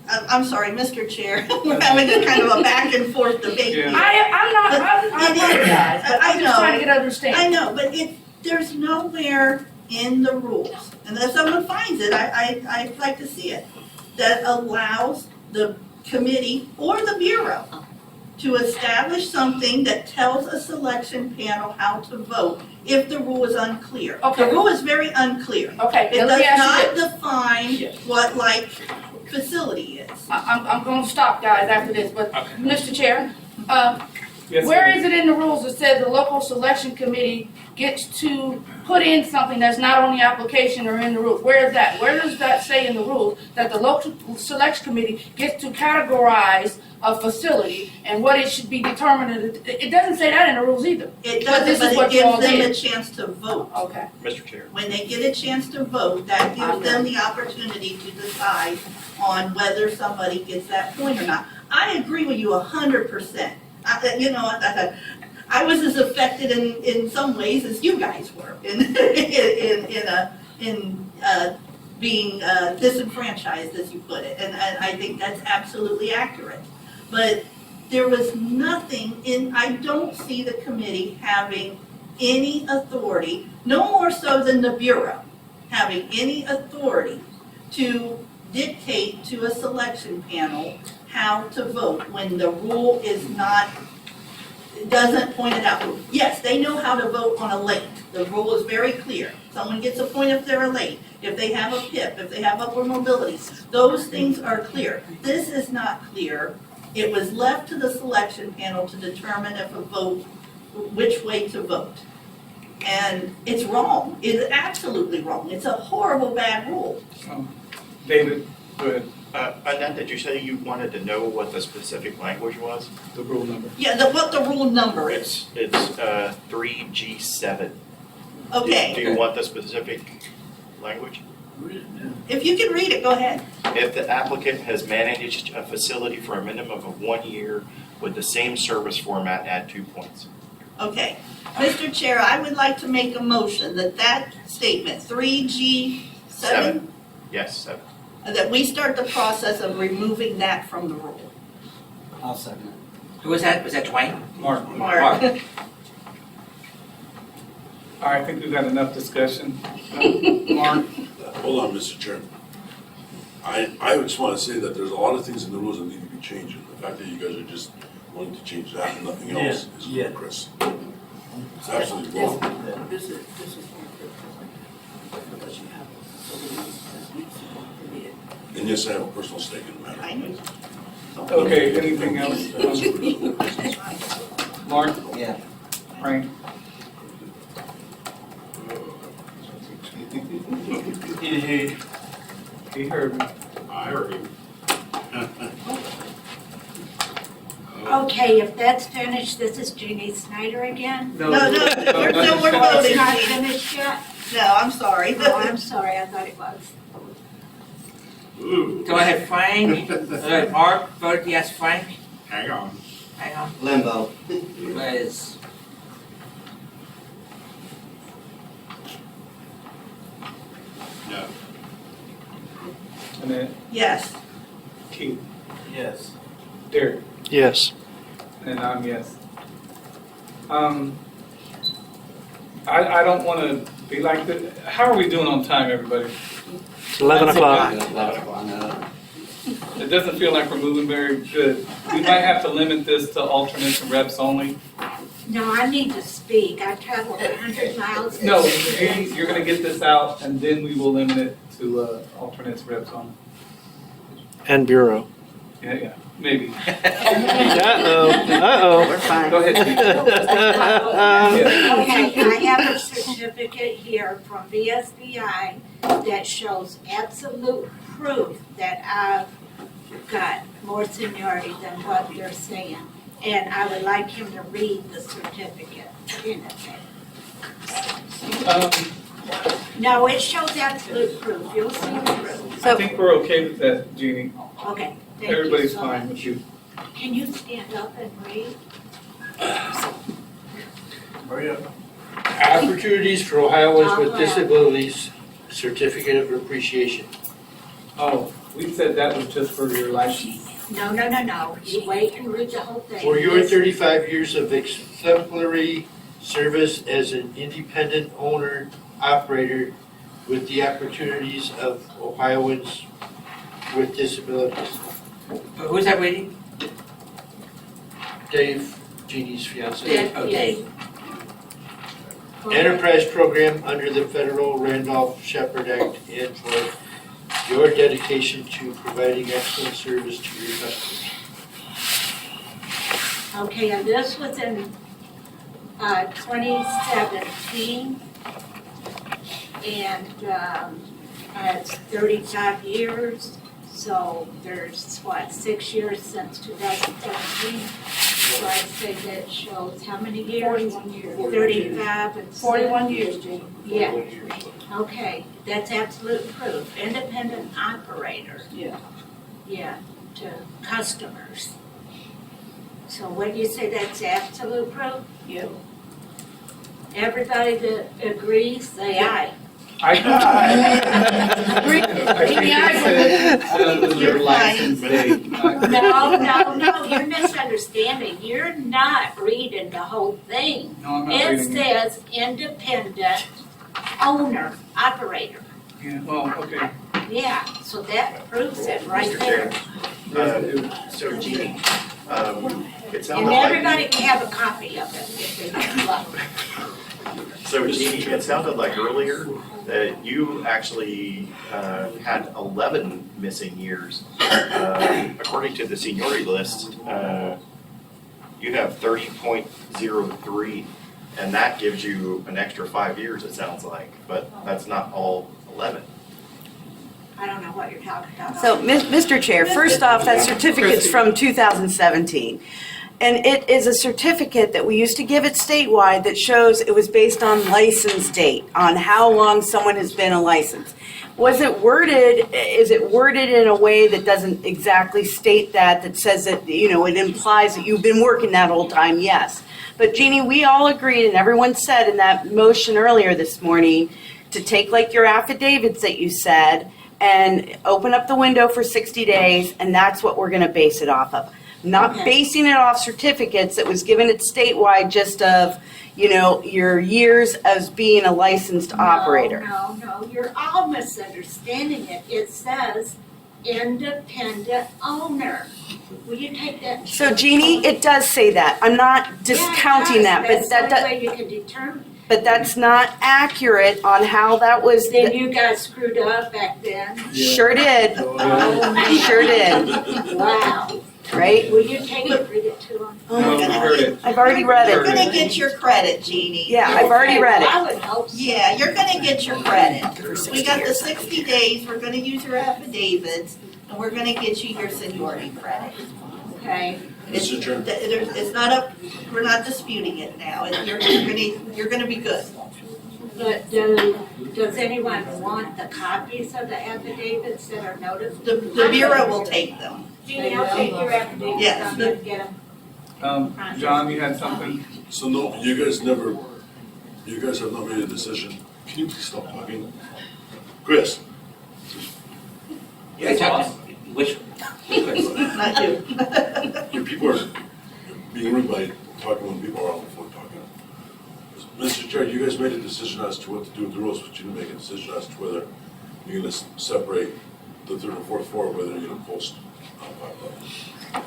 [SPEAKER 6] I'm sorry, Mr. Chair, we're having a kind of a back and forth debate here.
[SPEAKER 5] I apologize, but I'm just trying to get understanding.
[SPEAKER 6] I know, but there's nowhere in the rules, and if someone finds it, I'd like to see it, that allows the committee or the Bureau to establish something that tells a selection panel how to vote if the rule is unclear.
[SPEAKER 5] Okay.
[SPEAKER 6] The rule is very unclear.
[SPEAKER 5] Okay,
[SPEAKER 6] It
[SPEAKER 5] let me
[SPEAKER 6] does
[SPEAKER 5] ask you
[SPEAKER 6] not
[SPEAKER 5] this.
[SPEAKER 6] define what facility is.
[SPEAKER 5] I'm gonna stop, guys, after this, but, Mr. Chair,
[SPEAKER 1] Yes,
[SPEAKER 5] where
[SPEAKER 1] ma'am.
[SPEAKER 5] is it in the rules that says the local selection committee gets to put in something that's not on the application or in the rules? Where is that? Where does that say in the rules that the local selection committee gets to categorize a facility and what it should be determined? It doesn't say that in the rules either.
[SPEAKER 6] It
[SPEAKER 5] But this
[SPEAKER 6] doesn't,
[SPEAKER 5] is
[SPEAKER 6] but
[SPEAKER 5] what
[SPEAKER 6] it
[SPEAKER 5] you all
[SPEAKER 6] gives them a
[SPEAKER 5] did.
[SPEAKER 6] chance to vote.
[SPEAKER 5] Okay.
[SPEAKER 14] Mr. Chair.
[SPEAKER 6] When they get a chance to vote, that gives them the opportunity to decide on whether somebody gets that point or not. I agree with you 100%. I was as affected in some ways as you guys were in being disenfranchised, as you put it, and I think that's absolutely accurate. But there was nothing I don't see the committee having any authority, no more so than the Bureau, having any authority to dictate to a selection panel how to vote when the rule is not, it doesn't point it out. Yes, they know how to vote on a late. The rule is very clear. Someone gets a point if they're late, if they have a PIP, if they have upward mobility. Those things are clear. This is not clear. It was left to the selection panel to determine if a vote, which way to vote. And it's wrong. It's absolutely wrong. It's a horrible, bad rule.
[SPEAKER 1] David, go ahead.
[SPEAKER 14] Annette, did you say you wanted to know what the specific language was?
[SPEAKER 1] The rule number.
[SPEAKER 6] Yeah, what the rule number is.
[SPEAKER 14] It's 3G7.
[SPEAKER 6] Okay.
[SPEAKER 14] Do you want the specific language?
[SPEAKER 6] If you can read it, go ahead.
[SPEAKER 14] If the applicant has managed a facility for a minimum of 1 year with the same service format, add 2 points.
[SPEAKER 6] Okay. Mr. Chair, I would like to make a motion that statement, 3G7,
[SPEAKER 14] Yes, 7.
[SPEAKER 6] that we start the process of removing that from the rule.
[SPEAKER 18] I'll second it.
[SPEAKER 4] Who was that? Was that Dwayne?
[SPEAKER 1] Mark.
[SPEAKER 6] Mark.
[SPEAKER 1] All right, I think we've got enough discussion. Mark?
[SPEAKER 15] Hold on, Mr. Chairman. I just want to say that there's a lot of things in the rules that need to be changed. The fact that you guys are just wanting to change that and nothing else is ludicrous. It's absolutely wrong.
[SPEAKER 5] This is
[SPEAKER 15] And yes, I have a personal stake in the matter.
[SPEAKER 6] I know.
[SPEAKER 1] Okay, anything else? Mark?
[SPEAKER 18] Yeah.
[SPEAKER 1] Frank? He heard me.
[SPEAKER 7] I heard you.
[SPEAKER 19] Okay, if that's finished, this is Jeannie Snyder again?
[SPEAKER 6] No, we're
[SPEAKER 19] It's
[SPEAKER 6] voting,
[SPEAKER 19] not
[SPEAKER 6] Jeannie.
[SPEAKER 19] finished yet?
[SPEAKER 6] No, I'm sorry.
[SPEAKER 19] Oh, I'm sorry, I thought it was.
[SPEAKER 4] Go ahead, Frank. Mark, vote yes, Frank.
[SPEAKER 7] Hang on.
[SPEAKER 4] Hang on.
[SPEAKER 18] Limbo.
[SPEAKER 4] Liz.
[SPEAKER 7] No.
[SPEAKER 1] Annette,
[SPEAKER 6] Yes.
[SPEAKER 1] Keith,
[SPEAKER 16] Yes.
[SPEAKER 1] Derek,
[SPEAKER 11] Yes.
[SPEAKER 1] and I'm yes. I don't want to be like this. How are we doing on time, everybody?
[SPEAKER 11] 11 o'clock.
[SPEAKER 18] 11 o'clock, no.
[SPEAKER 1] It doesn't feel like we're moving very good. We might have to limit this to alternates and reps only.
[SPEAKER 19] No, I need to speak. I traveled 100 miles.
[SPEAKER 1] No, you're going to get this out, and then we will limit it to alternates, reps only.
[SPEAKER 11] And Bureau.
[SPEAKER 1] Yeah, maybe.
[SPEAKER 11] Uh-oh.
[SPEAKER 18] We're fine.
[SPEAKER 1] Go ahead, Keith.
[SPEAKER 19] Okay, I have a certificate here from VSBI that shows absolute proof that I've got more seniority than what they're saying. And I would like him to read the certificate in it. No, it shows absolute proof. You'll see the proof.
[SPEAKER 1] I think we're okay with that, Jeannie.
[SPEAKER 19] Okay, thank you
[SPEAKER 1] Everybody's
[SPEAKER 19] so
[SPEAKER 1] fine
[SPEAKER 19] much.
[SPEAKER 1] with you.
[SPEAKER 19] Can you stand up and read?
[SPEAKER 16] Hurry up. Opportunities for Ohioans with Disabilities Certificate of Appreciation.
[SPEAKER 1] Oh, we said that was just for your license.
[SPEAKER 19] No. You wait and read the whole thing.
[SPEAKER 16] For your 35 years of exemplary service as an independent owner operator with the opportunities of Ohioans with disabilities.
[SPEAKER 4] Who's that reading?
[SPEAKER 16] Dave, Jeannie's fiance.
[SPEAKER 4] Okay.
[SPEAKER 16] Enterprise program under the federal Randolph-Shepard Act and for your dedication to providing excellent service to your customers.
[SPEAKER 19] Okay, and this was in 2017. And it's 35 years, so there's, 6 years since 2017. So I'd say that shows how many years?
[SPEAKER 5] 41 years.
[SPEAKER 19] 35 and
[SPEAKER 5] 41 years, Jeannie.
[SPEAKER 19] Yeah, okay, that's absolute proof. Independent operator.
[SPEAKER 5] Yeah.
[SPEAKER 19] Yeah, to customers. So what do you say, that's absolute proof?
[SPEAKER 5] Yep.
[SPEAKER 19] Everybody that agrees, say aye.
[SPEAKER 1] I
[SPEAKER 19] Agree.
[SPEAKER 1] think it said your license date.
[SPEAKER 19] No, you're misunderstanding. You're not reading the whole thing.
[SPEAKER 1] No, I'm not
[SPEAKER 19] It
[SPEAKER 1] reading it.
[SPEAKER 19] says independent owner, operator.
[SPEAKER 1] Yeah, well, okay.
[SPEAKER 19] Yeah, so that proves it right
[SPEAKER 14] Mr.
[SPEAKER 19] there.
[SPEAKER 14] Chair, so Jeannie, it sounded
[SPEAKER 19] And
[SPEAKER 14] like.
[SPEAKER 19] everybody can have a copy of it if they would like.
[SPEAKER 14] So Jeannie, it sounded like earlier that you actually had 11 missing years. According to the seniority list, you have 30.03, and that gives you an extra 5 years, it sounds like, but that's not all 11.
[SPEAKER 19] I don't know what you're talking about.
[SPEAKER 8] So, Mr. Chair, first off, that certificate's from 2017. And it is a certificate that we used to give it statewide that shows it was based on license date, on how long someone has been a license. Is it worded in a way that doesn't exactly state that says that, it implies that you've been working that whole time? Yes. But Jeannie, we all agreed, and everyone said in that motion earlier this morning, to take like your affidavits that you said and open up the window for 60 days, and that's what we're gonna base it off of. Not
[SPEAKER 19] Okay.
[SPEAKER 8] basing it off certificates that was given it statewide just of, your years as being a licensed operator.
[SPEAKER 19] No, you're all misunderstanding it. It says independent owner. Will you take that?
[SPEAKER 8] So Jeannie, it does say that. I'm not discounting that, but
[SPEAKER 19] That's the only way you can determine.
[SPEAKER 8] but that's not accurate on how that was.
[SPEAKER 19] Then you got screwed up back then.
[SPEAKER 8] Sure did. Sure did.
[SPEAKER 19] Wow.
[SPEAKER 8] Right?
[SPEAKER 19] Will you take it, read it to them?
[SPEAKER 1] No, we heard it.
[SPEAKER 8] I've already read
[SPEAKER 6] You're
[SPEAKER 8] it.
[SPEAKER 6] gonna get your credit, Jeannie.
[SPEAKER 8] Yeah, I've already read
[SPEAKER 19] I
[SPEAKER 8] it.
[SPEAKER 19] would hope so.
[SPEAKER 6] Yeah, you're gonna get your credit.
[SPEAKER 8] For 60
[SPEAKER 6] We got the
[SPEAKER 8] years.
[SPEAKER 6] 60 days, we're gonna use your affidavits, and we're gonna get you your seniority credit.
[SPEAKER 19] Okay.
[SPEAKER 15] Mr. Chair.
[SPEAKER 6] It's not up, we're not disputing it now, you're gonna be good.
[SPEAKER 19] But does anyone want the copies of the affidavits that are noticed?
[SPEAKER 6] The Bureau will take them.
[SPEAKER 19] Jeannie, I'll take your affidavits,
[SPEAKER 6] Yes.
[SPEAKER 19] I'm gonna get them.
[SPEAKER 1] John, you had something?
[SPEAKER 15] So no, you guys have not made a decision. Can you please stop talking? Chris?
[SPEAKER 4] Which,
[SPEAKER 6] Not you.
[SPEAKER 15] Your people are being rude by talking when people are on the phone talking. Mr. Chair, you guys made a decision as to what to do with the rules, but you didn't make a decision as to whether you're gonna separate the third and fourth floor, whether you're gonna post on 511.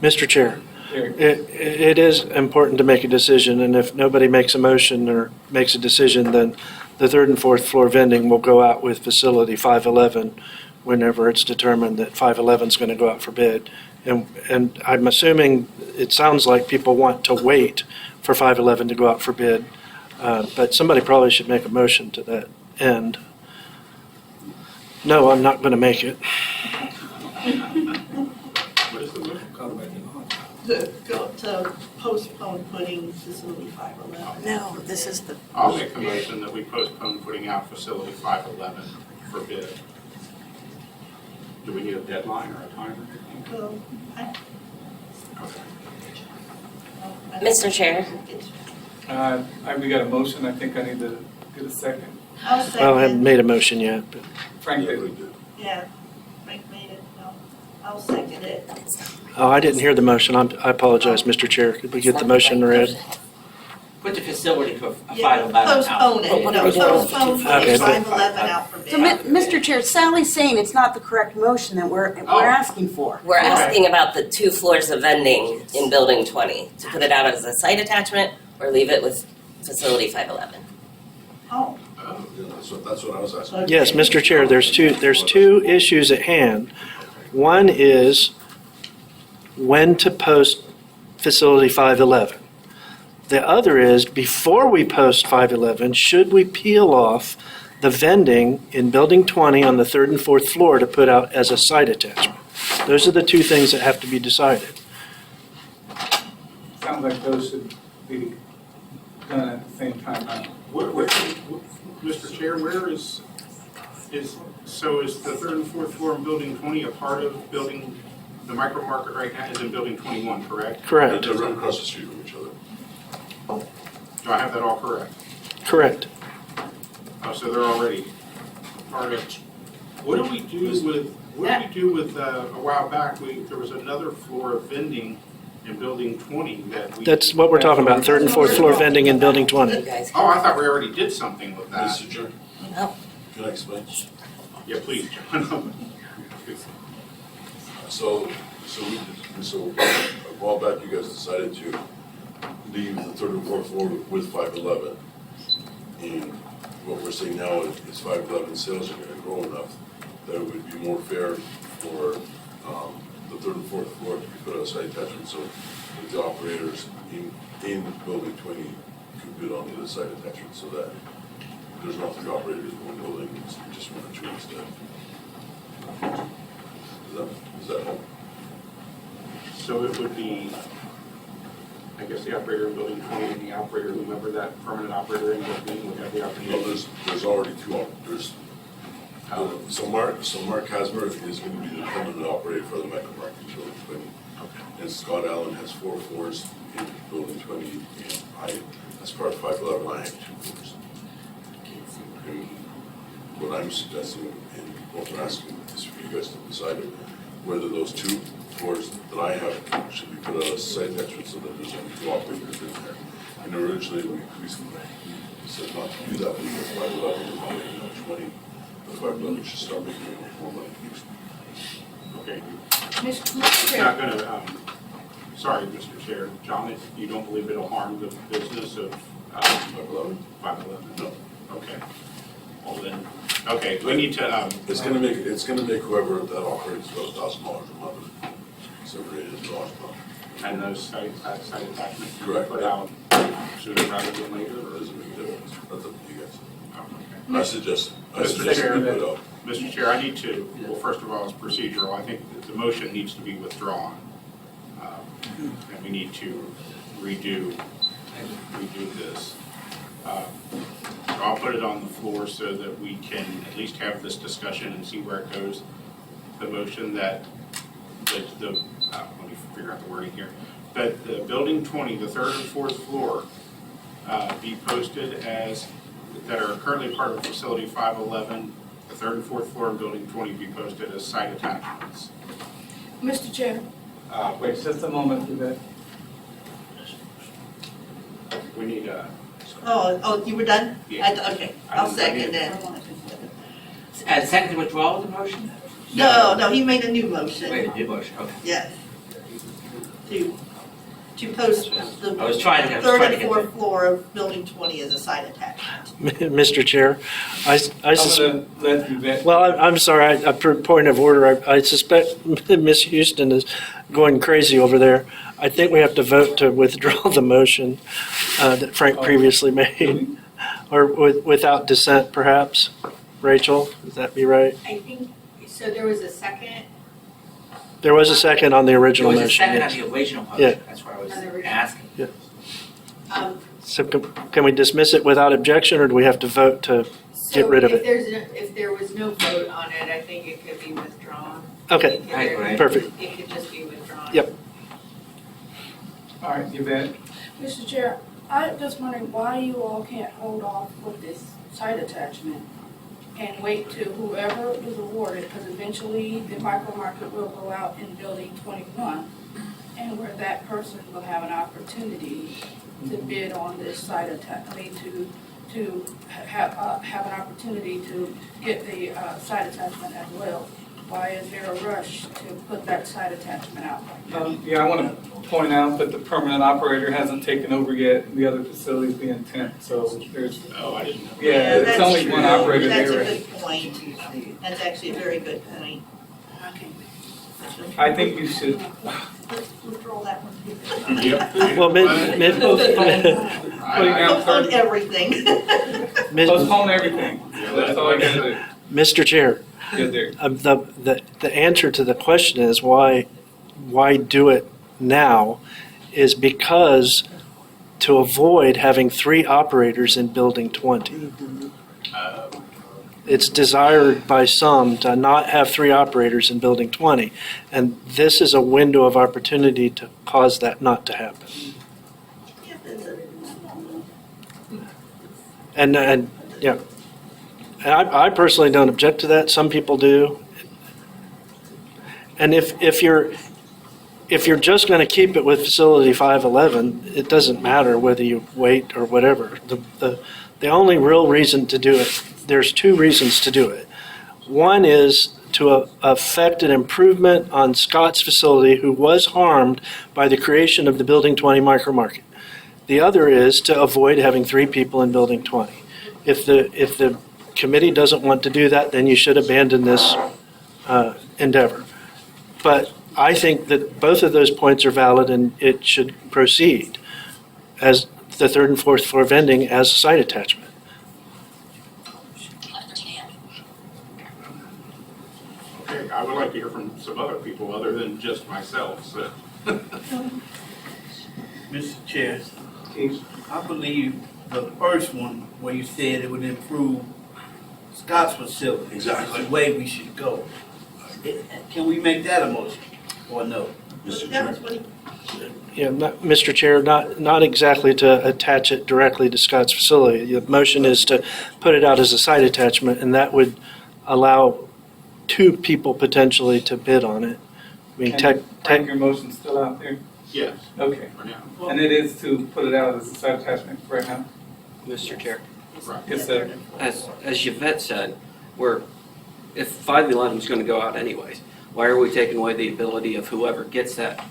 [SPEAKER 11] Mr. Chair, it is important to make a decision, and if nobody makes a motion or makes a decision, then the third and fourth floor vending will go out with facility 511 whenever it's determined that 511 is going to go out for bid. And I'm assuming, it sounds like people want to wait for 511 to go out for bid, but somebody probably should make a motion to that end. No, I'm not going to make it.
[SPEAKER 7] What is the motion?
[SPEAKER 6] To postpone putting facility 511.
[SPEAKER 8] No, this is the.
[SPEAKER 7] I'll make a motion that we postpone putting out facility 511 for bid. Do we need a deadline or a timer?
[SPEAKER 6] Well,
[SPEAKER 3] Mr. Chair,
[SPEAKER 1] We got a motion, I think I need to get a second.
[SPEAKER 6] I'll
[SPEAKER 11] Well, I haven't
[SPEAKER 6] second.
[SPEAKER 11] made a motion yet, but
[SPEAKER 1] Frank did.
[SPEAKER 6] Yeah, Frank made it, no, I'll second it.
[SPEAKER 11] I didn't hear the motion. I apologize, Mr. Chair. Could we get the motion read?
[SPEAKER 4] put the facility for
[SPEAKER 6] Yeah,
[SPEAKER 4] 511 out.
[SPEAKER 6] postpone it, no, postpone
[SPEAKER 11] Okay.
[SPEAKER 6] putting 511 out for bid.
[SPEAKER 8] So, Mr. Chair, Sally's saying it's not the correct motion that we're asking for.
[SPEAKER 3] we're asking about the 2 floors of vending in Building 20, to put it out as a site attachment or leave it with facility 511.
[SPEAKER 6] Oh.
[SPEAKER 15] Yeah, that's what I was asking.
[SPEAKER 11] Yes, Mr. Chair, there's two issues at hand. One is when to post facility 511. The other is, before we post 511, should we peel off the vending in Building 20 on the 3rd and 4th floor to put out as a site attachment? Those are the two things that have to be decided.
[SPEAKER 1] Sounds like those should be done at the same time now.
[SPEAKER 7] Mr. Chair, where is the 3rd and 4th floor in Building 20 a part of building, the micro market right now is in Building 21, correct?
[SPEAKER 11] Correct.
[SPEAKER 15] They're right across the street from each other.
[SPEAKER 7] Do I have that all correct?
[SPEAKER 11] Correct.
[SPEAKER 7] Oh, so they're already part of, what do we do with, a while back, there was another floor of vending in Building 20 that we.
[SPEAKER 11] That's what we're talking about, 3rd and 4th floor vending in Building 20.
[SPEAKER 7] Oh, I thought we already did something with that.
[SPEAKER 15] Mr. Chair,
[SPEAKER 3] No.
[SPEAKER 15] can I explain?
[SPEAKER 7] Yeah, please, John.
[SPEAKER 15] So a while back, you guys decided to leave the 3rd and 4th floor with 511. And what we're saying now is 511 sales are gonna grow enough that it would be more fair for the 3rd and 4th floor to be put on site attachment. So that the operators in Building 20 could bid on the site attachment so that there's not 3 operators in one building, it's just 1 or 2 instead. Does that help?
[SPEAKER 7] So it would be, I guess, the operator in Building 20 and the operator, whoever that permanent operator in Building would have the
[SPEAKER 15] No,
[SPEAKER 7] opportunity.
[SPEAKER 15] there's already 2 operators. So Mark Hasmer is going to be the permanent operator for the micro market in Building 20. And Scott Allen has 4 floors in Building 20, and I, as part of 511, I have 2 floors. And what I'm suggesting and what we're asking is for you guys to decide whether those 2 floors that I have should be put on a site attachment so that there's only 2 operators in there. And originally, we said not to do that because 511 was not making much money. But 511 should start making more money.
[SPEAKER 7] Okay.
[SPEAKER 6] Mr.
[SPEAKER 7] It's
[SPEAKER 6] Chair.
[SPEAKER 7] not gonna, sorry, Mr. Chair, John, if you don't believe it'll harm the business of 511? 511, no. Okay. Well then, okay, we need to,
[SPEAKER 15] It's gonna make whoever that operates about $1,000 a month. So $800 a month.
[SPEAKER 7] and those site attachments you
[SPEAKER 15] Correct.
[SPEAKER 7] put out sooner rather than later,
[SPEAKER 15] It
[SPEAKER 7] or?
[SPEAKER 15] doesn't make a difference. That's up to you guys.
[SPEAKER 7] Oh, okay.
[SPEAKER 15] I suggest
[SPEAKER 7] Mr.
[SPEAKER 15] we
[SPEAKER 7] Chair,
[SPEAKER 15] put out.
[SPEAKER 7] Mr. Chair, I need to, well, first of all, it's procedural. I think that the motion needs to be withdrawn. And we need to redo this. I'll put it on the floor so that we can at least have this discussion and see where it goes. The motion that let me figure out the wording here, that the building 20, the third and fourth floor, be posted as, that are currently part of facility 511, the third and fourth floor of building 20 be posted as site attachments.
[SPEAKER 5] Mr. Chair,
[SPEAKER 1] Wait just a moment, Yvette.
[SPEAKER 7] We need
[SPEAKER 6] Oh, you were done?
[SPEAKER 7] Yeah.
[SPEAKER 6] Okay, I'll second that.
[SPEAKER 4] And second to withdraw the motion?
[SPEAKER 6] No, he made a new motion.
[SPEAKER 4] Wait, new motion, okay.
[SPEAKER 6] Yes. To post the
[SPEAKER 4] I was trying to
[SPEAKER 6] third
[SPEAKER 4] get
[SPEAKER 6] and fourth floor of building 20 as a site attachment.
[SPEAKER 11] Mr. Chair,
[SPEAKER 1] I'm gonna let Yvette.
[SPEAKER 11] well, I'm sorry, for point of order, I suspect Ms. Houston is going crazy over there. I think we have to vote to withdraw the motion that Frank previously made, or without dissent, perhaps. Rachel, would that be right?
[SPEAKER 13] I think, so there was a second.
[SPEAKER 11] There was a second on the original
[SPEAKER 4] There was a
[SPEAKER 11] motion.
[SPEAKER 4] second on
[SPEAKER 11] yes.
[SPEAKER 4] the original
[SPEAKER 11] Yeah.
[SPEAKER 4] motion, that's why I was asking.
[SPEAKER 11] Yeah.
[SPEAKER 13] Um,
[SPEAKER 11] So can we dismiss it without objection, or do we have to vote to get rid of
[SPEAKER 13] So
[SPEAKER 11] it?
[SPEAKER 13] if there was no vote on it, I think it could be withdrawn.
[SPEAKER 11] Okay,
[SPEAKER 13] It could-
[SPEAKER 4] Right.
[SPEAKER 11] perfect.
[SPEAKER 13] It could just be withdrawn.
[SPEAKER 11] Yep.
[SPEAKER 1] All right, Yvette.
[SPEAKER 5] Mr. Chair, I'm just wondering why you all can't hold off with this site attachment and wait till whoever is awarded, because eventually the micro market will go out in building 21, and where that person will have an opportunity to bid on this site to have an opportunity to get the site attachment as well. Why is there a rush to put that site attachment out?
[SPEAKER 1] Yeah, I want to point out that the permanent operator hasn't taken over yet, the other facilities being temp, so there's,
[SPEAKER 7] Oh, I didn't know.
[SPEAKER 1] yeah, it's
[SPEAKER 6] that's
[SPEAKER 1] only one
[SPEAKER 6] true.
[SPEAKER 1] operator
[SPEAKER 6] That's
[SPEAKER 1] there.
[SPEAKER 6] a good point. That's actually a very good point.
[SPEAKER 1] I think you should,
[SPEAKER 6] Let's withdraw that one.
[SPEAKER 7] Yep.
[SPEAKER 11] Well,
[SPEAKER 6] Postpone everything.
[SPEAKER 1] postpone everything. That's all I gotta do.
[SPEAKER 11] Mr. Chair,
[SPEAKER 1] Yes, sir.
[SPEAKER 11] the answer to the question is why do it now is because to avoid having 3 operators in building 20. It's desired by some to not have 3 operators in building 20, and this is a window of opportunity to cause that not to happen. And yeah, and I personally don't object to that. Some people do. And if you're just going to keep it with facility 511, it doesn't matter whether you wait or whatever. The only real reason to do it, there's 2 reasons to do it. One is to affect an improvement on Scott's facility, who was harmed by the creation of the Building 20 micro market. The other is to avoid having 3 people in Building 20. If the committee doesn't want to do that, then you should abandon this endeavor. But I think that both of those points are valid, and it should proceed as the third and fourth floor vending as a site attachment.
[SPEAKER 7] Okay, I would like to hear from some other people other than just myself, so.
[SPEAKER 16] Mr. Chair, I believe the first one where you said it would improve Scott's facility.
[SPEAKER 15] Exactly.
[SPEAKER 16] Is the way we should go. Can we make that a motion or no?
[SPEAKER 15] Mr.
[SPEAKER 6] That
[SPEAKER 15] Chair.
[SPEAKER 6] was what he
[SPEAKER 11] Yeah, Mr. Chair, not exactly to attach it directly to Scott's facility. The motion is to put it out as a site attachment, and that would allow 2 people potentially to bid on it. I mean,
[SPEAKER 1] Frank, your motion's still out there?
[SPEAKER 7] Yes,
[SPEAKER 1] Okay.
[SPEAKER 7] for now.
[SPEAKER 1] And it is to put it out as a site attachment right now?
[SPEAKER 12] Mr. Chair,
[SPEAKER 7] Right.
[SPEAKER 1] Yes, sir.
[SPEAKER 12] as Yvette said, if 511 is going to go out anyways, why are we taking away the ability of whoever gets that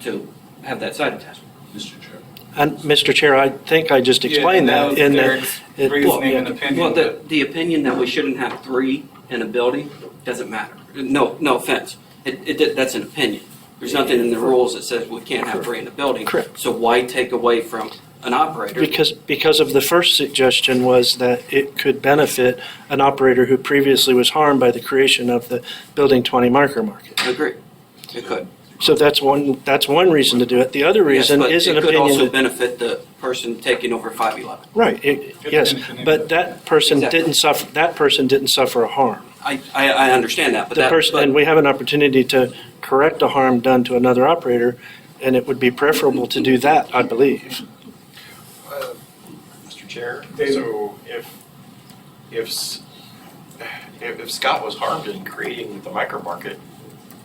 [SPEAKER 12] to have that site attachment?
[SPEAKER 15] Mr. Chair.
[SPEAKER 11] And Mr. Chair, I think I just explained
[SPEAKER 1] Yeah,
[SPEAKER 11] that in
[SPEAKER 1] was
[SPEAKER 11] that.
[SPEAKER 1] Derek's
[SPEAKER 11] it-
[SPEAKER 1] reasoning and opinion.
[SPEAKER 12] Well,
[SPEAKER 1] but-
[SPEAKER 12] the opinion that we shouldn't have 3 in a building doesn't matter. No offense. That's an opinion. There's nothing in the rules that says we can't have 3 in a building.
[SPEAKER 11] Correct.
[SPEAKER 12] So why take away from an operator.
[SPEAKER 11] Because of the first suggestion was that it could benefit an operator who previously was harmed by the creation of the Building 20 micro market.
[SPEAKER 12] I agree, it could.
[SPEAKER 11] So that's one reason to do it. The other reason is an
[SPEAKER 12] Yes, but it could
[SPEAKER 11] opinion
[SPEAKER 12] also
[SPEAKER 11] that,
[SPEAKER 12] benefit the person taking over 511.
[SPEAKER 11] right, yes, but that person didn't suffer a harm.
[SPEAKER 12] I understand that, but
[SPEAKER 11] The
[SPEAKER 12] that,
[SPEAKER 11] person, and we have an opportunity to correct a harm done to another operator, and it would be preferable to do that, I believe.
[SPEAKER 14] Mr. Chair, so if Scott was harmed in creating the micro market,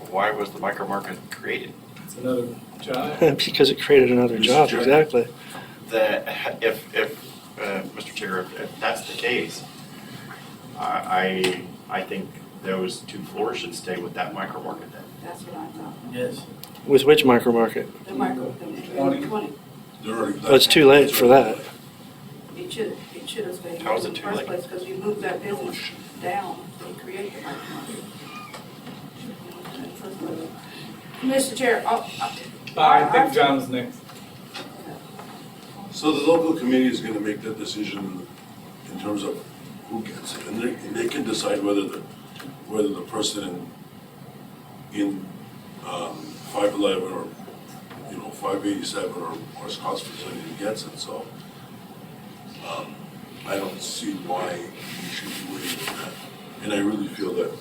[SPEAKER 14] why was the micro market created?
[SPEAKER 1] It's another job.
[SPEAKER 11] Because it created another job, exactly.
[SPEAKER 14] If Mr. Chair, if that's the case, I think those 2 floors should stay with that micro market then.
[SPEAKER 5] That's what I thought.
[SPEAKER 16] Yes.
[SPEAKER 11] With which micro market?
[SPEAKER 5] The micro, the 20.
[SPEAKER 11] Well, it's too late for that.
[SPEAKER 5] It should have stayed
[SPEAKER 14] How is
[SPEAKER 5] in
[SPEAKER 14] it
[SPEAKER 5] the
[SPEAKER 14] too
[SPEAKER 5] first
[SPEAKER 14] late?
[SPEAKER 5] place because you moved that business down to create the micro market. Mr. Chair,
[SPEAKER 1] I think John's next.
[SPEAKER 15] So the local committee is gonna make that decision in terms of who gets it, and they can decide whether the person in 511 or, 587 or Scott's facility gets it, so I don't see why we should be waiting for that. And I really feel that,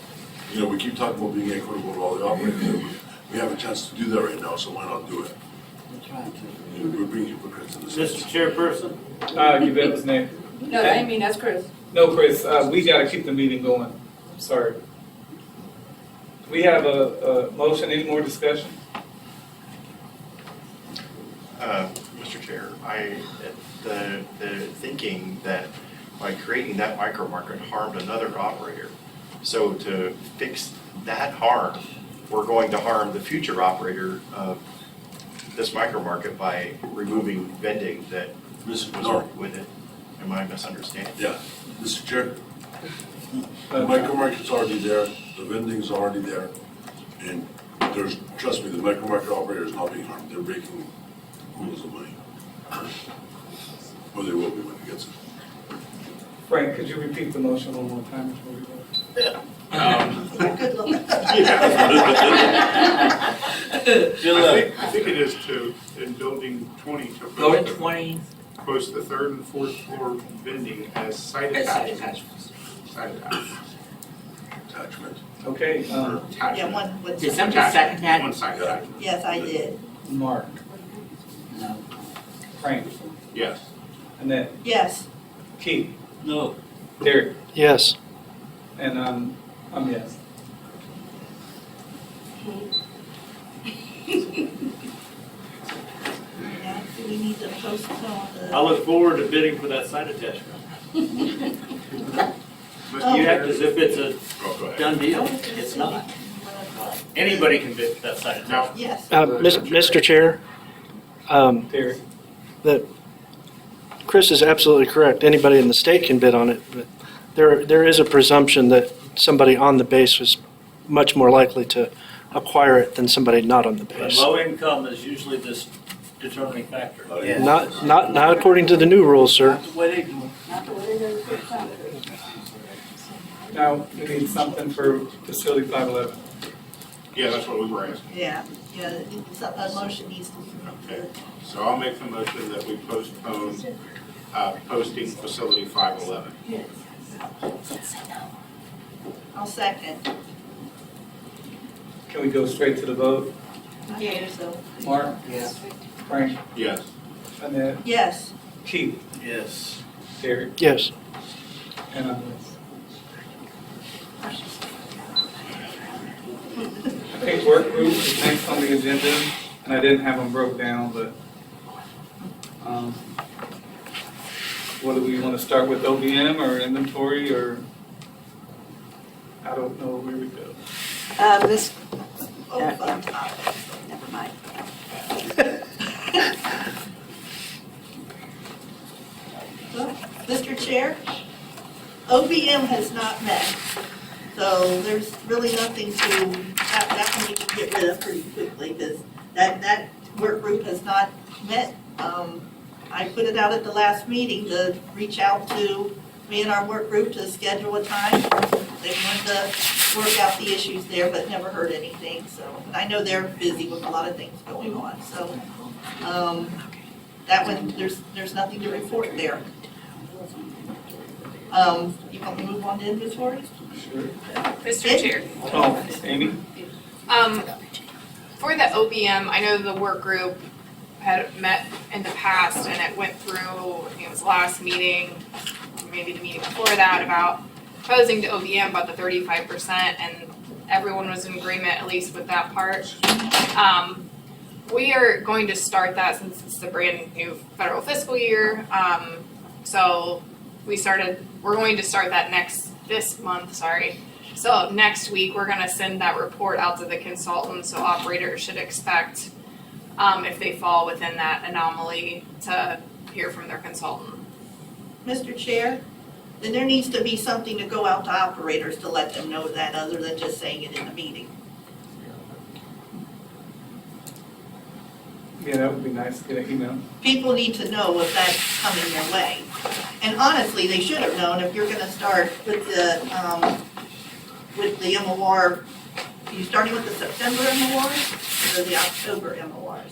[SPEAKER 15] we keep talking about being equitable to all the operators. We have a chance to do that right now, so why not do it? We're being hypocrites in this.
[SPEAKER 9] Mr. Chairperson?
[SPEAKER 1] Yvette was next.
[SPEAKER 5] no, I mean, that's Chris.
[SPEAKER 1] No, Chris, we gotta keep the meeting going. Sorry. We have a motion, any more discussion?
[SPEAKER 14] Mr. Chair, the thinking that by creating that micro market harmed another operator, so to fix that harm, we're going to harm the future operator of this micro market by removing vending that was with it. Am I misunderstanding?
[SPEAKER 15] Yeah, Mr. Chair, the micro market's already there, the vending's already there, and trust me, the micro market operator is not being harmed, they're making oodles of money. Or they will be when it gets it.
[SPEAKER 1] Frank, could you repeat the motion one more time before we go?
[SPEAKER 6] Good luck.
[SPEAKER 7] I think it is in building 20 to
[SPEAKER 4] Building 20.
[SPEAKER 7] post the 3rd and 4th floor vending as site
[SPEAKER 4] As site
[SPEAKER 7] attachments. Site attachments.
[SPEAKER 15] Attachment.
[SPEAKER 1] Okay,
[SPEAKER 6] Yeah,
[SPEAKER 7] Attachment.
[SPEAKER 6] one.
[SPEAKER 4] Did somebody second that?
[SPEAKER 7] One site attachment.
[SPEAKER 6] Yes, I did.
[SPEAKER 1] Mark.
[SPEAKER 18] No.
[SPEAKER 1] Frank.
[SPEAKER 7] Yes.
[SPEAKER 1] Annette.
[SPEAKER 6] Yes.
[SPEAKER 1] Keith.
[SPEAKER 16] No.
[SPEAKER 1] Derek.
[SPEAKER 11] Yes.
[SPEAKER 1] And I'm yes.
[SPEAKER 6] Now, do we need to postpone the?
[SPEAKER 9] I look forward to bidding for that site attachment. You act as if it's a
[SPEAKER 7] Oh, go ahead.
[SPEAKER 9] done deal. It's not. Anybody can bid for that site attachment.
[SPEAKER 6] Yes.
[SPEAKER 11] Mr. Chair,
[SPEAKER 1] Derek.
[SPEAKER 11] that Chris is absolutely correct. Anybody in the state can bid on it, but there is a presumption that somebody on the base was much more likely to acquire it than somebody not on the
[SPEAKER 9] But
[SPEAKER 11] base.
[SPEAKER 9] low income is usually this determining factor.
[SPEAKER 16] Yeah.
[SPEAKER 11] Not according to the new rules, sir.
[SPEAKER 16] That's the way they do it.
[SPEAKER 5] Not the way they put it down.
[SPEAKER 1] Now, we need something for facility 511.
[SPEAKER 7] Yeah, that's what we were asking.
[SPEAKER 6] Yeah, a motion needs to.
[SPEAKER 7] Okay. So I'll make the motion that we postpone posting facility 511.
[SPEAKER 6] I'll second.
[SPEAKER 1] Can we go straight to the vote?
[SPEAKER 6] Okay, so.
[SPEAKER 1] Mark?
[SPEAKER 18] Yes.
[SPEAKER 1] Frank?
[SPEAKER 7] Yes.
[SPEAKER 1] Annette?
[SPEAKER 6] Yes.
[SPEAKER 1] Keith?
[SPEAKER 16] Yes.
[SPEAKER 1] Derek?
[SPEAKER 11] Yes.
[SPEAKER 1] And I'm yes. I think work group is next on the agenda, and I didn't have them broke down, but what do we want to start with, OBM or inventory, or I don't know where we go.
[SPEAKER 8] This,
[SPEAKER 6] Fun topic. Never mind. Well, Mr. Chair, OBM has not met, so there's really nothing that one we can get rid of pretty quickly, because that work group has not met. I put it out at the last meeting to reach out to me and our work group to schedule a time. They wanted to work out the issues there, but never heard anything, so. And I know they're busy with a lot of things going on, so. That one, there's nothing to report there. You want me to move on to inventory?
[SPEAKER 1] Sure.
[SPEAKER 10] Mr. Chair.
[SPEAKER 1] Oh, Amy?
[SPEAKER 10] For the OBM, I know the work group had met in the past and it went through, I think it was last meeting, maybe the meeting before that, about proposing to OBM about the 35%, and everyone was in agreement, at least with that part. We are going to start that since it's the brand new federal fiscal year. So we're going to start that this month. So next week, we're gonna send that report out to the consultant, so operators should expect, if they fall within that anomaly, to hear from their consultant.
[SPEAKER 6] Mr. Chair, then there needs to be something to go out to operators to let them know that, other than just saying it in the meeting.
[SPEAKER 1] Yeah, that would be nice to get an email.
[SPEAKER 6] People need to know if that's coming their way. And honestly, they should have known if you're gonna start with the MOR, are you starting with the September MORs or the October MORs?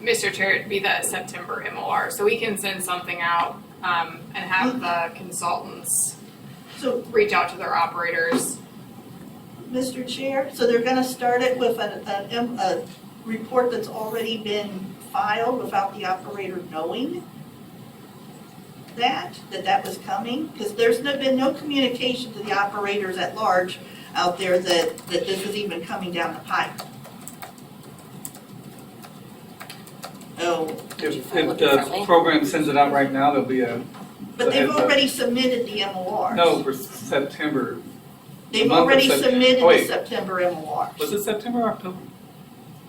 [SPEAKER 10] Mr. Chair, it'd be the September MOR, so we can send something out, and have the consultants reach out to their operators.
[SPEAKER 6] Mr. Chair, so they're gonna start it with a report that's already been filed without the operator knowing that was coming? Because there's been no communication to the operators at large out there that this is even coming down the pipe. Oh.
[SPEAKER 1] If the program sends it out right now, there'll be a.
[SPEAKER 6] But they've already submitted the MORs.
[SPEAKER 1] No, for September.
[SPEAKER 6] They've already submitted the September MORs.
[SPEAKER 1] Was it September or October?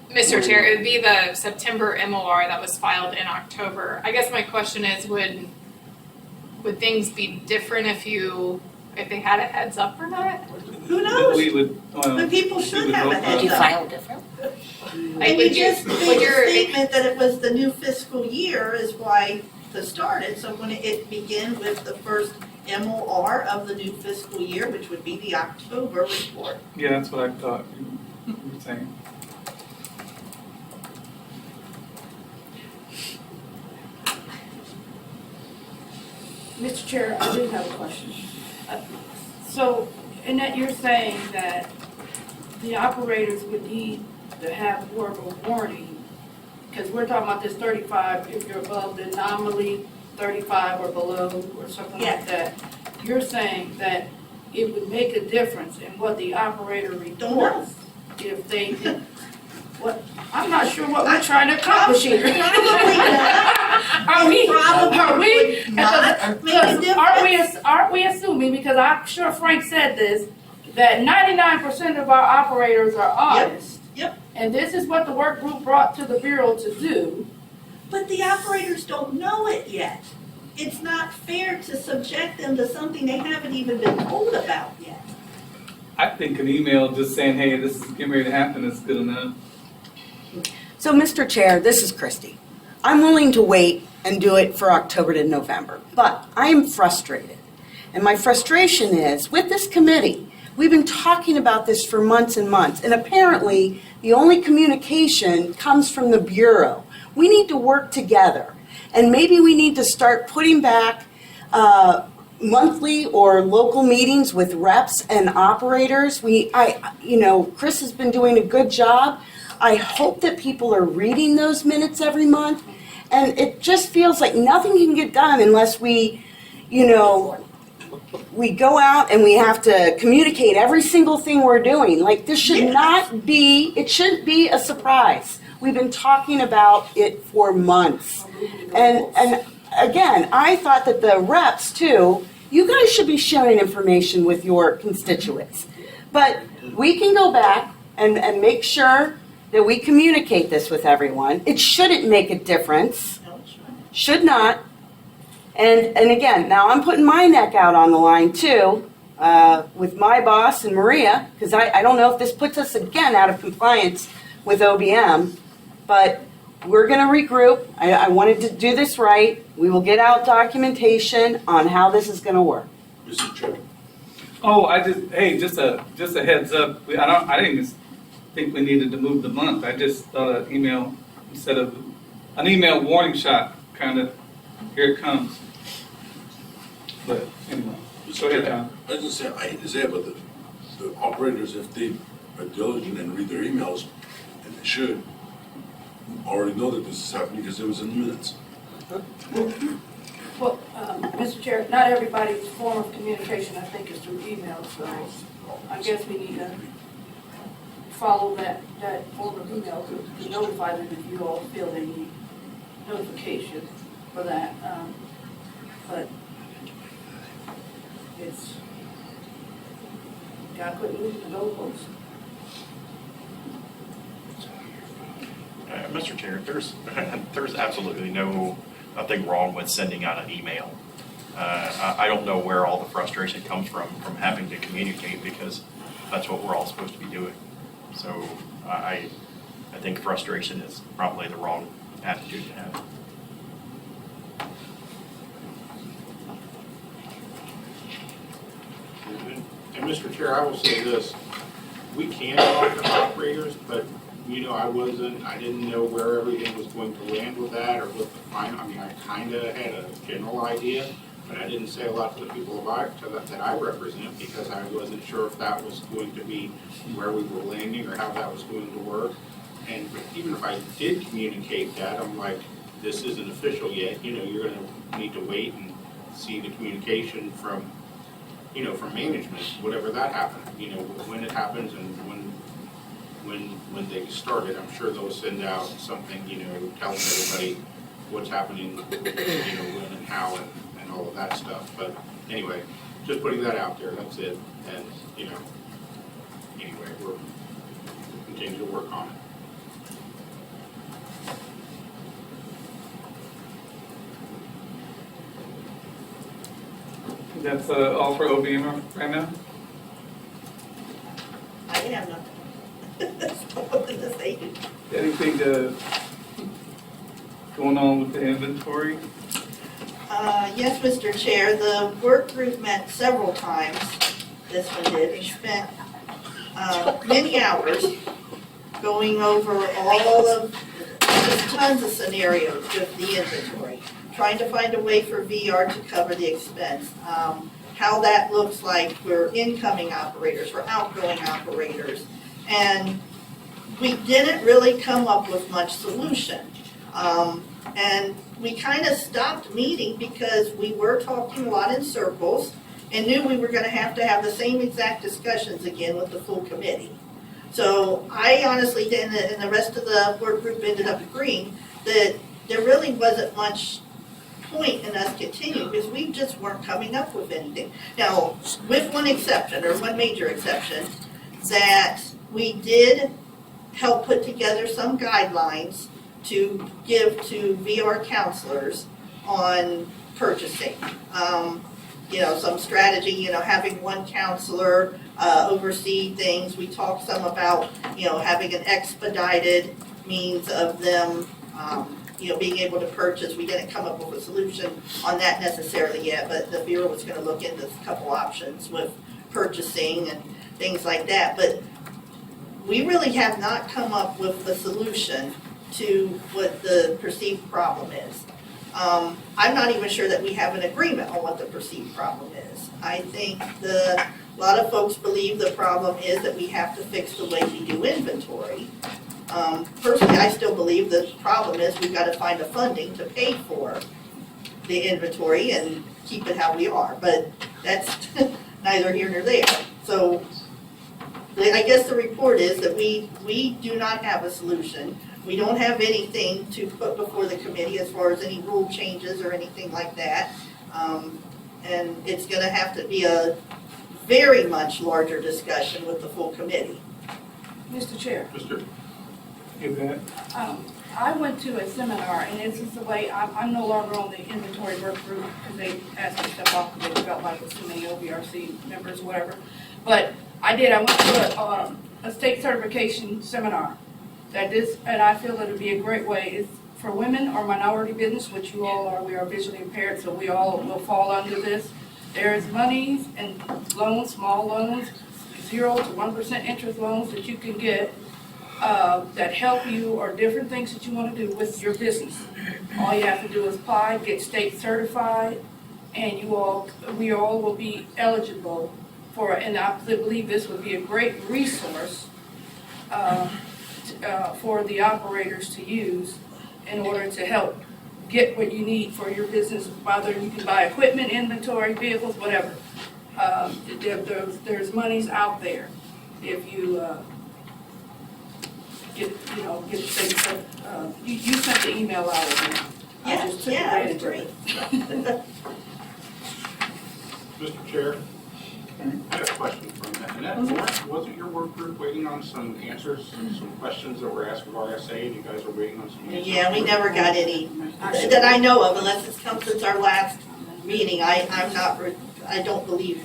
[SPEAKER 10] Mr. Chair, it would be the September MOR that was filed in October. I guess my question is, would things be different if they had a heads up or not?
[SPEAKER 6] Who knows?
[SPEAKER 1] We would,
[SPEAKER 6] But people should have a heads up.
[SPEAKER 3] Did you file different?
[SPEAKER 6] And you just made a statement that it was the new fiscal year is why to start it. So when it begin with the first MOR of the new fiscal year, which would be the October report.
[SPEAKER 1] Yeah, that's what I thought you were saying.
[SPEAKER 5] Mr. Chair, I do have a question. So, in that you're saying that the operators would need to have more of a warning, because we're talking about this 35, if you're above the anomaly, 35 or below, or something like that. You're saying that it would make a difference in what the operator reports if they did. What, I'm not sure what we're trying to accomplish here.
[SPEAKER 6] Probably not.
[SPEAKER 5] Aren't we assuming, because I'm sure Frank said this, that 99% of our operators are honest?
[SPEAKER 6] Yep.
[SPEAKER 5] And this is what the work group brought to the Bureau to do.
[SPEAKER 6] But the operators don't know it yet. It's not fair to subject them to something they haven't even been told about yet.
[SPEAKER 1] I think an email just saying, hey, this is getting ready to happen is good enough.
[SPEAKER 21] So, Mr. Chair, this is Christy. I'm willing to wait and do it for October to November, but I am frustrated. And my frustration is, with this committee, we've been talking about this for months and months, and apparently the only communication comes from the Bureau. We need to work together, and maybe we need to start putting back monthly or local meetings with reps and operators. Chris has been doing a good job. I hope that people are reading those minutes every month, and it just feels like nothing can get done unless we go out and we have to communicate every single thing we're doing. Like, this should not be, it shouldn't be a surprise. We've been talking about it for months. And again, I thought that the reps too, you guys should be sharing information with your constituents. But we can go back and make sure that we communicate this with everyone. It shouldn't make a difference. Should not. And again, now I'm putting my neck out on the line too, with my boss and Maria, because I don't know if this puts us again out of compliance with OBM, but we're gonna regroup. I wanted to do this right. We will get out documentation on how this is gonna work.
[SPEAKER 15] Mr. Chair,
[SPEAKER 1] Oh, just a heads up, I didn't even think we needed to move the month. I just thought an email, instead of, an email warning shot, kind of, here it comes. But anyway, go ahead, John.
[SPEAKER 15] I was just saying, I hate to say it, but the operators, if they are diligent and read their emails, and they should, already know that this is happening because it was in the minutes.
[SPEAKER 5] Well, Mr. Chair, not everybody's form of communication, I think, is through email, so I guess we need to follow that form of email to notify them if you all feel they need notification for that. But it's, gotta quit moving the goalposts.
[SPEAKER 14] Mr. Chair, there's absolutely nothing wrong with sending out an email. I don't know where all the frustration comes from having to communicate, because that's what we're all supposed to be doing. So I think frustration is probably the wrong attitude to have.
[SPEAKER 7] And Mr. Chair, I will say this, we can talk to operators, but I didn't know where everything was going to land with that, or what the final, I kinda had a general idea, but I didn't say a lot to the people that I represent, because I wasn't sure if that was going to be where we were landing, or how that was going to work. And even if I did communicate that, I'm like, this isn't official yet, you're gonna need to wait and see the communication from management, whatever that happens, when it happens and when they start it. I'm sure they'll send out something, telling everybody what's happening, when and how and all of that stuff. But anyway, just putting that out there, that's it. And, anyway, we'll continue to work on it.
[SPEAKER 1] That's all for OVM right now?
[SPEAKER 6] I have nothing. Nothing to say.
[SPEAKER 1] Anything going on with the inventory?
[SPEAKER 6] Yes, Mr. Chair, the work group met several times, this one did, we spent many hours going over all of, just tons of scenarios with the inventory, trying to find a way for VR to cover the expense, how that looks like for incoming operators, for outgoing operators, and we didn't really come up with much solution. And we kind of stopped meeting because we were talking a lot in circles and knew we were going to have the same exact discussions again with the full committee. So I honestly didn't, and the rest of the work group ended up agreeing that there really wasn't much point in us continuing because we just weren't coming up with anything. Now, with one exception, or one major exception, that we did help put together some guidelines to give to VR counselors on purchasing. Some strategy, having one counselor oversee things. We talked some about, having an expedited means of them, being able to purchase. We didn't come up with a solution on that necessarily yet, but the Bureau was going to look into a couple options with purchasing and things like that. But we really have not come up with a solution to what the perceived problem is. I'm not even sure that we have an agreement on what the perceived problem is. I think a lot of folks believe the problem is that we have to fix the way we do inventory. Personally, I still believe the problem is we've got to find the funding to pay for the inventory and keep it how we are, but that's neither here nor there. So I guess the report is that we do not have a solution. We don't have anything to put before the committee as far as any rule changes or anything like that. And it's going to have to be a very much larger discussion with the full committee.
[SPEAKER 5] Mr. Chair.
[SPEAKER 7] Mr.
[SPEAKER 5] I went to a seminar, and this is the way, I'm no longer on the inventory work group because they asked me to step off because they felt like it was too many OVRC members or whatever. But I went to a state certification seminar that this, and I feel that it'd be a great way, is for women or minority business, which you all are, we are visually impaired, so we all will fall under this. There is monies and loans, small loans, 0 to 1% interest loans that you can get that help you or different things that you want to do with your business. All you have to do is apply, get state certified, and we all will be eligible for it. And I believe this would be a great resource for the operators to use in order to help get what you need for your business, whether you can buy equipment, inventory, vehicles, whatever. There's monies out there if you get things. You sent the email out again. I just took advantage of it.
[SPEAKER 7] Mr. Chair, I have a question from that. Annette, wasn't your work group waiting on some answers, some questions that were asked of RSA, and you guys are waiting on some answers?
[SPEAKER 6] Yeah, we never got any that I know of, unless it's come since our last meeting. I don't believe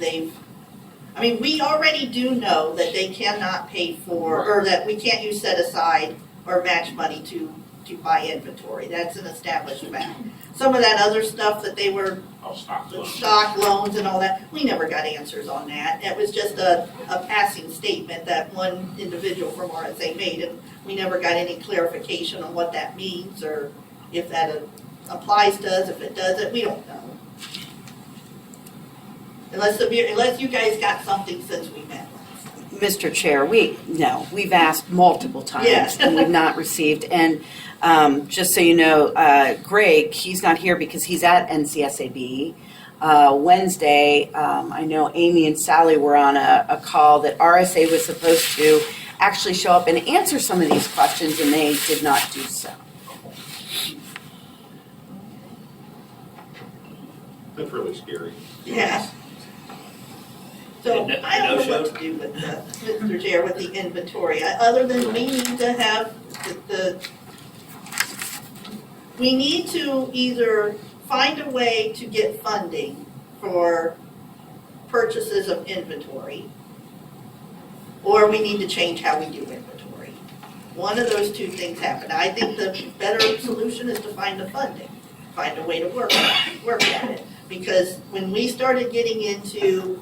[SPEAKER 6] I mean, we already do know that they cannot pay for, or that we can't use set aside or match money to buy inventory. That's an established fact. Some of that other stuff that they were, stock loans and all that, we never got answers on that. It was just a passing statement that one individual from RSA made, and we never got any clarification on what that means, or if that applies to us, if it doesn't, we don't know. Unless you guys got something since we met.
[SPEAKER 21] Mr. Chair, we've asked multiple times
[SPEAKER 6] Yes.
[SPEAKER 21] and we've not received. And just so you know, Greg, he's not here because he's at NCSAB. Wednesday, I know Amy and Sally were on a call that RSA was supposed to actually show up and answer some of these questions, and they did not do so.
[SPEAKER 7] That's really scary.
[SPEAKER 6] Yeah. So I don't know what to do with Mr. Chair, with the inventory, other than we need to have we need to either find a way to get funding for purchases of inventory, or we need to change how we do inventory. One of those two things happen. I think the better solution is to find the funding, find a way to work at it. Because when we started getting into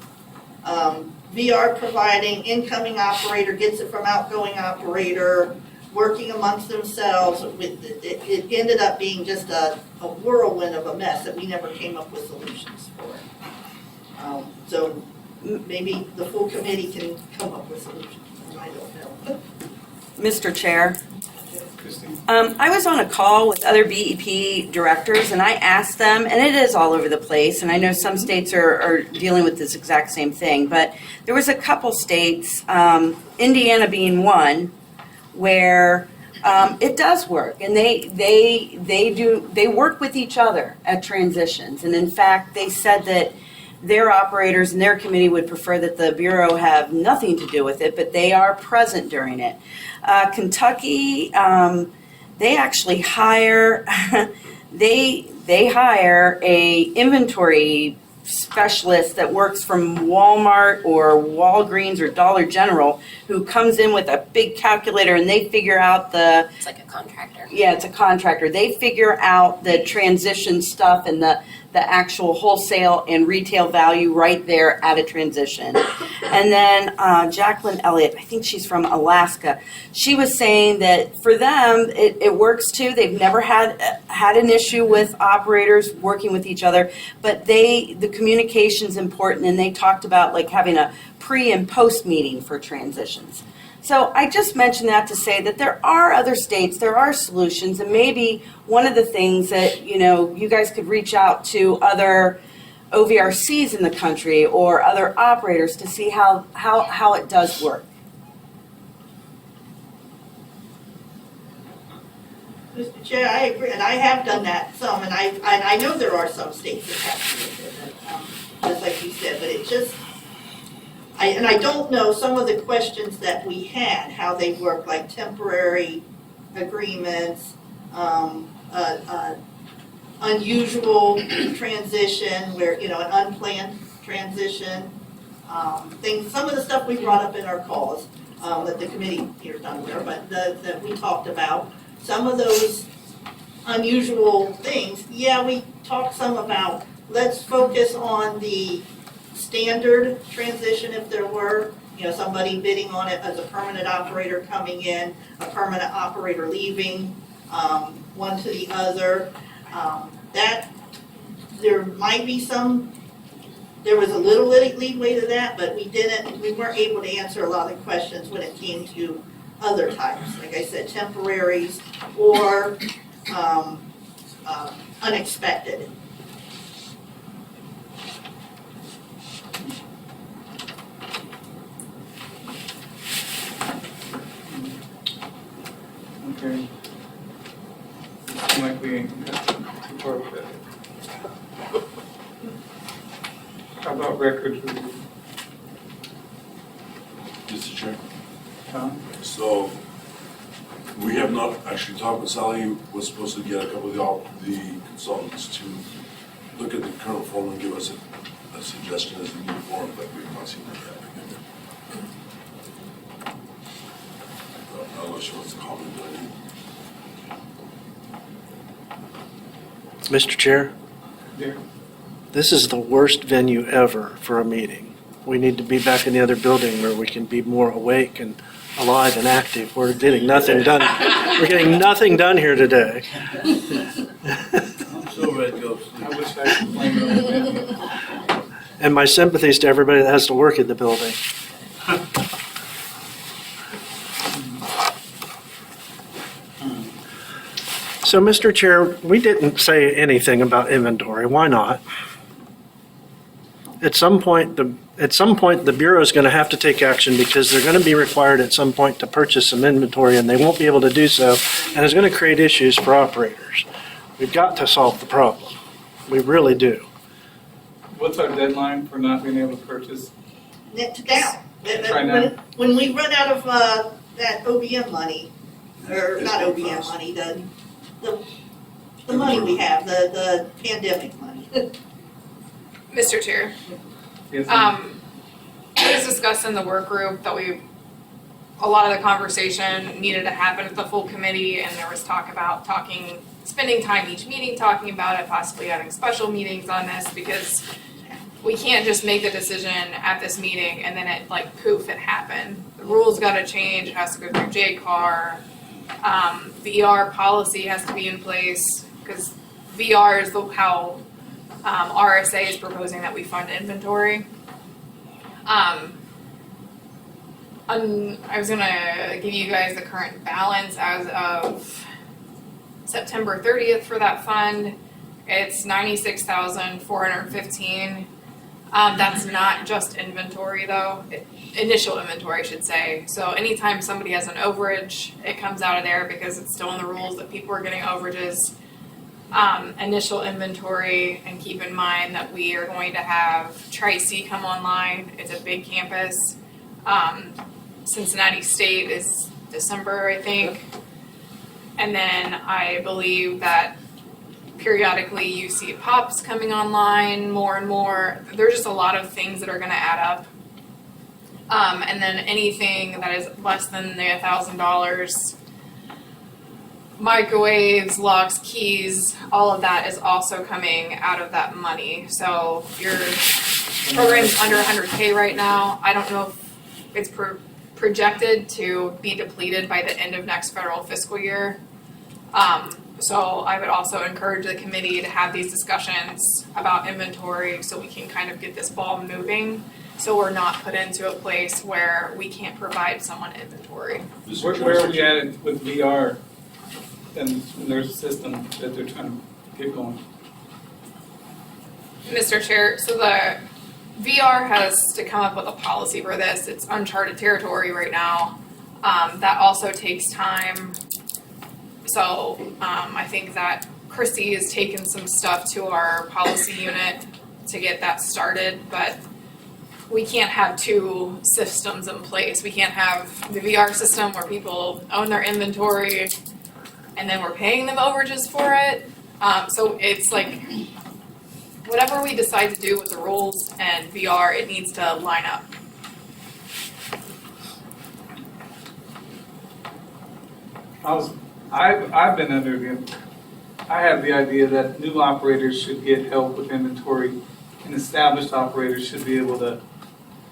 [SPEAKER 6] VR providing, incoming operator gets it from outgoing operator, working amongst themselves, it ended up being just a whirlwind of a mess that we never came up with solutions for. So maybe the full committee can come up with solutions. I don't know.
[SPEAKER 21] Mr. Chair, I was on a call with other BEP directors, and I asked them, and it is all over the place, and I know some states are dealing with this exact same thing, but there was a couple states, Indiana being one, where it does work, and they work with each other at transitions, and in fact, they said that their operators and their committee would prefer that the Bureau have nothing to do with it, but they are present during it. Kentucky, they actually hire, they hire a inventory specialist that works from Walmart or Walgreens or Dollar General, who comes in with a big calculator and they figure out
[SPEAKER 3] It's like a contractor.
[SPEAKER 21] Yeah, it's a contractor. They figure out the transition stuff and the actual wholesale and retail value right there at a transition. And then Jacqueline Elliott, I think she's from Alaska, she was saying that for them, it works too. They've never had an issue with operators working with each other, but the communication's important, and they talked about like having a pre and post meeting for transitions. So I just mentioned that to say that there are other states, there are solutions, and maybe one of the things that, you guys could reach out to other OVRCs in the country or other operators to see how it does work.
[SPEAKER 6] Mr. Chair, I agree, and I have done that some, and I know there are some states that have to do it, just like you said, but it just, I don't know some of the questions that we had, how they work, like temporary agreements, unusual transition, where, an unplanned transition, things, some of the stuff we brought up in our calls. that the committee here is not aware, but that we talked about. Some of those unusual things, yeah, we talked some about, let's focus on the standard transition if there were, somebody bidding on it as a permanent operator coming in, a permanent operator leaving, one to the other. That, there might be there was a little leeway to that, but we weren't able to answer a lot of the questions when it came to other types, like I said, temporaries or unexpected.
[SPEAKER 1] Okay. Seems like we ain't got too far with that. How about records review?
[SPEAKER 15] Mr. Chair.
[SPEAKER 1] Tom?
[SPEAKER 15] So, we have not actually talked with Sally, was supposed to get a couple of the consultants to look at the current form and give us a suggestion as a new form, but we've not seen that yet. I'm not sure what's the comment on it.
[SPEAKER 11] Mr. Chair,
[SPEAKER 1] Yeah.
[SPEAKER 11] this is the worst venue ever for a meeting. We need to be back in the other building where we can be more awake and alive and active. We're getting nothing done. We're getting nothing done here today.
[SPEAKER 16] I'm so ready to go to sleep.
[SPEAKER 1] I wish I could blame it on the venue.
[SPEAKER 11] And my sympathies to everybody that has to work in the building. So, Mr. Chair, we didn't say anything about inventory. Why not? At some point, the Bureau is going to have to take action because they're going to be required at some point to purchase some inventory, and they won't be able to do so, and it's going to create issues for operators. We've got to solve the problem. We really do.
[SPEAKER 1] What's our deadline for not being able to purchase?
[SPEAKER 6] Now.
[SPEAKER 1] Try now.
[SPEAKER 6] When we run out of that OBM money, or not OBM money, the money we have, the pandemic money.
[SPEAKER 10] Mr. Chair,
[SPEAKER 1] Yes,
[SPEAKER 10] it was discussed in the work group that a lot of the conversation needed to happen at the full committee, and there was talk about spending time each meeting talking about it, possibly having special meetings on this, because we can't just make the decision at this meeting and then it poof, it happened. The rules gotta change, it has to go through JCAR. The ER policy has to be in place, because VR is how RSA is proposing that we fund inventory. I was gonna give you guys the current balance as of September 30th for that fund. It's $96,415. That's not just inventory though, initial inventory I should say. So anytime somebody has an overage, it comes out of there because it's still in the rules that people are getting overages. Initial inventory, and keep in mind that we are going to have Tri-C come online. It's a big campus. Cincinnati State is December, I think. And then I believe that periodically you see POPs coming online more and more. There's just a lot of things that are gonna add up. And then anything that is less than the $1,000, microwaves, locks, keys, all of that is also coming out of that money. So your program's under 100K right now. I don't know if it's projected to be depleted by the end of next federal fiscal year. So I would also encourage the committee to have these discussions about inventory so we can kind of get this ball moving, so we're not put into a place where we can't provide someone inventory.
[SPEAKER 1] Where are we at with VR and there's a system that they're trying to get going?
[SPEAKER 10] Mr. Chair, so the VR has to come up with a policy for this. It's uncharted territory right now. That also takes time. So I think that Christy has taken some stuff to our policy unit to get that started, but we can't have two systems in place. We can't have the VR system where people own their inventory and then we're paying them overages for it. So it's like, whatever we decide to do with the rules and VR, it needs to line up.
[SPEAKER 1] I've been under I have the idea that new operators should get help with inventory and established operators should be able to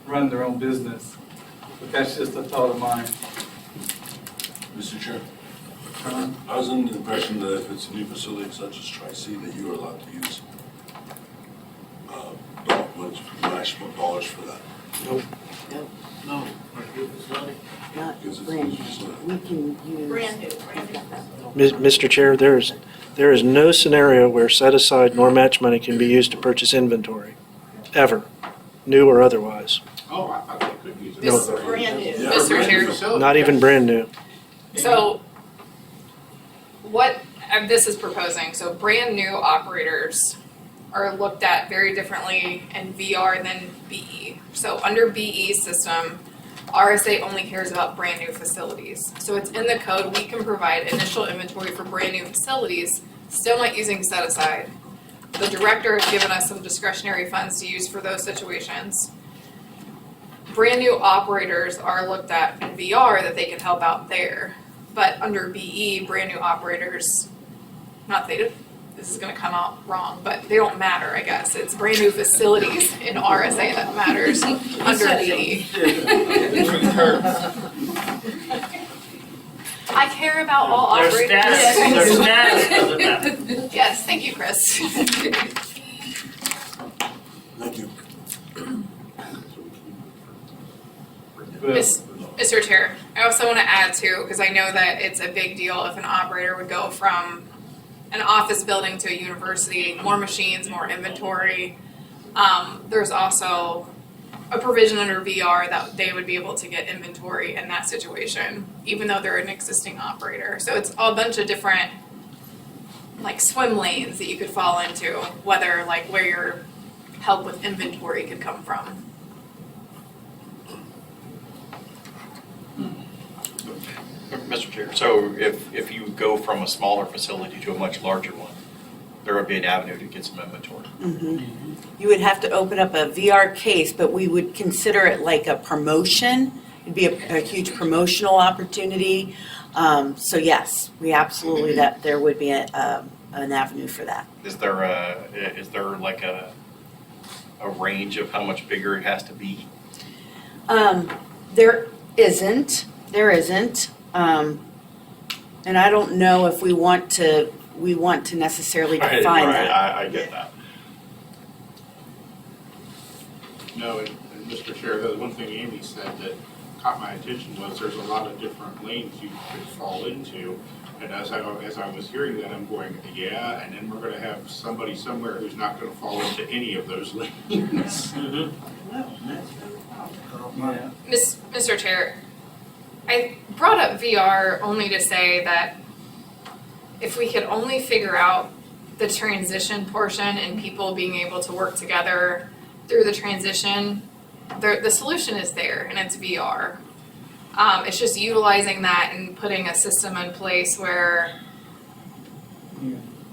[SPEAKER 1] run their own business. But that's just a thought of mine.
[SPEAKER 15] Mr. Chair, I was under the impression that if it's a new facility such as Tri-C, that you are allowed to use maximum dollars for that.
[SPEAKER 16] No.
[SPEAKER 21] Not
[SPEAKER 15] Because it's a
[SPEAKER 21] brand
[SPEAKER 15] new
[SPEAKER 21] new.
[SPEAKER 15] facility.
[SPEAKER 21] We can use.
[SPEAKER 13] Brand new.
[SPEAKER 11] Mr. Chair, there is no scenario where set-aside nor match money can be used to purchase inventory, ever, new or otherwise.
[SPEAKER 7] Oh, I thought they could use it.
[SPEAKER 10] This-
[SPEAKER 13] Brand new.
[SPEAKER 15] Yeah,
[SPEAKER 10] Mr.
[SPEAKER 15] brand new
[SPEAKER 10] Chair.
[SPEAKER 15] facility.
[SPEAKER 11] Not even brand new.
[SPEAKER 10] So what this is proposing, so brand new operators are looked at very differently in VR than BE. So under BE system, RSA only cares about brand new facilities. So it's in the code, we can provide initial inventory for brand new facilities, still not using set aside. The director has given us some discretionary funds to use for those situations. Brand new operators are looked at in VR that they can help out there. But under BE, brand new operators, not they, this is gonna come out wrong, but they don't matter, I guess. It's brand new facilities in RSA that matters under BE. I care about all
[SPEAKER 9] Their
[SPEAKER 10] operators.
[SPEAKER 9] status doesn't matter.
[SPEAKER 10] Yes, thank you, Chris.
[SPEAKER 15] Thank you.
[SPEAKER 10] Mr. Chair, I also want to add too, because I know that it's a big deal if an operator would go from an office building to a university, more machines, more inventory. There's also a provision under VR that they would be able to get inventory in that situation, even though they're an existing operator. So it's a bunch of different like swim lanes that you could fall into, whether like where your help with inventory could come from.
[SPEAKER 14] Mr. Chair, so if you go from a smaller facility to a much larger one, there would be an avenue to get some inventory.
[SPEAKER 21] You would have to open up a VR case, but we would consider it like a promotion. It'd be a huge promotional opportunity. So yes, we absolutely, that there would be an avenue for that.
[SPEAKER 14] Is there like a range of how much bigger it has to be?
[SPEAKER 21] There isn't. And I don't know if we want to necessarily define that.
[SPEAKER 14] I get that.
[SPEAKER 7] No, and Mr. Chair, the one thing Amy said that caught my attention was there's a lot of different lanes you could fall into. And as I was hearing that, I'm going, yeah, and then we're gonna have somebody somewhere who's not gonna fall into any of those lanes.
[SPEAKER 10] Mr. Chair, I brought up VR only to say that if we could only figure out the transition portion and people being able to work together through the transition, the solution is there and it's VR. It's just utilizing that and putting a system in place where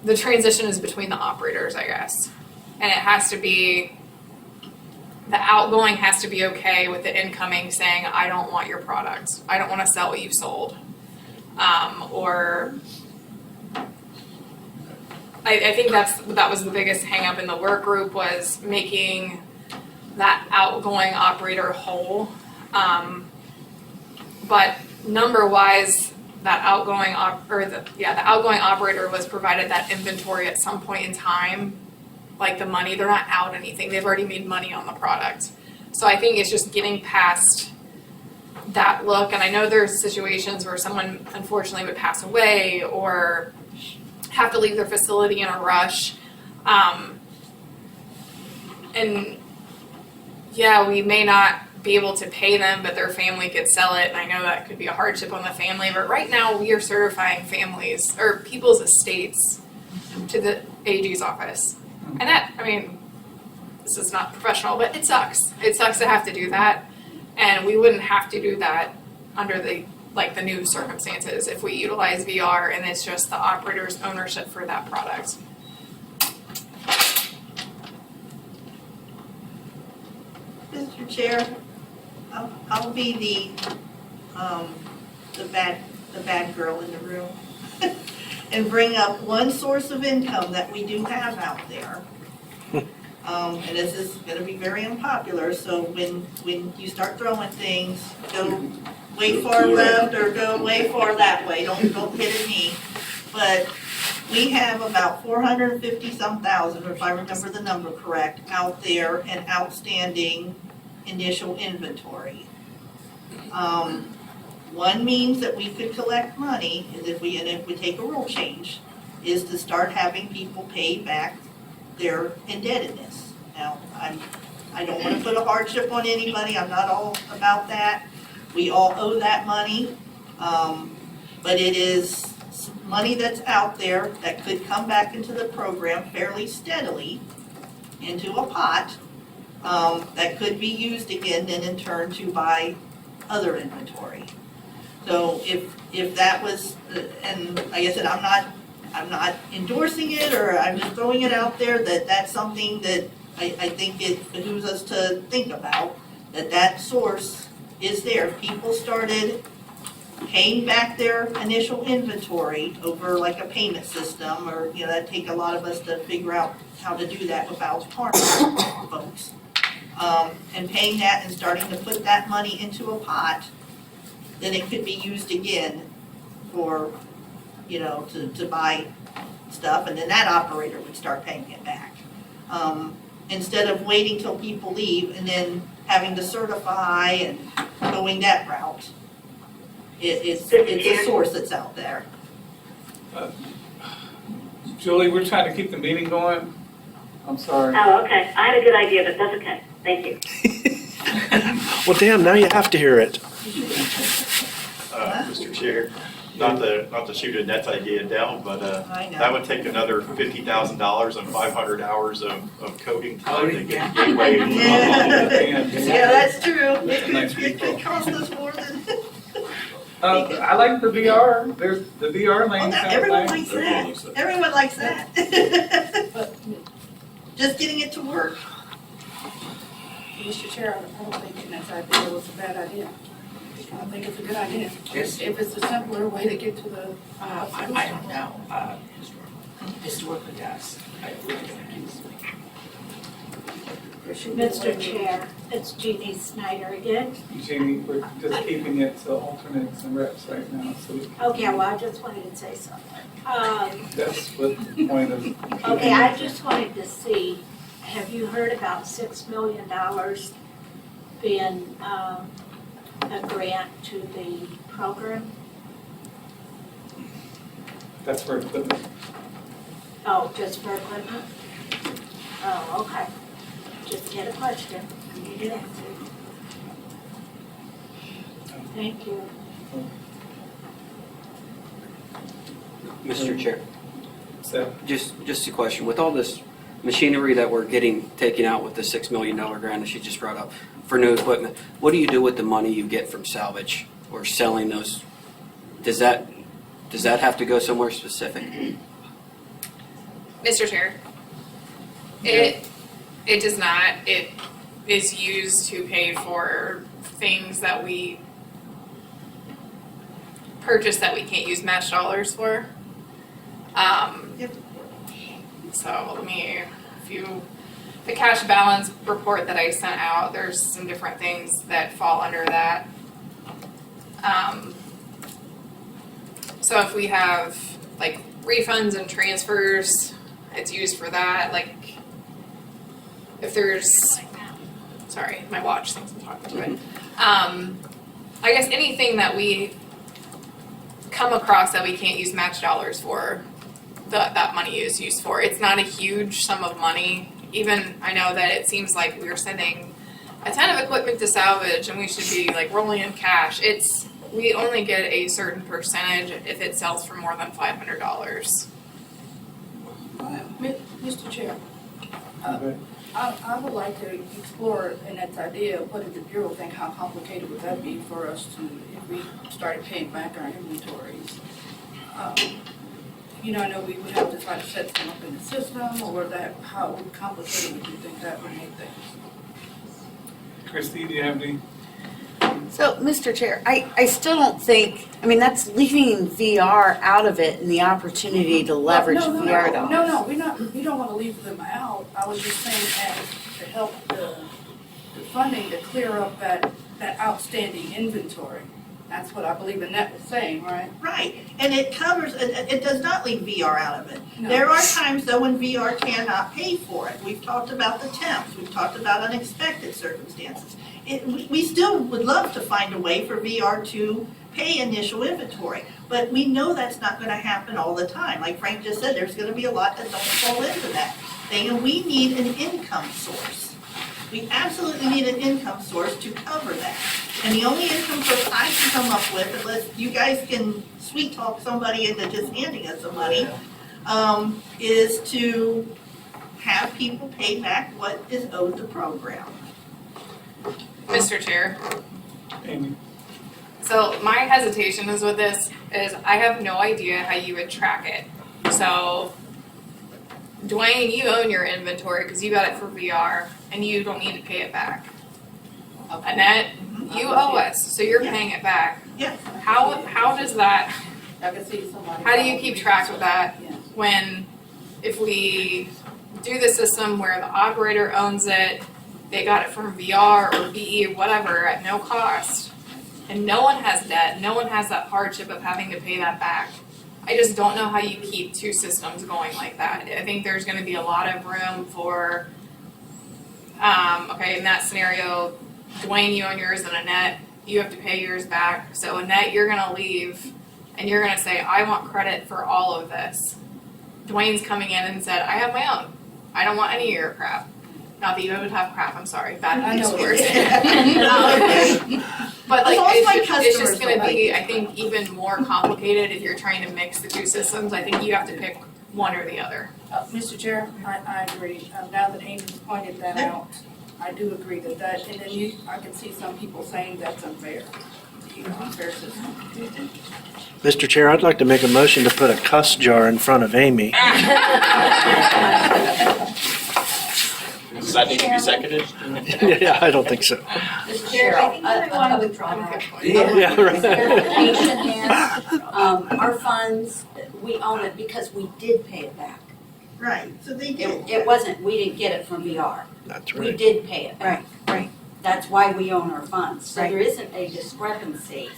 [SPEAKER 10] the transition is between the operators, I guess. And it has to be, the outgoing has to be okay with the incoming saying, I don't want your product. I don't want to sell what you've sold. Or I think that was the biggest hang up in the work group, was making that outgoing operator whole. But number wise, that outgoing the outgoing operator was provided that inventory at some point in time. Like the money, they're not out anything. They've already made money on the product. So I think it's just getting past that look. And I know there's situations where someone unfortunately would pass away or have to leave their facility in a rush. And yeah, we may not be able to pay them, but their family could sell it. And I know that could be a hardship on the family. But right now we are certifying families or people's estates to the AG's office. And that, I mean, this is not professional, but it sucks. It sucks to have to do that. And we wouldn't have to do that under the new circumstances if we utilize VR and it's just the operator's ownership for that product.
[SPEAKER 6] Mr. Chair, I'll be the bad the bad girl in the room and bring up one source of income that we do have out there. And this is gonna be very unpopular, so when you start throwing things, go way far left or go way far that way, don't hit at me. But we have about 450-some thousand, if I remember the number correct, out there in outstanding initial inventory. One means that we could collect money is if we take a rule change, is to start having people pay back their indebtedness. Now, I don't want to put a hardship on anybody, I'm not all about that. We all owe that money, but it is money that's out there that could come back into the program fairly steadily into a pot that could be used again and in turn to buy other inventory. So if that was, and like I said, I'm not endorsing it, or I'm just throwing it out there that that's something that I think it behooves us to think about, that source is there. People started paying back their initial inventory over like a payment system, or, you know, that'd take a lot of us to figure out how to do that without harming folks. And paying that and starting to put that money into a pot, then it could be used again for, you know, to buy stuff, and then that operator would start paying it back. Instead of waiting till people leave and then having to certify and going that route. It's a source that's out there.
[SPEAKER 1] Julie, we're trying to keep the meeting going. I'm sorry.
[SPEAKER 17] Oh, okay. I had a good idea, but that's okay. Thank you.
[SPEAKER 11] Well, damn, now you have to hear it.
[SPEAKER 14] Mr. Chair, not to shoot Annette's idea down, but that would take another $50,000 and 500 hours of coding time to get the gateway.
[SPEAKER 6] Yeah, that's true. It could cost us more than.
[SPEAKER 1] I like the VR. There's the VR lane.
[SPEAKER 6] Everyone likes that. Everyone likes that. Just getting it to work.
[SPEAKER 5] Mr. Chair, I don't think Jeanette's idea was a bad idea. I think it's a good idea. If it's a simpler way to get to the.
[SPEAKER 4] I don't know, historically, yes. I really don't
[SPEAKER 19] Mr. Chair, it's Jeannie Snyder again.
[SPEAKER 1] Jeannie, we're just keeping it to alternates and reps right now, so
[SPEAKER 19] Okay, well, I just wanted to say something.
[SPEAKER 1] that's what the point of.
[SPEAKER 19] Okay, I just wanted to see, have you heard about $6 million being a grant to the program?
[SPEAKER 1] That's for equipment.
[SPEAKER 19] Oh, just for equipment? Oh, okay. Just had a question. You did answer. Thank you.
[SPEAKER 12] Mr. Chair,
[SPEAKER 1] So,
[SPEAKER 12] just a question. With all this machinery that we're getting taken out with the $6 million grant that she just brought up for new equipment, what do you do with the money you get from salvage or selling those? Does that have to go somewhere specific?
[SPEAKER 10] Mr. Chair, it does not. It is used to pay for things that we purchase that we can't use match dollars for. So let me, the cash balance report that I sent out, there's some different things that fall under that. So if we have like refunds and transfers, it's used for that. Like if there's, sorry, my watch thinks I'm talking to it. I guess anything that we come across that we can't use match dollars for, that money is used for. It's not a huge sum of money. Even, I know that it seems like we are sending a ton of equipment to salvage and we should be like rolling in cash. We only get a certain percentage if it sells for more than $500.
[SPEAKER 5] Mr. Chair, I would like to explore Annette's idea. What did the Bureau think? How complicated would that be for us to, if we started paying back our inventories? You know, I know we would have to try to set them up in the system, or that, how complicated would you think that would make things?
[SPEAKER 1] Christy, do you have any?
[SPEAKER 21] So, Mr. Chair, I still don't think, I mean, that's leaving VR out of it and the opportunity to leverage VR dollars.
[SPEAKER 5] No, we don't wanna leave them out. I was just saying as to help the funding to clear up that outstanding inventory. That's what I believe Annette was saying, right?
[SPEAKER 6] Right, and it covers, it does not leave VR out of it.
[SPEAKER 5] No.
[SPEAKER 6] There are times though when VR cannot pay for it. We've talked about the temps, we've talked about unexpected circumstances. We still would love to find a way for VR to pay initial inventory, but we know that's not gonna happen all the time. Like Frank just said, there's gonna be a lot that don't fall into that thing, and we need an income source. We absolutely need an income source to cover that. And the only income source I can come up with, unless you guys can sweet talk somebody into just handing us some money, is to have people pay back what is owed the program.
[SPEAKER 10] Mr. Chair,
[SPEAKER 1] Amy?
[SPEAKER 10] so my hesitation is with this is I have no idea how you would track it. So Dwayne, you own your inventory because you got it for VR and you don't need to pay it back. Annette, you owe us, so you're paying it back.
[SPEAKER 6] Yeah.
[SPEAKER 10] How does that,
[SPEAKER 5] I could see somebody.
[SPEAKER 10] how do you keep track of that
[SPEAKER 5] Yeah.
[SPEAKER 10] when, if we do the system where the operator owns it, they got it from VR or BE or whatever at no cost, and no one has debt, no one has that hardship of having to pay that back. I just don't know how you keep two systems going like that. I think there's gonna be a lot of room for, okay, in that scenario, Dwayne, you own yours, and Annette, you have to pay yours back. So Annette, you're gonna leave, and you're gonna say, I want credit for all of this. Dwayne's coming in and said, I have my own. I don't want any of your crap. Not that you would have crap, I'm sorry, bad use of words. But like, it's just gonna be, I think, even more complicated if you're trying to mix the two systems. I think you have to pick one or the other.
[SPEAKER 5] Mr. Chair, I agree. Now that Amy's pointed that out, I do agree that, and then I can see some people saying that's unfair. Unfair system.
[SPEAKER 11] Mr. Chair, I'd like to make a motion to put a cuss jar in front of Amy.
[SPEAKER 14] Does that need to be seconded?
[SPEAKER 11] Yeah, I don't think so.
[SPEAKER 19] Mr. Chair, I think I want to withdraw that.
[SPEAKER 11] Yeah, right.
[SPEAKER 19] Clarification there. Our funds, we own it because we did pay it back.
[SPEAKER 6] Right, so they did.
[SPEAKER 19] It wasn't, we didn't get it from VR.
[SPEAKER 11] That's
[SPEAKER 19] We
[SPEAKER 11] right.
[SPEAKER 19] did pay it back.
[SPEAKER 21] Right.
[SPEAKER 19] That's why we own our funds. So
[SPEAKER 21] Right.
[SPEAKER 19] there isn't a discrepancy.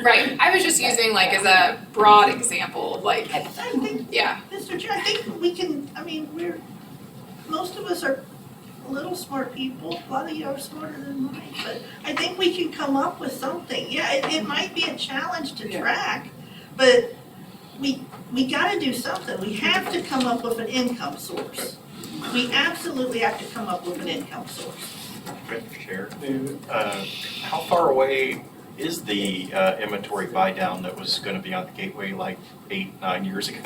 [SPEAKER 10] Right, I was just using like as a broad example, like,
[SPEAKER 6] I think,
[SPEAKER 10] yeah.
[SPEAKER 6] Mr. Chair, I think we can, I mean, most of us are little smart people, a lot of you are smarter than mine, but I think we can come up with something. Yeah, it might be a challenge to track, but we gotta do something. We have to come up with an income source. We absolutely have to come up with an income source.
[SPEAKER 14] Mr. Chair, how far away is the inventory buy down that was gonna be on the gateway like 8-9 years ago?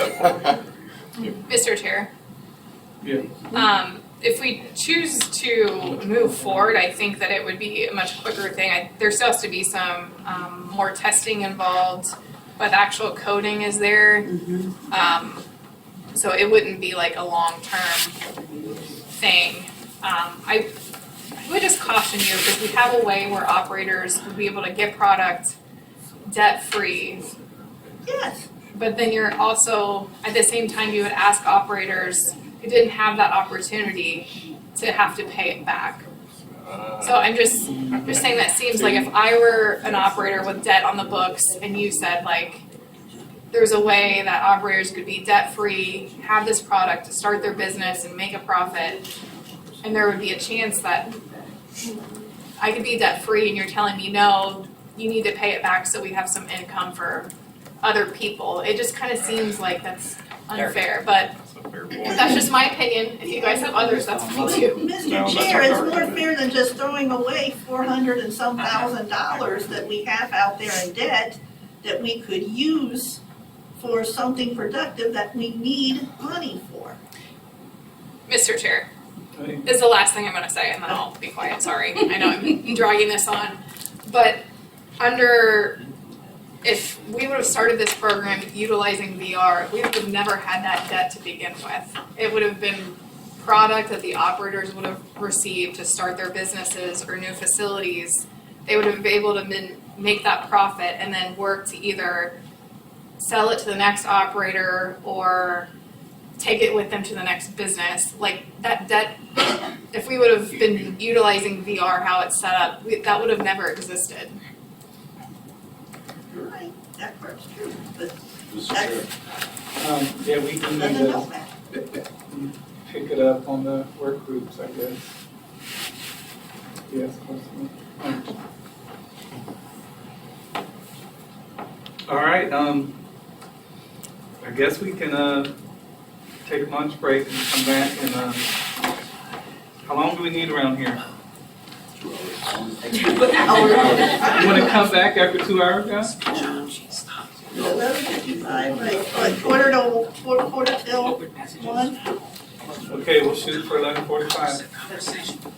[SPEAKER 10] Mr. Chair,
[SPEAKER 1] Yeah.
[SPEAKER 10] if we choose to move forward, I think that it would be a much quicker thing. There still has to be some more testing involved, but the actual coding is there. So it wouldn't be like a long-term thing. I would just caution you, because we have a way where operators would be able to get product debt-free.
[SPEAKER 6] Yes.
[SPEAKER 10] But then you're also, at the same time, you would ask operators who didn't have that opportunity to have to pay it back. So I'm just saying that seems like if I were an operator with debt on the books and you said like, there's a way that operators could be debt-free, have this product to start their business and make a profit, and there would be a chance that I could be debt-free and you're telling me, no, you need to pay it back so we have some income for other people. It just kind of seems like that's unfair, but that's just my opinion. If you guys have others, that's fine too.
[SPEAKER 6] Mr. Chair, it's more fair than just throwing away $400 and some $1,000 that we have out there in debt that we could use for something productive that we need money for.
[SPEAKER 10] Mr. Chair, this is the last thing I'm gonna say and then I'll be quiet, sorry. I know I'm dragging this on. But if we would have started this program utilizing VR, we would have never had that debt to begin with. It would have been product that the operators would have received to start their businesses or new facilities, they would have been able to make that profit and then work to either sell it to the next operator or take it with them to the next business. Like that if we would have been utilizing VR how it's set up, that would have never existed.
[SPEAKER 6] You're right, that part's true, but
[SPEAKER 15] Mr.
[SPEAKER 6] that's,
[SPEAKER 15] Chair,
[SPEAKER 1] Yeah, we can
[SPEAKER 6] doesn't
[SPEAKER 1] need
[SPEAKER 6] help
[SPEAKER 1] to
[SPEAKER 6] that.
[SPEAKER 1] pick it up on the work groups, I guess. Yes, possibly. All right, I guess we can, take a lunch break and come back and, how long do we need around here?
[SPEAKER 15] 2 hours.
[SPEAKER 1] You wanna come back after 2 hours, guys?
[SPEAKER 6] 11:55, right, what, quarter till 1?
[SPEAKER 1] Okay, we'll shoot for 11:45.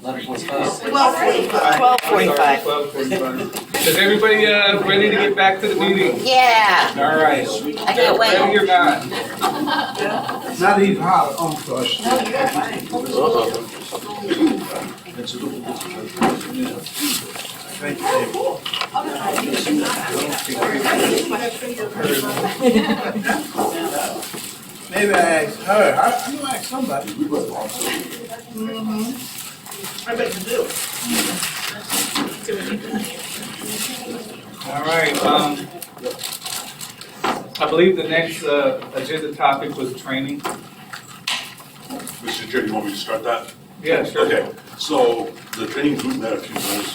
[SPEAKER 18] 11:45.
[SPEAKER 6] 12:45.
[SPEAKER 1] 12:45. Is everybody, ready to get back to the meeting?
[SPEAKER 3] Yeah,
[SPEAKER 1] All right.
[SPEAKER 3] I can't wait.
[SPEAKER 1] Ready or not?
[SPEAKER 16] Not even hot, I'm sorry. Thank you, David. Maybe I asked her, I knew I asked somebody.
[SPEAKER 6] I bet you do.
[SPEAKER 1] All right, I believe the next, agenda topic was training.
[SPEAKER 15] Mr. Chair, you want me to start that?
[SPEAKER 1] Yeah, sure.
[SPEAKER 15] Okay, so the training group met a few times,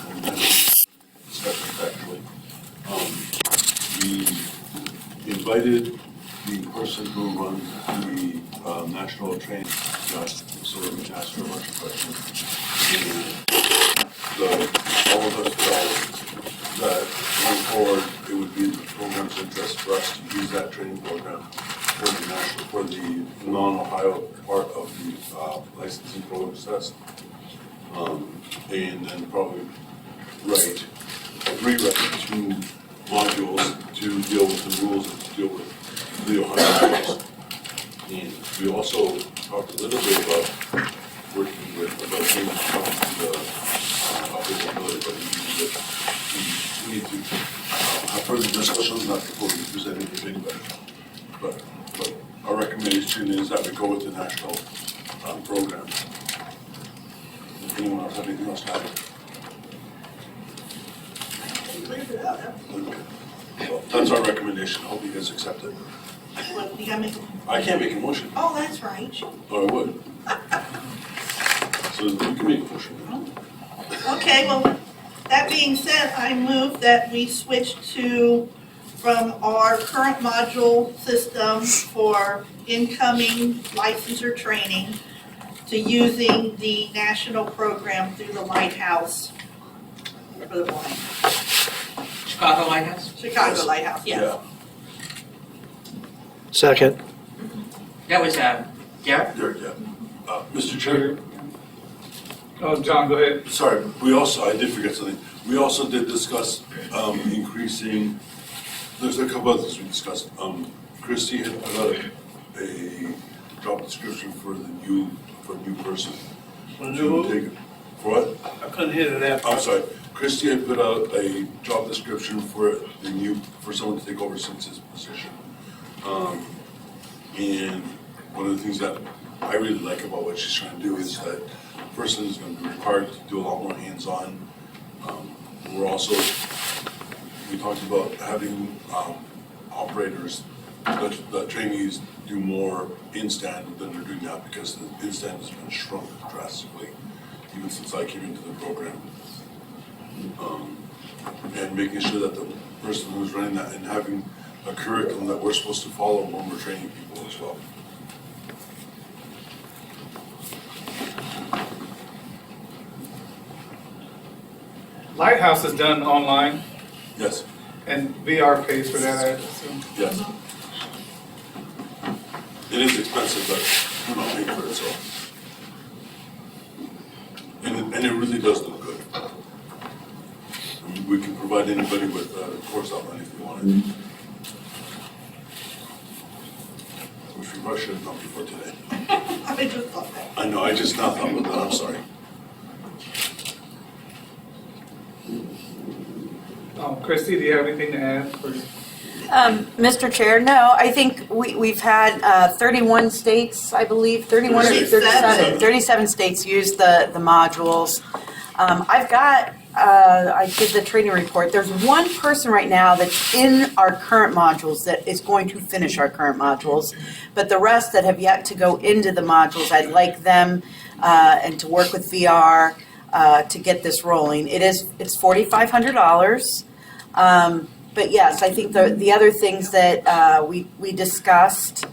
[SPEAKER 15] and then discussions actually. We invited the person who runs the national training, so that we can ask her a bunch of questions. All of us felt that going forward, it would be in the program's interest for us to use that training program for the non-Ohio part of the licensing program test. And then probably rewrite 2 modules to deal with the rules and to deal with the Ohio rules. And we also talked a little bit about working with, about being talking to the upper mobility, but we need to have further discussions, not before we present it to anybody. But our recommendation is that we go with the national program. Anyone else have anything else to add?
[SPEAKER 6] Cleared it out,
[SPEAKER 15] Okay. Well, that's our recommendation. I hope you guys accept it.
[SPEAKER 6] Well, you gotta make,
[SPEAKER 15] I can't make a motion,
[SPEAKER 6] oh, that's right.
[SPEAKER 15] or I would. So you can make a motion.
[SPEAKER 6] Okay, well, that being said, I move that we switch from our current module system for incoming licensure training to using the national program through the Lighthouse for the blind.
[SPEAKER 4] Chicago Lighthouse?
[SPEAKER 6] Chicago Lighthouse, yes.
[SPEAKER 15] Yeah.
[SPEAKER 11] Second.
[SPEAKER 4] That was, Derek?
[SPEAKER 15] Yeah. Mr. Chair,
[SPEAKER 1] Oh, John, go ahead.
[SPEAKER 15] sorry, I did forget something. We also did discuss increasing, there's a couple others we discussed. Christie had put out a job description for a new person. For what?
[SPEAKER 16] I couldn't hear that.
[SPEAKER 15] I'm sorry. Christie had put out a job description for someone to take over Cynthia position. And one of the things that I really like about what she's trying to do is that the person is going to be required to do a lot more hands-on. We talked about having operators, the trainees do more in-stand than they're doing now because the in-stand has been shrunk drastically, even since I came into the program. And making sure that the person who's running that and having a curriculum that we're supposed to follow when we're training people as well.
[SPEAKER 1] Lighthouse is done online,
[SPEAKER 15] Yes,
[SPEAKER 1] and VR pays for that, I assume.
[SPEAKER 15] yes. It is expensive, but we're not paying for it, so. And it really does look good. I mean, we can provide anybody with a course outline if you wanted. Which we probably should have done before today.
[SPEAKER 6] I just thought that.
[SPEAKER 15] I know, I just now thought about that, I'm sorry.
[SPEAKER 1] Christie, do you have anything to add?
[SPEAKER 21] Mr. Chair, no, I think we've had 31 states, I believe, 31 or 37 states use the modules. I did the training report. There's one person right now that's in our current modules that is going to finish our current modules, but the rest that have yet to go into the modules, I'd like them and to work with VR to get this rolling. It's $4,500. But yes, I think the other things that we discussed,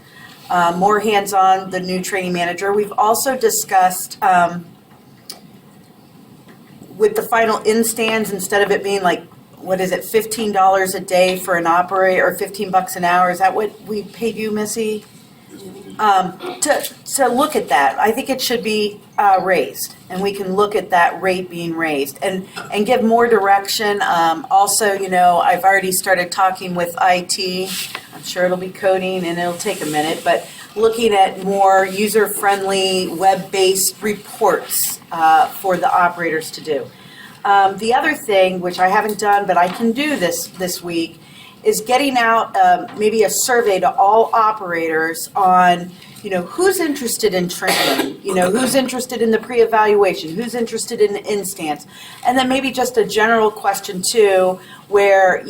[SPEAKER 21] more hands-on, the new training manager. We've also discussed with the final in-stands, instead of it being like, what is it, $15 a day for an operator, or $15 an hour, is that what we paid you, Missy? To look at that, I think it should be raised, and we can look at that rate being raised and give more direction. Also, I've already started talking with IT. I'm sure it'll be coding and it'll take a minute, but looking at more user-friendly, web-based reports for the operators to do. The other thing, which I haven't done, but I can do this week, is getting out maybe a survey to all operators on, who's interested in training, who's interested in the pre-evaluation, who's interested in the instance, and then maybe just a general question too, where,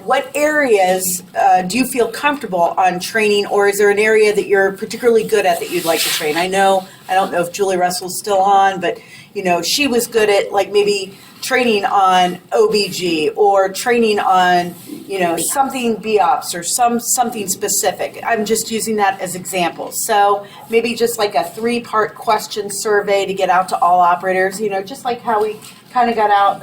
[SPEAKER 21] what areas do you feel comfortable on training, or is there an area that you're particularly good at that you'd like to train? I don't know if Julie Russell's still on, but, she was good at maybe training on OBG or training on, something BOps or something specific. I'm just using that as examples. So maybe just like a 3-part question survey to get out to all operators, just like how we kind of got out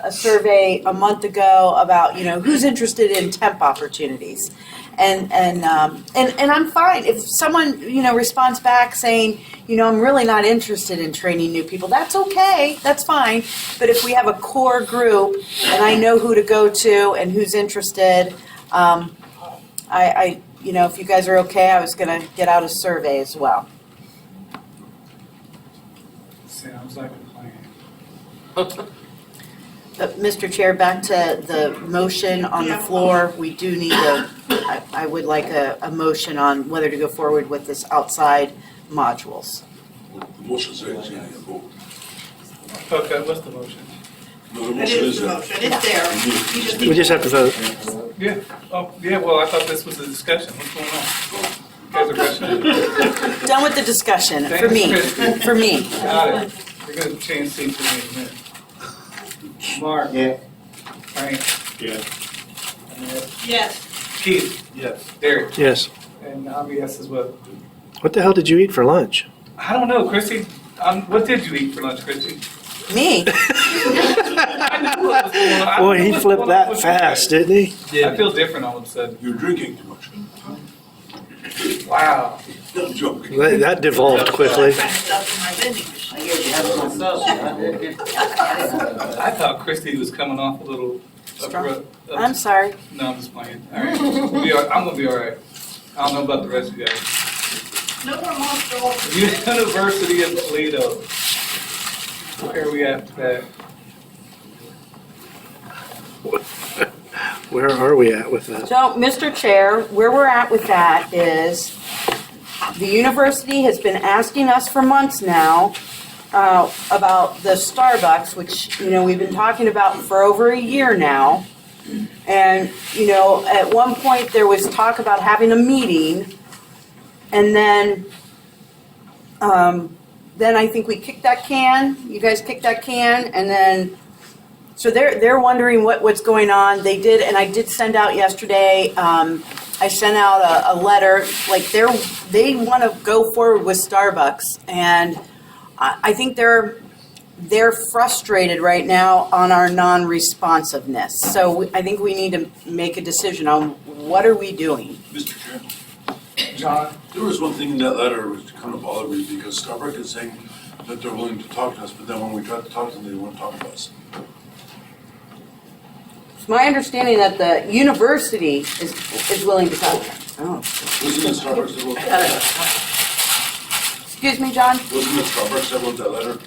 [SPEAKER 21] a survey a month ago about, who's interested in temp opportunities. And I'm fine if someone responds back saying, I'm really not interested in training new people. That's okay. That's fine. But if we have a core group and I know who to go to and who's interested, if you guys are okay, I was going to get out a survey as well.
[SPEAKER 1] Sounds like a plan.
[SPEAKER 21] Mr. Chair, back to the motion on the floor. We do need I would like a motion on whether to go forward with this outside modules.
[SPEAKER 15] The motion says you need a vote.
[SPEAKER 1] Okay, what's the motion?
[SPEAKER 15] No, the
[SPEAKER 6] It
[SPEAKER 15] motion
[SPEAKER 6] is
[SPEAKER 15] is
[SPEAKER 6] the
[SPEAKER 15] there.
[SPEAKER 6] motion, it's there. You just need
[SPEAKER 11] We just have to vote.
[SPEAKER 1] Yeah, well, I thought this was a discussion. What's going on? You guys are rushing.
[SPEAKER 21] Done with the discussion, for
[SPEAKER 1] Thanks,
[SPEAKER 21] me,
[SPEAKER 1] Christie.
[SPEAKER 21] for me.
[SPEAKER 1] Got it. You're gonna change seats with me in a minute. Mark?
[SPEAKER 16] Yeah.
[SPEAKER 1] Frank?
[SPEAKER 7] Yeah.
[SPEAKER 6] Yes.
[SPEAKER 1] Keith?
[SPEAKER 16] Yes.
[SPEAKER 1] Derek?
[SPEAKER 11] Yes.
[SPEAKER 1] And I'll be yes as well.
[SPEAKER 11] What the hell did you eat for lunch?
[SPEAKER 1] I don't know, Chrissy. What did you eat for lunch, Chrissy?
[SPEAKER 21] Me?
[SPEAKER 1] I knew what was going on. I
[SPEAKER 11] Boy,
[SPEAKER 1] knew
[SPEAKER 11] he
[SPEAKER 1] what
[SPEAKER 11] flipped
[SPEAKER 1] was
[SPEAKER 11] that
[SPEAKER 1] going on.
[SPEAKER 11] fast, didn't he?
[SPEAKER 1] I feel different all of a sudden.
[SPEAKER 15] You're drinking too much.
[SPEAKER 1] Wow.
[SPEAKER 15] I'm joking.
[SPEAKER 11] That devolved quickly.
[SPEAKER 6] Trying to stuff in my vending machine.
[SPEAKER 18] I guess you have it myself.
[SPEAKER 1] I thought Christy was coming off a little.
[SPEAKER 21] I'm sorry.
[SPEAKER 1] No, I'm just playing. All right. I'm gonna be all right. I don't know about the rest of you guys.
[SPEAKER 6] No more Monster Ultra.
[SPEAKER 1] University of Toledo. Where are we at today?
[SPEAKER 11] Where are we at with that?
[SPEAKER 21] So, Mr. Chair, where we're at with that is the university has been asking us for months now about the Starbucks, which, we've been talking about for over a year now. And, at one point there was talk about having a meeting, and then I think we kicked that can, you guys kicked that can, and then so they're wondering what's going on. They did, and I did send out yesterday. I sent out a letter. Like they want to go forward with Starbucks, and I think they're frustrated right now on our non-responsiveness. So I think we need to make a decision on what are we doing.
[SPEAKER 15] Mr. Chair,
[SPEAKER 1] John?
[SPEAKER 15] there was one thing in that letter which kind of bothered me because Starbucks is saying that they're willing to talk to us, but then when we try to talk to them, they won't talk to us.
[SPEAKER 21] It's my understanding that the university is willing to talk. Oh.
[SPEAKER 15] Wasn't it Starbucks that wrote that?
[SPEAKER 21] Excuse me, John?
[SPEAKER 15] Wasn't it Starbucks that wrote that letter?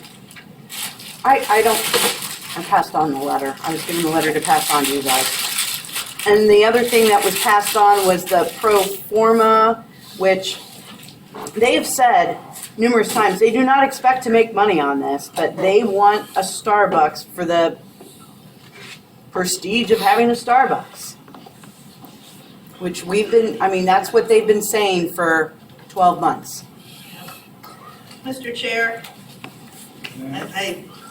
[SPEAKER 21] I don't. I passed on the letter. I was given the letter to pass on to you guys. And the other thing that was passed on was the pro forma, which they have said numerous times, they do not expect to make money on this, but they want a Starbucks for the prestige of having a Starbucks. Which that's what they've been saying for 12 months.
[SPEAKER 6] Mr. Chair,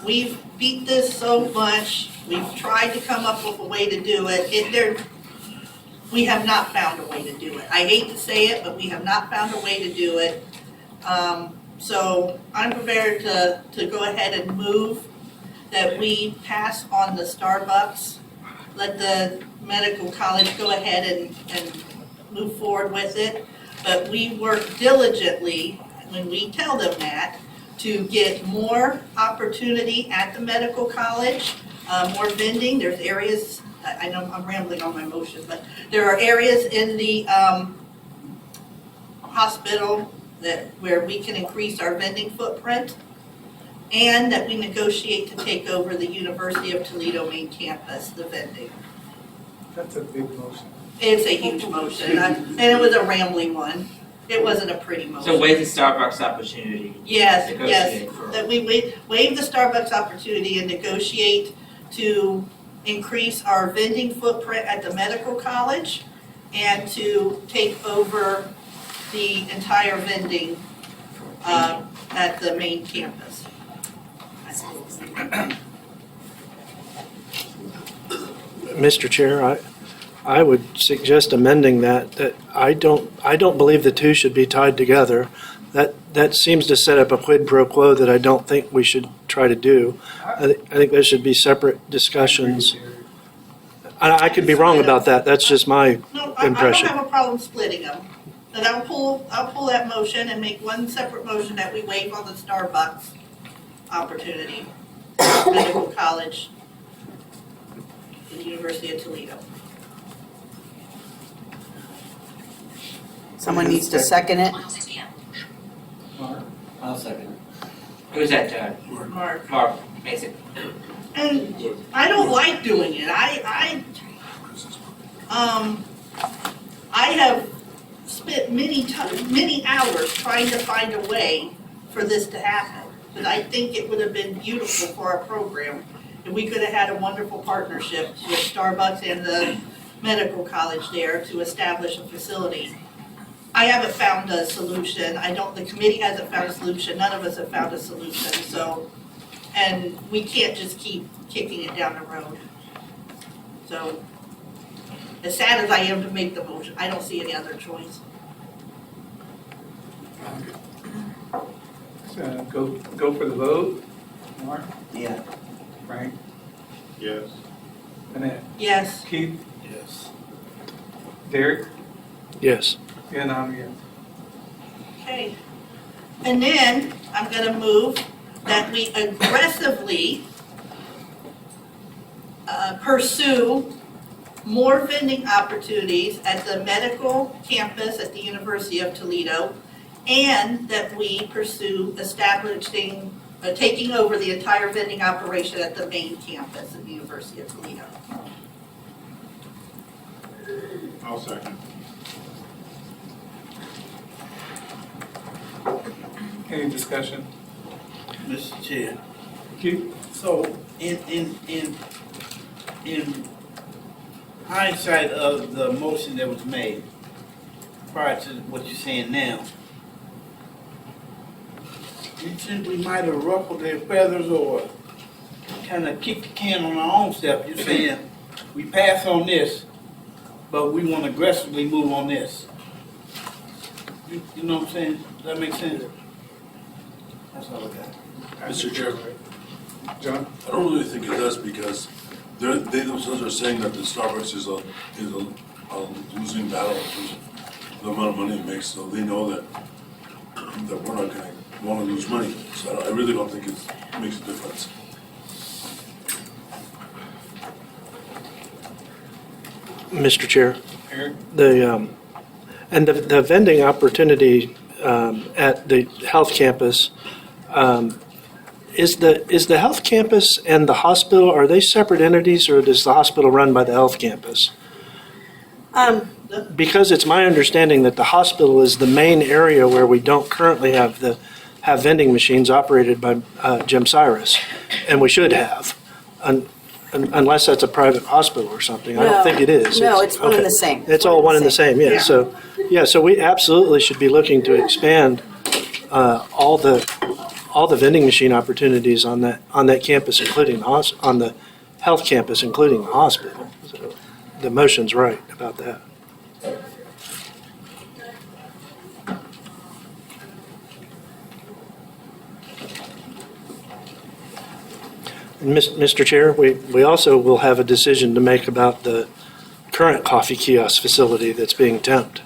[SPEAKER 6] we've beat this so much, we've tried to come up with a way to do it. We have not found a way to do it. I hate to say it, but we have not found a way to do it. So I'm prepared to go ahead and move that we pass on the Starbucks, let the medical college go ahead and move forward with it. But we work diligently, when we tell them that, to get more opportunity at the medical college, more vending. There's areas, I know I'm rambling on my motion, but there are areas in the hospital where we can increase our vending footprint, and that we negotiate to take over the University of Toledo main campus, the vending.
[SPEAKER 1] That's a big motion.
[SPEAKER 6] It's a huge motion, and it was a rambling one. It wasn't a pretty motion.
[SPEAKER 4] So waive the Starbucks opportunity.
[SPEAKER 6] Yes,
[SPEAKER 4] Negotiate for-
[SPEAKER 6] that we waive the Starbucks opportunity and negotiate to increase our vending footprint at the medical college and to take over the entire vending at the main campus.
[SPEAKER 11] Mr. Chair, I would suggest amending that I don't believe the two should be tied together. That seems to set up a quid pro quo that I don't think we should try to do. I think there should be separate discussions. I could be wrong about that. That's just my
[SPEAKER 6] No, I don't
[SPEAKER 11] impression.
[SPEAKER 6] have a problem splitting them. But I'll pull that motion and make one separate motion that we waive on the Starbucks opportunity. Medical College, the University of Toledo.
[SPEAKER 21] Someone needs to second it.
[SPEAKER 18] I'll second it.
[SPEAKER 4] Who's that,
[SPEAKER 6] Mark.
[SPEAKER 4] Mark, Mason.
[SPEAKER 6] And I don't like doing it. I have spent many hours trying to find a way for this to happen. But I think it would have been beautiful for our program if we could have had a wonderful partnership with Starbucks and the medical college there to establish a facility. I haven't found a solution. The committee hasn't found a solution. None of us have found a solution. So, and we can't just keep kicking it down the road. So, as sad as I am to make the motion, I don't see any other choice.
[SPEAKER 1] Go for the vote. Mark?
[SPEAKER 18] Yeah.
[SPEAKER 1] Frank?
[SPEAKER 7] Yes.
[SPEAKER 1] Annette?
[SPEAKER 6] Yes.
[SPEAKER 1] Keith?
[SPEAKER 16] Yes.
[SPEAKER 1] Derek?
[SPEAKER 11] Yes.
[SPEAKER 1] And I'm yes.
[SPEAKER 6] Okay. And then I'm gonna move that we aggressively pursue more vending opportunities at the medical campus at the University of Toledo, and that we pursue taking over the entire vending operation at the main campus at the University of Toledo.
[SPEAKER 7] I'll second.
[SPEAKER 1] Any discussion?
[SPEAKER 16] Mr. Chair.
[SPEAKER 1] Keith?
[SPEAKER 16] So, in hindsight of the motion that was made, prior to what you're saying now, you think we might have ruffled their feathers or kind of kicked the can on our own step? You're saying, we pass on this, but we want to aggressively move on this. You know what I'm saying? Does that make sense? That's all I got.
[SPEAKER 15] Mr. Chair,
[SPEAKER 1] John?
[SPEAKER 15] I don't really think it does because they themselves are saying that the Starbucks is a losing battle in terms of the amount of money it makes, so they know that we're not gonna wanna lose money. So I really don't think it makes a difference.
[SPEAKER 11] Mr. Chair,
[SPEAKER 1] Eric?
[SPEAKER 11] the vending opportunity at the health campus Is the health campus and the hospital, are they separate entities, or does the hospital run by the health campus? Because it's my understanding that the hospital is the main area where we don't currently have vending machines operated by Jim Cyrus, and we should have, unless that's a private hospital or something. I don't think it is.
[SPEAKER 21] No, it's one and
[SPEAKER 11] okay.
[SPEAKER 21] the same.
[SPEAKER 11] It's all one and the same, yeah. So we absolutely should be looking to expand all the vending machine opportunities on that campus, including on the health campus, including the hospital. So the motion's right about that. And Mr. Chair, we also will have a decision to make about the current coffee kiosk facility that's being temped.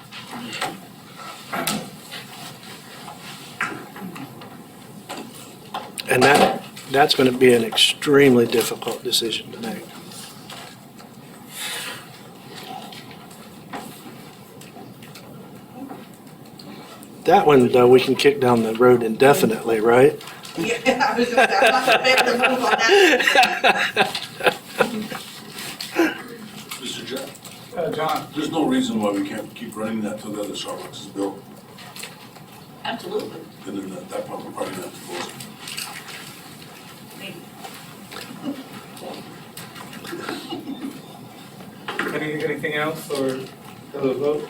[SPEAKER 11] And that's going to be an extremely difficult decision to make. That one, though, we can kick down the road indefinitely, right?
[SPEAKER 6] Yeah, I was gonna say, I'm not prepared to move on that.
[SPEAKER 15] Mr. Jack,
[SPEAKER 1] John?
[SPEAKER 15] there's no reason why we can't keep running that till the other Starbucks is built,
[SPEAKER 6] Absolutely.
[SPEAKER 15] and then at that point, we're probably gonna have to close it.
[SPEAKER 1] Anything else, or go to a vote?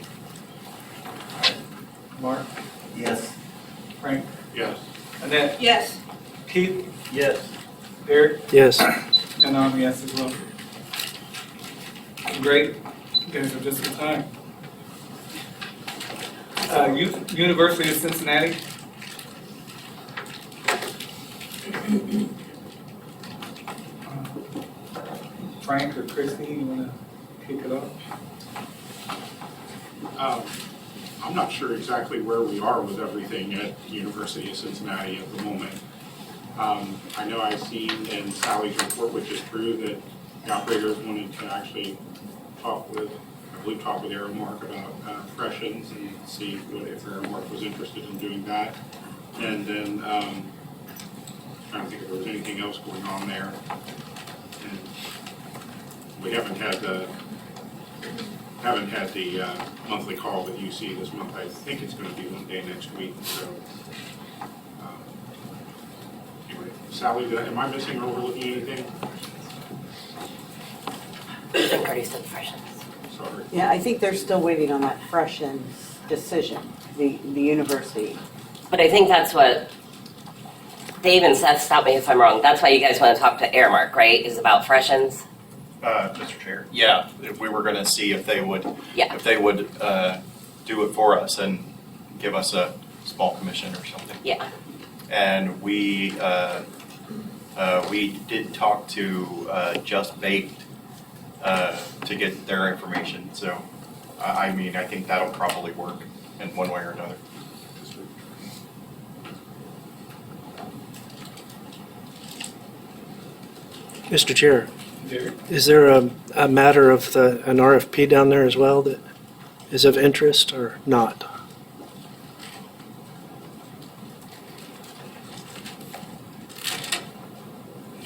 [SPEAKER 1] Mark?
[SPEAKER 18] Yes.
[SPEAKER 1] Frank?
[SPEAKER 7] Yes.
[SPEAKER 1] Annette?
[SPEAKER 6] Yes.
[SPEAKER 1] Keith?
[SPEAKER 9] Yes.
[SPEAKER 1] Derek?
[SPEAKER 11] Yes.
[SPEAKER 1] And I'm a yes as well. Great, you guys are just in time. University of Cincinnati? Frank or Christie, you wanna kick it off?
[SPEAKER 7] I'm not sure exactly where we are with everything at the University of Cincinnati at the moment. I know I've seen in Sally's report, which is true, that the operators wanted to actually talk with Aramark about freshens and see if Aramark was interested in doing that. And then, trying to think if there was anything else going on there. And we haven't had the monthly call that you see this month. I think it's gonna be one day next week, so. Anyway, Sally, am I missing or overlooking anything?
[SPEAKER 3] I think I already said freshness.
[SPEAKER 7] Sorry.
[SPEAKER 21] Yeah, I think they're still waiting on that Freshens decision, the university.
[SPEAKER 3] But I think that's what, Dave and Seth, stop me if I'm wrong, that's why you guys want to talk to Aramark, right, is about freshens?
[SPEAKER 14] Mr. Chair, yeah, if we were gonna see if they would,
[SPEAKER 3] Yeah.
[SPEAKER 14] do it for us and give us a small commission or something.
[SPEAKER 3] Yeah.
[SPEAKER 14] And we did talk to Just Baked to get their information, so I mean, I think that'll probably work in one way or another.
[SPEAKER 11] Mr. Chair,
[SPEAKER 1] Derek?
[SPEAKER 11] is there a matter of an RFP down there as well that is of interest or not?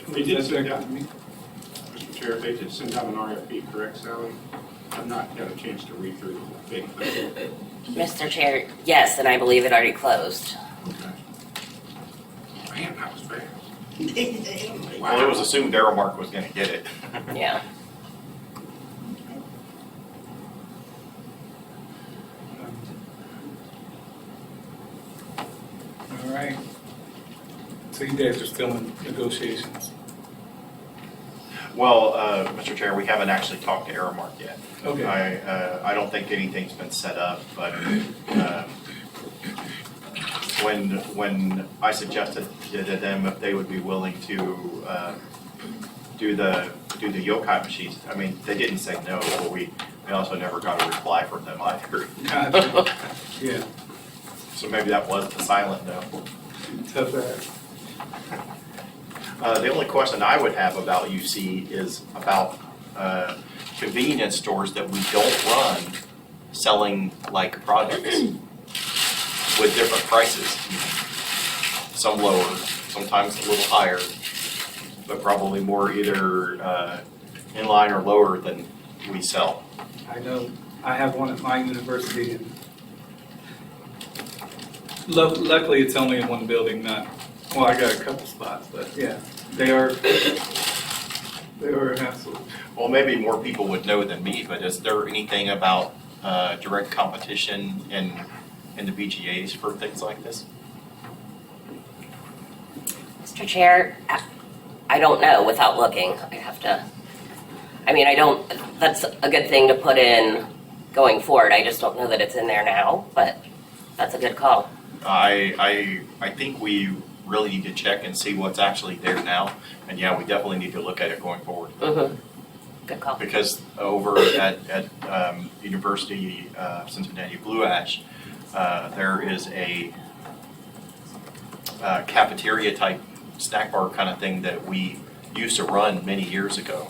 [SPEAKER 7] They did send out, Mr. Chair, they did send out an RFP, correct, Sally? I've not had a chance to read through the whole thing, but.
[SPEAKER 3] Mr. Chair, yes, and I believe it already closed.
[SPEAKER 7] Man, that was fast.
[SPEAKER 14] Well, it was assumed Aramark was gonna get it.
[SPEAKER 3] Yeah.
[SPEAKER 1] All right. So you guys are still in negotiations?
[SPEAKER 14] Well, Mr. Chair, we haven't actually talked to Aramark yet.
[SPEAKER 1] Okay.
[SPEAKER 14] I don't think anything's been set up, but when I suggested to them if they would be willing to do the yokai machines, I mean, they didn't say no, but we also never got a reply from them either.
[SPEAKER 1] Gotcha. Yeah.
[SPEAKER 14] So maybe that was the silent no.
[SPEAKER 1] Tough ass.
[SPEAKER 14] The only question I would have about UC is about convenience stores that we don't run selling like products with different prices. Some lower, sometimes a little higher, but probably more either in line or lower than we sell.
[SPEAKER 1] I know, I have one at my university, and luckily it's only in one building, not, well, I got a couple spots, but yeah, they are a hassle.
[SPEAKER 14] Well, maybe more people would know than me, but is there anything about direct competition in the BGAs for things like this?
[SPEAKER 3] Mr. Chair, I don't know without looking. I have to, I don't, that's a good thing to put in going forward. I just don't know that it's in there now, but that's a good call.
[SPEAKER 14] I think we really need to check and see what's actually there now. And yeah, we definitely need to look at it going forward.
[SPEAKER 3] Mm-hmm. Good call.
[SPEAKER 14] Because over at University of Cincinnati Blue Ash, there is a cafeteria type snack bar kind of thing that we used to run many years ago.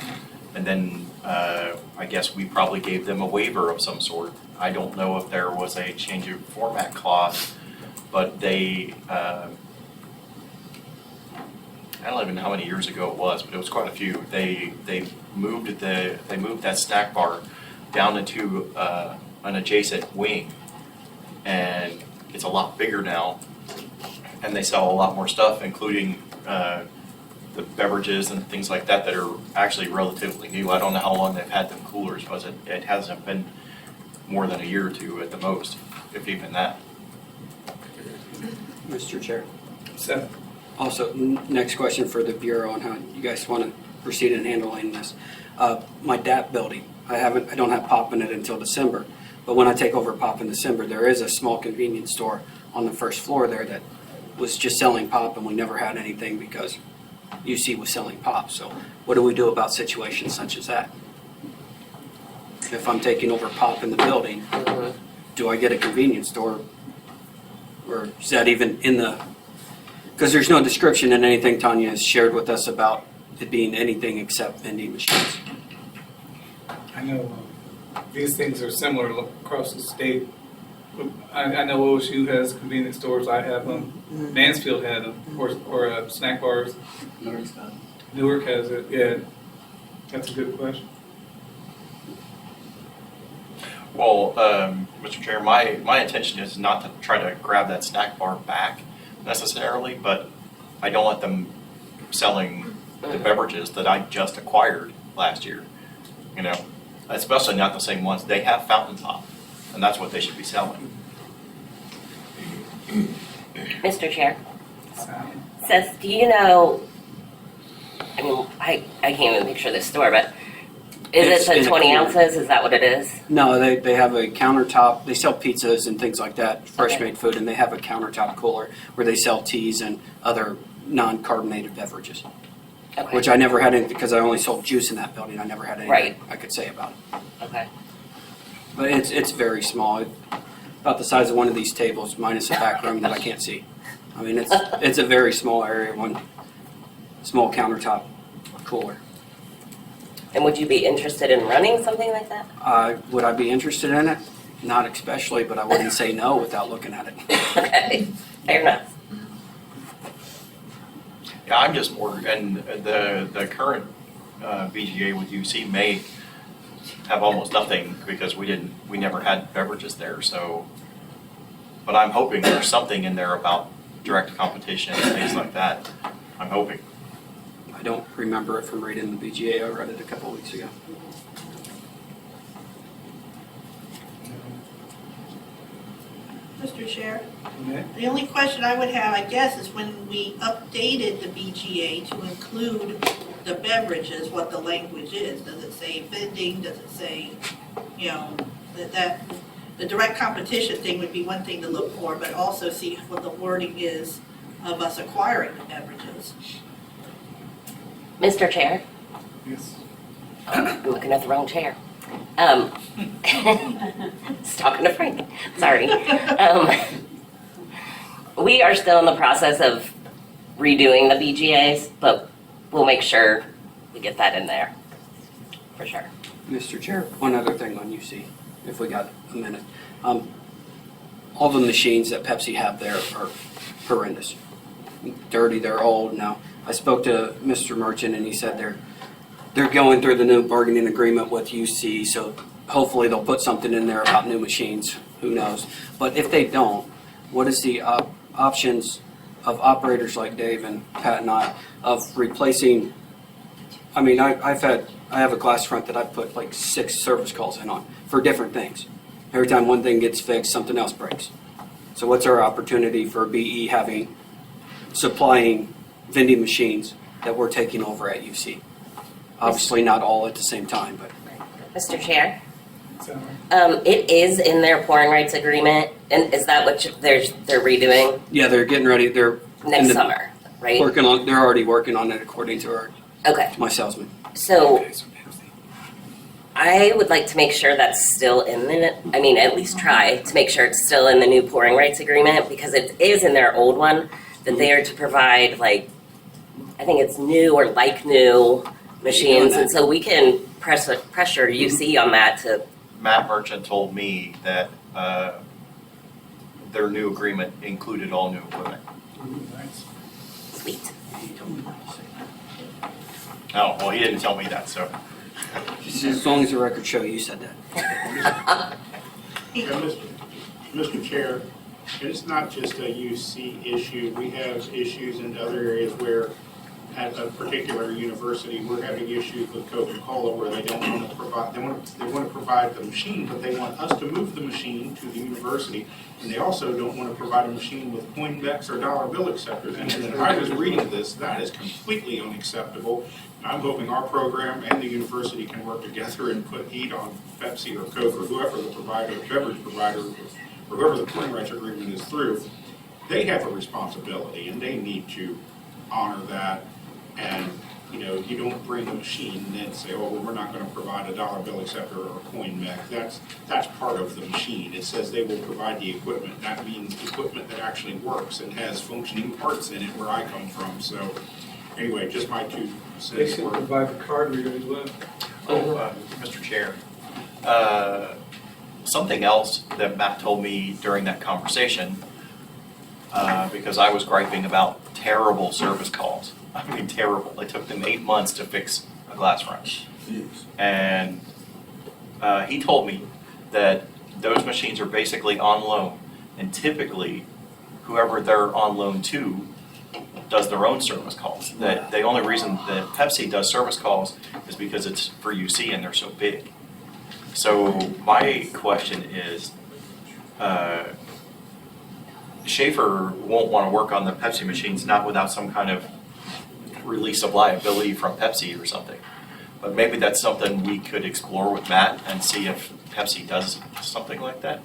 [SPEAKER 14] And then I guess we probably gave them a waiver of some sort. I don't know if there was a change of format clause, but they, I don't even know how many years ago it was, but it was quite a few. They moved that snack bar down into an adjacent wing, and it's a lot bigger now, and they sell a lot more stuff, including the beverages and things like that that are actually relatively new. I don't know how long they've had them coolers, but it hasn't been more than a year or two at the most, if even that.
[SPEAKER 12] Mr. Chair.
[SPEAKER 1] So,
[SPEAKER 12] Also, next question for the Bureau on how you guys want to proceed in handling this. My DAP building, I don't have pop in it until December, but when I take over pop in December, there is a small convenience store on the first floor there that was just selling pop, and we never had anything because UC was selling pop. So what do we do about situations such as that? If I'm taking over pop in the building, do I get a convenience store? Or is that even in the, because there's no description in anything Tanya has shared with us about it being anything except vending machines.
[SPEAKER 1] I know these things are similar across the state. I know OSU has convenience stores. I have them. Mansfield had them, or snack bars. Newark has it. Yeah, that's a good question.
[SPEAKER 14] Well, Mr. Chair, my intention is not to try to grab that snack bar back necessarily, but I don't want them selling the beverages that I just acquired last year. You know, especially not the same ones. They have fountain pop, and that's what they should be selling.
[SPEAKER 3] Mr. Chair. Seth, do you know, I can't even picture this store, but is it the 20 ounces? Is that what it is?
[SPEAKER 12] No, they have a countertop. They sell pizzas and things like that, fresh made food, and they have a countertop cooler where they sell teas and other non-carbonated beverages.
[SPEAKER 3] Okay.
[SPEAKER 12] Which I never had any, because I only sold juice in that building. I never had anything I could say about it.
[SPEAKER 3] Okay.
[SPEAKER 12] But it's very small, about the size of one of these tables, minus a back room that I can't see. I mean, it's a very small area, one small countertop cooler.
[SPEAKER 3] And would you be interested in running something like that?
[SPEAKER 12] Would I be interested in it? Not especially, but I wouldn't say no without looking at it.
[SPEAKER 3] Okay, fair enough.
[SPEAKER 14] Yeah, I'm just more, and the current VGA with UC may have almost nothing because we never had beverages there. So, but I'm hoping there's something in there about direct competition and things like that. I'm hoping.
[SPEAKER 12] I don't remember it from reading the BGA. I read it a couple weeks ago.
[SPEAKER 6] Mr. Chair,
[SPEAKER 1] Okay.
[SPEAKER 6] the only question I would have, I guess, is when we updated the BGA to include the beverages, what the language is. Does it say vending? Does it say, you know, that the direct competition thing would be one thing to look for, but also see what the wording is of us acquiring the beverages.
[SPEAKER 3] Mr. Chair?
[SPEAKER 1] Yes.
[SPEAKER 3] I'm looking at the wrong chair. Just talking to Frank. Sorry. We are still in the process of redoing the BGAs, but we'll make sure we get that in there, for sure.
[SPEAKER 12] Mr. Chair, one other thing on UC, if we got a minute. All the machines that Pepsi have there are horrendous. dirty, they're old now. I spoke to Mr. Merchant and he said they're going through the new bargaining agreement with UC, so hopefully they'll put something in there about new machines, who knows. But if they don't, what is the options of operators like Dave and Pat and I of replacing? I mean, I have a glass front that I put like 6 service calls in on for different things. Every time one thing gets fixed, something else breaks. So what's our opportunity for BE supplying vending machines that we're taking over at UC? Obviously not all at the same time, but.
[SPEAKER 3] Mr. Chair? It is in their pouring rights agreement, and is that what they're redoing?
[SPEAKER 12] Yeah, they're getting ready, they're.
[SPEAKER 3] Next summer, right?
[SPEAKER 12] They're already working on it according to my salesman.
[SPEAKER 3] So I would like to make sure that's still in the, I mean, at least try to make sure it's still in the new pouring rights agreement, because it is in their old one that they are to provide, like, I think it's new or like new machines, and so we can pressure UC on that to.
[SPEAKER 14] Matt Merchant told me that their new agreement included all new equipment.
[SPEAKER 1] Nice.
[SPEAKER 3] Sweet.
[SPEAKER 14] Oh, well, he didn't tell me that, so.
[SPEAKER 12] As long as the records show you said that.
[SPEAKER 7] Mr. Chair, it's not just a UC issue. We have issues in other areas where at a particular university, we're having issues with Coca-Cola where they don't want to provide, they want to provide the machine, but they want us to move the machine to the university. And they also don't want to provide a machine with Coindex or dollar bill acceptors. And when I was reading this, that is completely unacceptable. And I'm hoping our program and the university can work together and put heat on Pepsi or Coke or whoever the provider, beverage provider, or whoever the pouring rights agreement is through. They have a responsibility and they need to honor that. And, you know, you don't bring a machine and then say, oh, well, we're not going to provide a dollar bill acceptor or a coin mech. That's part of the machine. It says they will provide the equipment. That means equipment that actually works and has functioning parts in it where I come from. So, anyway, just my 2 cents.
[SPEAKER 1] They should provide the card reader as well.
[SPEAKER 14] Mr. Chair, something else that Matt told me during that conversation, because I was griping about terrible service calls. I mean, terrible. It took them 8 months to fix a glass front. And he told me that those machines are basically on loan. And typically, whoever they're on loan to does their own service calls. That the only reason that Pepsi does service calls is because it's for UC and they're so big. So my question is, Schaefer won't want to work on the Pepsi machines, not without some kind of release of liability from Pepsi or something. But maybe that's something we could explore with Matt and see if Pepsi does something like that.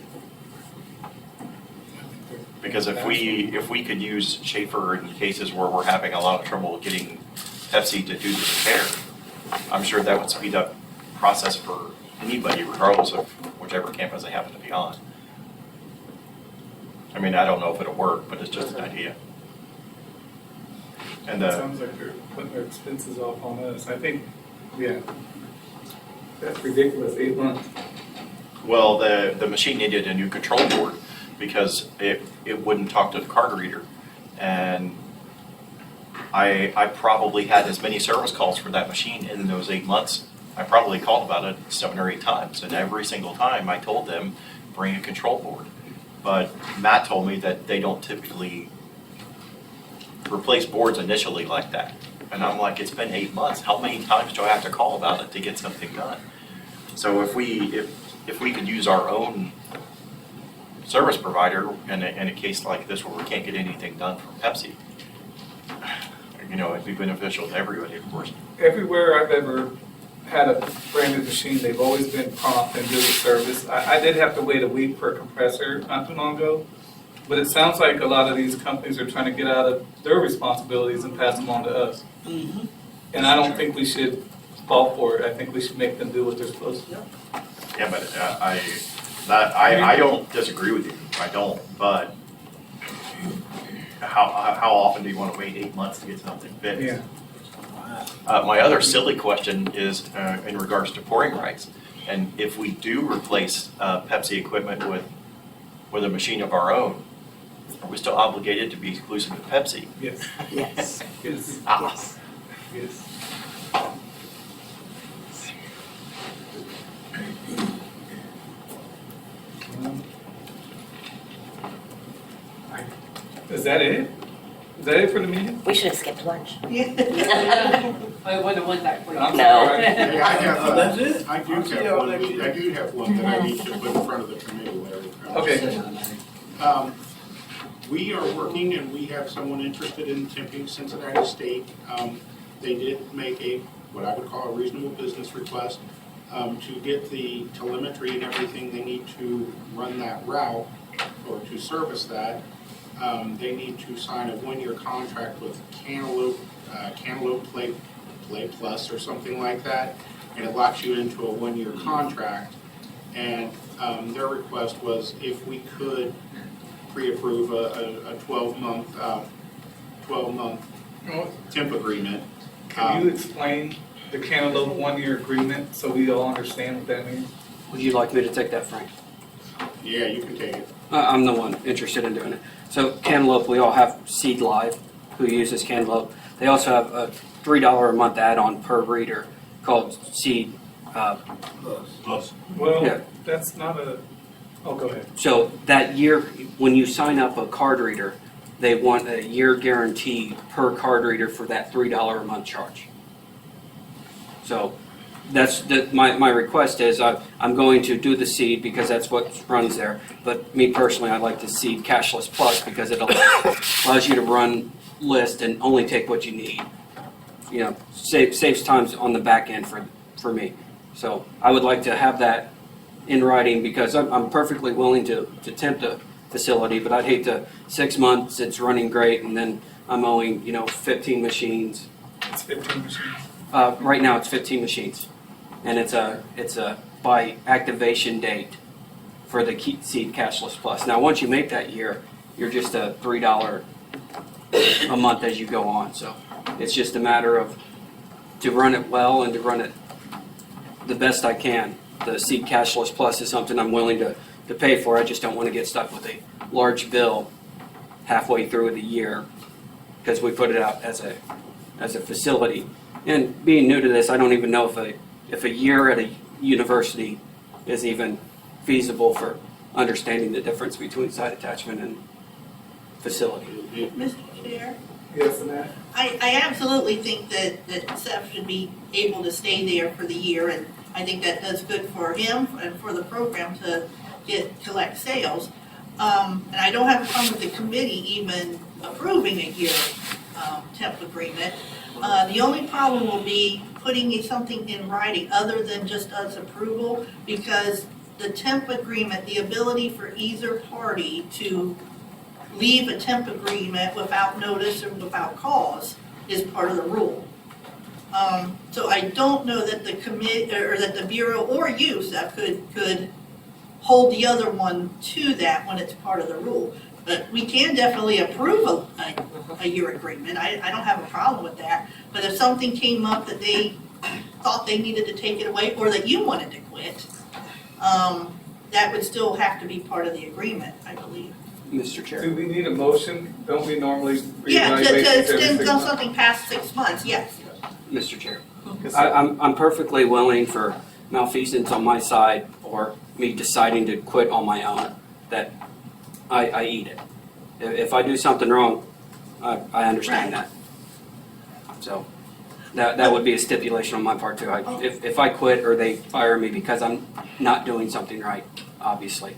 [SPEAKER 14] Because if we could use Schaefer in cases where we're having a lot of trouble getting Pepsi to do the repair, I'm sure that would speed up the process for anybody regardless of whichever campus they happen to be on. I mean, I don't know if it'll work, but it's just an idea. And
[SPEAKER 1] It sounds like they're putting their expenses off on us. I think, yeah, that's ridiculous, 8 months.
[SPEAKER 14] well, the machine needed a new control board because it wouldn't talk to the card reader. And I probably had as many service calls for that machine in those 8 months. I probably called about it 7 or 8 times, and every single time I told them, bring a control board. But Matt told me that they don't typically replace boards initially like that. And I'm like, it's been 8 months. How many times do I have to call about it to get something done? So if we could use our own service provider in a case like this where we can't get anything done from Pepsi, you know, it'd be beneficial to everybody, of course.
[SPEAKER 1] Everywhere I've ever had a branded machine, they've always been prompt and good with service. I did have to wait a week for a compressor not too long ago, but it sounds like a lot of these companies are trying to get out of their responsibilities and pass them on to us.
[SPEAKER 21] Mm-hmm.
[SPEAKER 1] And I don't think we should fall for it. I think we should make them do what they're supposed to do.
[SPEAKER 14] Yeah, but I don't disagree with you. I don't. But how often do you want to wait 8 months to get something fixed?
[SPEAKER 1] Yeah.
[SPEAKER 14] My other silly question is in regards to pouring rights. And if we do replace Pepsi equipment with a machine of our own, Are we still obligated to be exclusive to Pepsi?
[SPEAKER 1] Yes.
[SPEAKER 21] Yes.
[SPEAKER 1] Yes.
[SPEAKER 21] Yes.
[SPEAKER 1] Yes. Is that it? Is that it for the meeting?
[SPEAKER 3] We should have skipped lunch.
[SPEAKER 20] I wonder one back for you.
[SPEAKER 1] I'm
[SPEAKER 3] No.
[SPEAKER 1] sorry.
[SPEAKER 7] Hey, I have,
[SPEAKER 16] Oh, that's it?
[SPEAKER 7] I do have one that I need to put in front of the committee, Larry.
[SPEAKER 1] Okay.
[SPEAKER 7] We are working and we have someone interested in temping Cincinnati State. They did make what I would call a reasonable business request to get the telemetry and everything they need to run that route or to service that. They need to sign a one-year contract with Cantaloupe Play Plus or something like that, and it locks you into a one-year contract. And their request was if we could pre-approve a 12-month temp agreement.
[SPEAKER 1] Can you explain the Cantaloupe one-year agreement so we all understand what that means?
[SPEAKER 12] Would you like me to take that, Frank?
[SPEAKER 7] Yeah, you can take it.
[SPEAKER 12] I'm the one interested in doing it. So Cantaloupe, we all have Seed Live, who uses Cantaloupe. They also have a $3 a month add-on per reader called Seed
[SPEAKER 15] Plus.
[SPEAKER 1] Well,
[SPEAKER 12] Yeah.
[SPEAKER 1] that's not a, oh, go ahead.
[SPEAKER 12] So that year, when you sign up a card reader, they want a year guarantee per card reader for that $3 a month charge. So my request is I'm going to do the Seed because that's what runs there. But me personally, I'd like to Seed Cashless Plus because it allows you to run list and only take what you need. You know, saves times on the back end for me. So I would like to have that in writing because I'm perfectly willing to tempt a facility, but I'd hate to 6 months it's running great and then I'm owing 15 machines.
[SPEAKER 1] It's 15 machines.
[SPEAKER 12] Right now it's 15 machines, and it's a by activation date for the Seed Cashless Plus. Now once you make that year, you're just a $3 a month as you go on. So it's just a matter of to run it well and to run it the best I can. The Seed Cashless Plus is something I'm willing to pay for. I just don't want to get stuck with a large bill halfway through the year because we put it out as a facility. And being new to this, I don't even know if a year at a university is even feasible for understanding the difference between site attachment and facility.
[SPEAKER 6] Mr. Chair?
[SPEAKER 1] Yes, Annette?
[SPEAKER 6] I absolutely think that Seth should be able to stay there for the year, and I think that does good for him and for the program to collect sales. And I don't have a problem with the committee even approving a year temp agreement. The only problem will be putting something in writing other than just us approval, because the temp agreement, the ability for either party to leave a temp agreement without notice or without cause is part of the rule. So I don't know that the committee, or that the Bureau or you, Seth, could hold the other one to that when it's part of the rule. But we can definitely approve a year agreement. I don't have a problem with that. But if something came up that they thought they needed to take it away, or that you wanted to quit, that would still have to be part of the agreement, I believe.
[SPEAKER 12] Mr. Chair.
[SPEAKER 1] Do we need a motion? Don't we normally
[SPEAKER 6] Yeah,
[SPEAKER 1] reevaluate
[SPEAKER 6] to
[SPEAKER 1] this every
[SPEAKER 6] extend
[SPEAKER 1] 6 months?
[SPEAKER 6] something past 6 months, yes.
[SPEAKER 12] Mr. Chair.
[SPEAKER 1] Yes, sir.
[SPEAKER 12] I'm perfectly willing for malfeasance on my side or me deciding to quit on my own, that I eat it. If I do something wrong, I understand that. So that would be a stipulation on my part too. If I quit or they fire me because I'm not doing something right, obviously.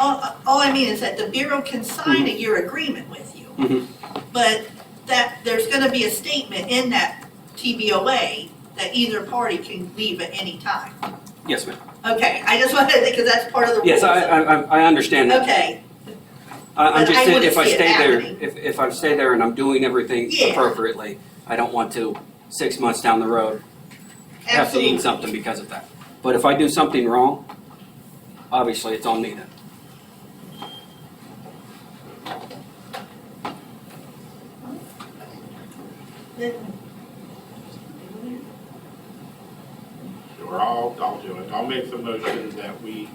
[SPEAKER 6] All I mean is that the Bureau can sign a year agreement with you, but that there's gonna be a statement in that TBOA that either party can leave at any time.
[SPEAKER 12] Yes, ma'am.
[SPEAKER 6] Okay, I just wanted to, because that's part of the rules.
[SPEAKER 12] Yes, I understand that.
[SPEAKER 6] Okay,
[SPEAKER 12] I'm just
[SPEAKER 6] But I
[SPEAKER 12] saying,
[SPEAKER 6] wouldn't
[SPEAKER 12] if I
[SPEAKER 6] see it
[SPEAKER 12] stay there,
[SPEAKER 6] happening.
[SPEAKER 12] if I stay there and I'm doing everything
[SPEAKER 6] Yeah.
[SPEAKER 12] appropriately, I don't want to 6 months down the road have to
[SPEAKER 6] absolutely.
[SPEAKER 12] eat something because of that. But if I do something wrong, obviously it's on me then.
[SPEAKER 7] Sure, I'll do it. I'll make the motion that we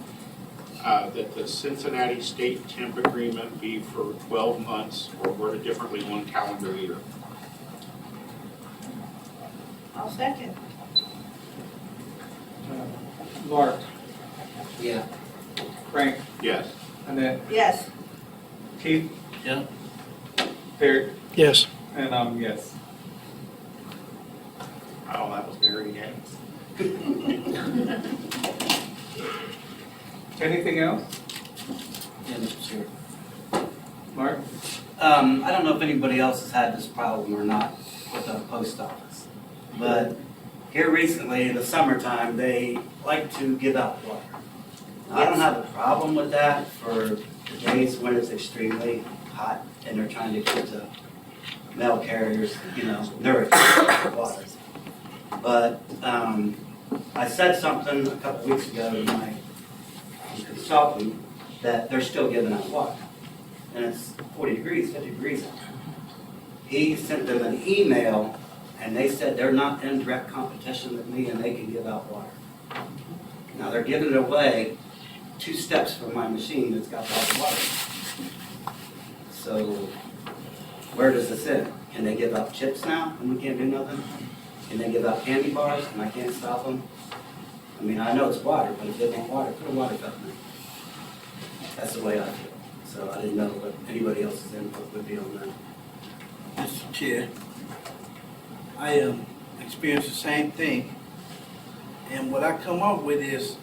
[SPEAKER 7] that the Cincinnati State temp agreement be for 12 months or worded differently, 1 calendar year.
[SPEAKER 6] I'll second.
[SPEAKER 1] Mark,
[SPEAKER 18] Yeah.
[SPEAKER 1] Frank,
[SPEAKER 7] Yes.
[SPEAKER 1] Annette,
[SPEAKER 6] Yes.
[SPEAKER 1] Keith?
[SPEAKER 9] Yeah.
[SPEAKER 1] Terry?
[SPEAKER 11] Yes.
[SPEAKER 1] And yes.
[SPEAKER 14] Oh, that was very unanimous.
[SPEAKER 1] Anything else?
[SPEAKER 18] Yeah, Mr. Chair.
[SPEAKER 1] Mark?
[SPEAKER 18] I don't know if anybody else has had this problem or not with the post office, but here recently in the summertime, they like to give out water. Now, I don't have a problem with that for the days when it's extremely hot and they're trying to get the mail carriers, nourished with water. But I said something a couple weeks ago to my consultant that they're still giving out water. And it's 40 degrees, 50 degrees out. He sent them an email and they said they're not in direct competition with me and they can give out water. Now they're giving it away 2 steps from my machine that's got all the water. So where does this end? Can they give out chips now and we can't do nothing? Can they give out candy bars and I can't stop them? I mean, I know it's water, but if they want water, put a water cup in it. That's the way I feel. So I didn't know what anybody else's input would be on that.
[SPEAKER 16] Mr. Chair, I experienced the same thing. And what I come up with is,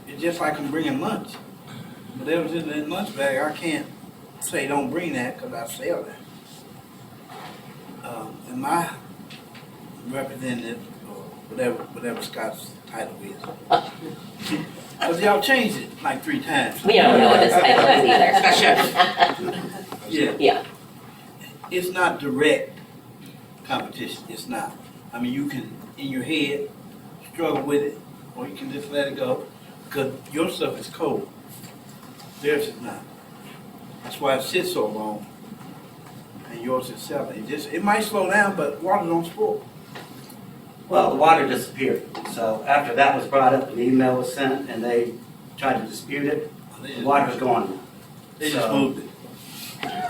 [SPEAKER 16] it's just like I'm bringing lunch. Whatever's in that lunch bag, I can't say don't bring that because I sell that. And my representative, or whatever Scott's title is, because y'all changed it like 3 times.
[SPEAKER 3] We don't know what his title is either.
[SPEAKER 16] Yeah.
[SPEAKER 3] Yeah.
[SPEAKER 16] It's not direct competition, it's not. I mean, you can, in your head, struggle with it, or you can just let it go, because your stuff is cold. Theirs is not. That's why it sits so long, and yours is selling. It might slow down, but water don't spoil.
[SPEAKER 18] Well, the water disappeared. So after that was brought up, an email was sent and they tried to dispute it. The water's gone now.
[SPEAKER 16] They just moved it.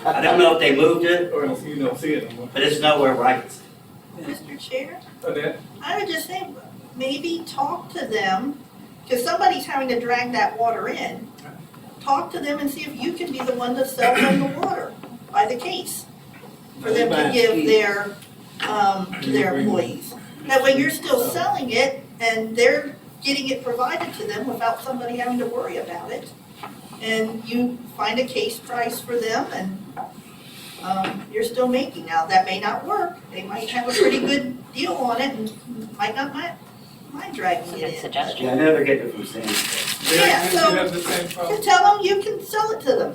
[SPEAKER 18] I don't know if they moved it,
[SPEAKER 1] Or else you don't see it anymore.
[SPEAKER 18] but it's nowhere where I can see it.
[SPEAKER 6] Mr. Chair,
[SPEAKER 1] Annette?
[SPEAKER 6] I would just say, maybe talk to them, because somebody's having to drag that water in. Talk to them and see if you can be the one to sell them the water by the case. For them to give their employees. That way you're still selling it and they're getting it provided to them without somebody having to worry about it. And you find a case price for them and you're still making. Now, that may not work. They might have a pretty good deal on it and might not mind dragging it in.
[SPEAKER 18] Yeah,
[SPEAKER 3] Suggestion.
[SPEAKER 18] I know they're getting it from Sam's.
[SPEAKER 6] Yeah,
[SPEAKER 1] You
[SPEAKER 6] so
[SPEAKER 1] have the same problem.
[SPEAKER 6] you tell them you can sell it to them.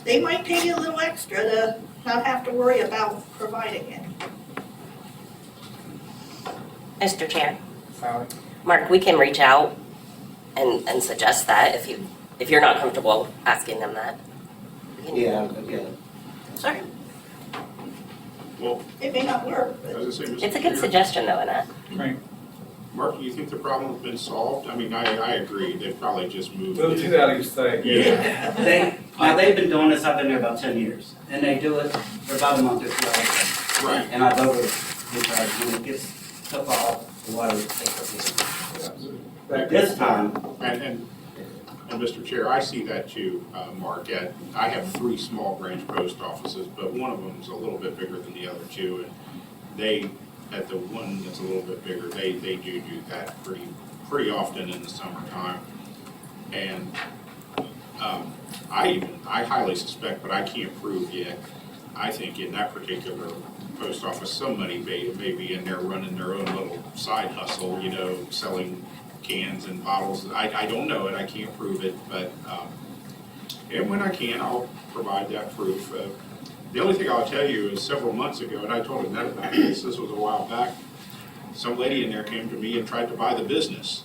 [SPEAKER 6] They might pay you a little extra to not have to worry about providing it.
[SPEAKER 3] Mr. Chair,
[SPEAKER 1] Sally?
[SPEAKER 3] Mark, we can reach out and suggest that if you're not comfortable asking them that. We can do
[SPEAKER 18] Yeah,
[SPEAKER 3] that.
[SPEAKER 18] yeah.
[SPEAKER 3] Sorry.
[SPEAKER 7] Well,
[SPEAKER 6] It may not work, but.
[SPEAKER 7] as I say, Mr.
[SPEAKER 3] It's a good
[SPEAKER 7] Chair,
[SPEAKER 3] suggestion though, Annette.
[SPEAKER 1] Frank?
[SPEAKER 7] Mark, you think the problem's been solved? I mean, I agree. They've probably just moved
[SPEAKER 1] Moved
[SPEAKER 7] it.
[SPEAKER 1] it out of your sight.
[SPEAKER 7] Yeah.
[SPEAKER 18] They've been doing this, I've been there about 10 years. And they do it for about a month or 2 hours.
[SPEAKER 7] Right.
[SPEAKER 18] And I vote with it because when it gets took off, the water takes up. But this time,
[SPEAKER 7] And Mr. Chair, I see that too, Mark. I have 3 small branch post offices, but one of them is a little bit bigger than the other 2. And they, at the one that's a little bit bigger, they do that pretty often in the summertime. And I highly suspect, but I can't prove yet, I think in that particular post office, somebody may be in there running their own little side hustle, selling cans and bottles. I don't know it, I can't prove it, but, and when I can, I'll provide that proof. The only thing I'll tell you is several months ago, and I told Annette about this was a while back, some lady in there came to me and tried to buy the business.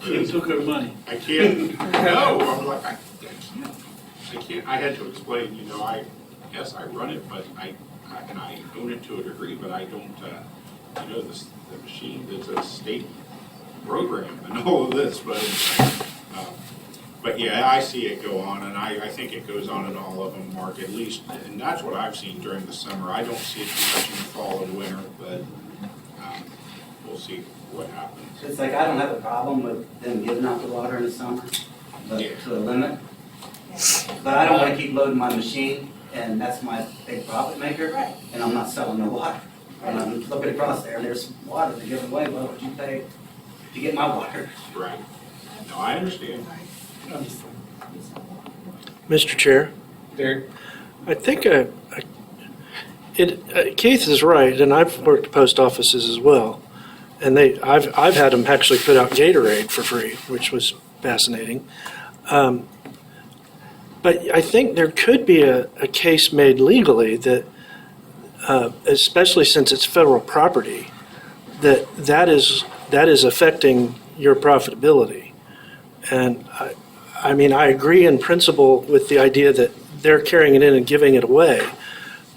[SPEAKER 16] She took her money.
[SPEAKER 7] I can't, no, I'm like, I can't, I had to explain, yes, I run it, but I own it to a degree, but I don't, you know, the machine, it's a state program and all of this, but yeah, I see it go on, and I think it goes on in all of them, Mark, at least, and that's what I've seen during the summer. I don't see it too much in the fall and winter, but we'll see what happens.
[SPEAKER 18] It's like, I don't have a problem with them giving out the water in the summer, but
[SPEAKER 7] Yeah.
[SPEAKER 18] to a limit. But I don't wanna keep loading my machine, and that's my big profit maker,
[SPEAKER 6] Right.
[SPEAKER 18] and I'm not selling no water. And I'm looking across there, and there's water to give away, what would you pay to get my water?
[SPEAKER 7] Right. No, I understand.
[SPEAKER 11] Mr. Chair,
[SPEAKER 1] Derek?
[SPEAKER 11] I think Keith is right, and I've worked at post offices as well. And I've had them actually put out Gatorade for free, which was fascinating. But I think there could be a case made legally that, especially since it's federal property, that is affecting your profitability. And I mean, I agree in principle with the idea that they're carrying it in and giving it away,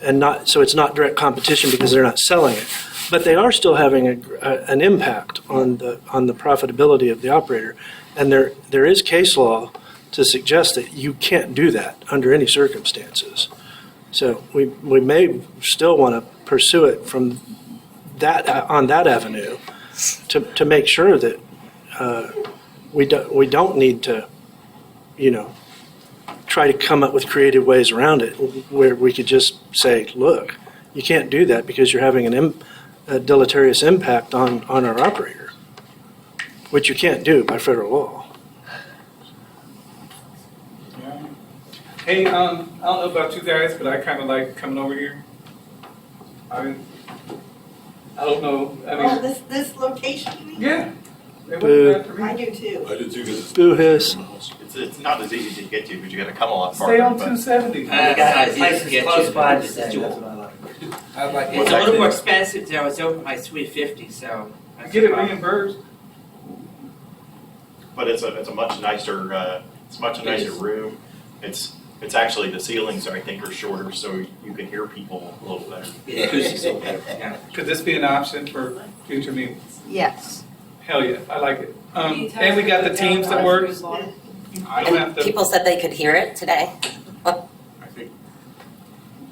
[SPEAKER 11] and so it's not direct competition because they're not selling it. But they are still having an impact on the profitability of the operator, and there is case law to suggest that you can't do that under any circumstances. So we may still want to pursue it from on that avenue to make sure that we don't need to, try to come up with creative ways around it where we could just say, look, you can't do that because you're having a deleterious impact on our operator, which you can't do by federal law.
[SPEAKER 1] Hey, I don't know about you guys, but I kind of like coming over here. I don't know,
[SPEAKER 6] Oh, this location, you mean?
[SPEAKER 1] Yeah. They wouldn't do that for
[SPEAKER 6] I
[SPEAKER 1] me.
[SPEAKER 6] do too.
[SPEAKER 15] I do too, because
[SPEAKER 11] Boo hiss.
[SPEAKER 14] It's not as easy to get to, because you gotta come a lot
[SPEAKER 1] Stay
[SPEAKER 14] farther.
[SPEAKER 1] on
[SPEAKER 14] but-
[SPEAKER 1] 270.
[SPEAKER 18] Places close by to stay,
[SPEAKER 4] It's
[SPEAKER 18] that's what I like.
[SPEAKER 16] I like
[SPEAKER 4] It's a little more expensive, though, it's over by 350, so. that's
[SPEAKER 1] Get
[SPEAKER 4] the
[SPEAKER 1] it
[SPEAKER 4] problem.
[SPEAKER 1] reimbursed.
[SPEAKER 14] But it's a much nicer, room. It's actually, the ceilings, I think, are shorter, so you can hear people a little better.
[SPEAKER 4] The acoustics will be better, yeah.
[SPEAKER 1] Could this be an option for future meetings?
[SPEAKER 21] Yes.
[SPEAKER 1] Hell yeah, I like it. And we got the teams that work. I don't have to.
[SPEAKER 3] People said they could hear it today.
[SPEAKER 7] I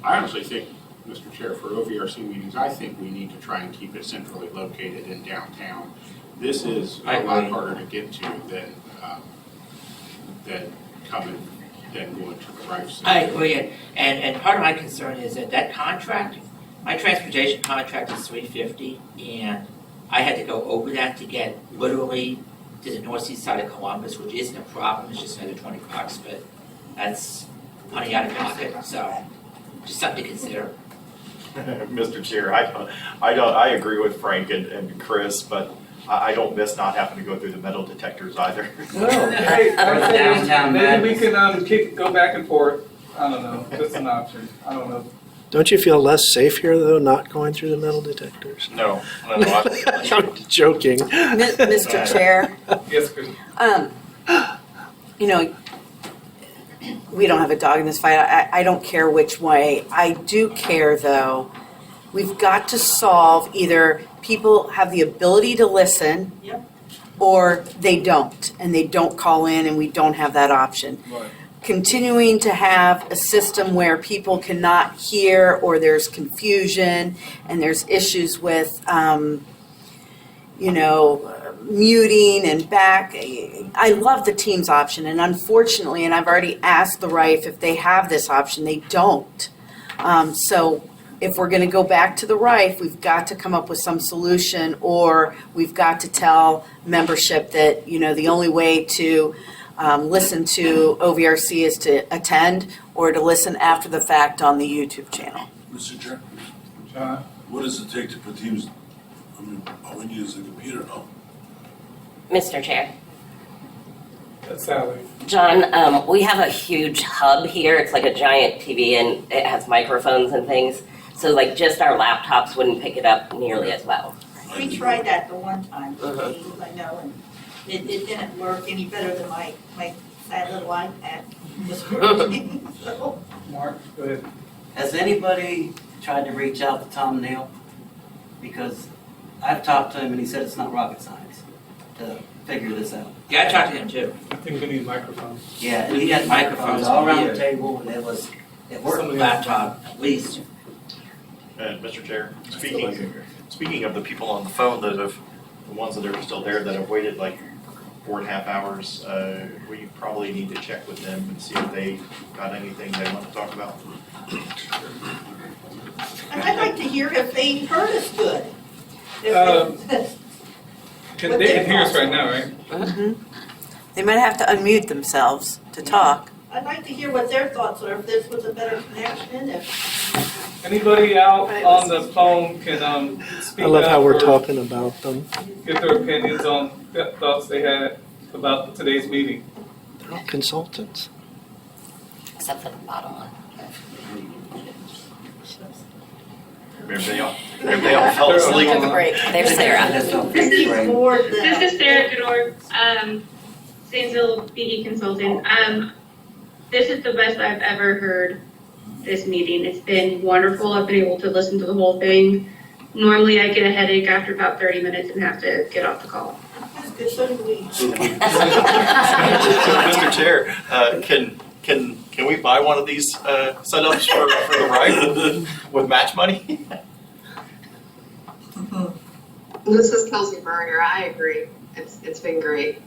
[SPEAKER 7] honestly think, Mr. Chair, for OVRC meetings, I think we need to try and keep it centrally located in downtown. This is
[SPEAKER 4] I
[SPEAKER 7] a lot
[SPEAKER 4] agree.
[SPEAKER 7] harder to get to than going to the Rife Center.
[SPEAKER 4] I agree, and part of my concern is that contract, my transportation contract is $350, and I had to go over that to get literally to the northeast side of Columbus, which isn't a problem, it's just another $20, but that's money out of pocket, so just something to consider.
[SPEAKER 14] Mr. Chair, I agree with Frank and Chris, but I don't miss not having to go through the metal detectors either.
[SPEAKER 1] No, hey,
[SPEAKER 18] Downtown
[SPEAKER 1] maybe we
[SPEAKER 18] madness.
[SPEAKER 1] can go back and forth. I don't know, just an option. I don't know.
[SPEAKER 11] Don't you feel less safe here, though, not going through the metal detectors?
[SPEAKER 14] No.
[SPEAKER 11] I'm joking.
[SPEAKER 21] Mr. Chair,
[SPEAKER 1] Yes, Chris.
[SPEAKER 21] we don't have a dog in this fight. I don't care which way. I do care, though. We've got to solve either people have the ability to listen
[SPEAKER 6] Yep.
[SPEAKER 21] or they don't, and they don't call in, and we don't have that option.
[SPEAKER 16] Right.
[SPEAKER 21] Continuing to have a system where people cannot hear or there's confusion and there's issues with, muting and back. I love the Teams option, and unfortunately, and I've already asked the Rife if they have this option, they don't. So if we're going to go back to the Rife, we've got to come up with some solution, or we've got to tell membership that, the only way to listen to OVRC is to attend or to listen after the fact on the YouTube channel.
[SPEAKER 15] Mr. Chair,
[SPEAKER 1] John?
[SPEAKER 15] what does it take to put Teams, all we need is a computer, no?
[SPEAKER 3] Mr. Chair.
[SPEAKER 1] That's Sally.
[SPEAKER 3] John, we have a huge hub here. It's like a giant TV and it has microphones and things. So like just our laptops wouldn't pick it up nearly as well.
[SPEAKER 6] We tried that the one time, I know, and it didn't work any better than my sad little iPad was working, so.
[SPEAKER 1] Mark, go ahead.
[SPEAKER 18] Has anybody tried to reach out to Tom Neal? Because I've talked to him and he said it's not rocket science to figure this out.
[SPEAKER 4] Yeah, I talked to him too.
[SPEAKER 1] I think we need microphones.
[SPEAKER 18] Yeah, and he had microphones all around the table and it worked.
[SPEAKER 4] Laptop, at least.
[SPEAKER 14] Mr. Chair, speaking of the people on the phone that have, the ones that are still there that have waited like 4.5 hours, we probably need to check with them and see if they got anything they want to talk about.
[SPEAKER 6] And I'd like to hear if they heard us good. If
[SPEAKER 1] They can hear us right now, right?
[SPEAKER 8] They might have to unmute themselves to talk.
[SPEAKER 6] I'd like to hear what their thoughts are, if this was a better connection, if.
[SPEAKER 1] Anybody out on the phone can speak
[SPEAKER 11] I love how
[SPEAKER 1] up
[SPEAKER 11] we're
[SPEAKER 1] or
[SPEAKER 11] talking about them.
[SPEAKER 1] get their opinions on the thoughts they had about today's meeting.
[SPEAKER 11] They're all consultants.
[SPEAKER 3] Except for the bottom one.
[SPEAKER 14] Everybody all fell asleep.
[SPEAKER 3] Took a break. There's Sarah.
[SPEAKER 17] This is Sarah Goodor, Zanesville BD Consultant. This is the best I've ever heard this meeting. It's been wonderful. I've been able to listen to the whole thing. Normally I get a headache after about 30 minutes and have to get off the call.
[SPEAKER 6] That's good, so do we.
[SPEAKER 14] Mr. Chair, can we buy one of these setups for the ride with match money?
[SPEAKER 2] This is Kelsey Berger. I agree. It's been great.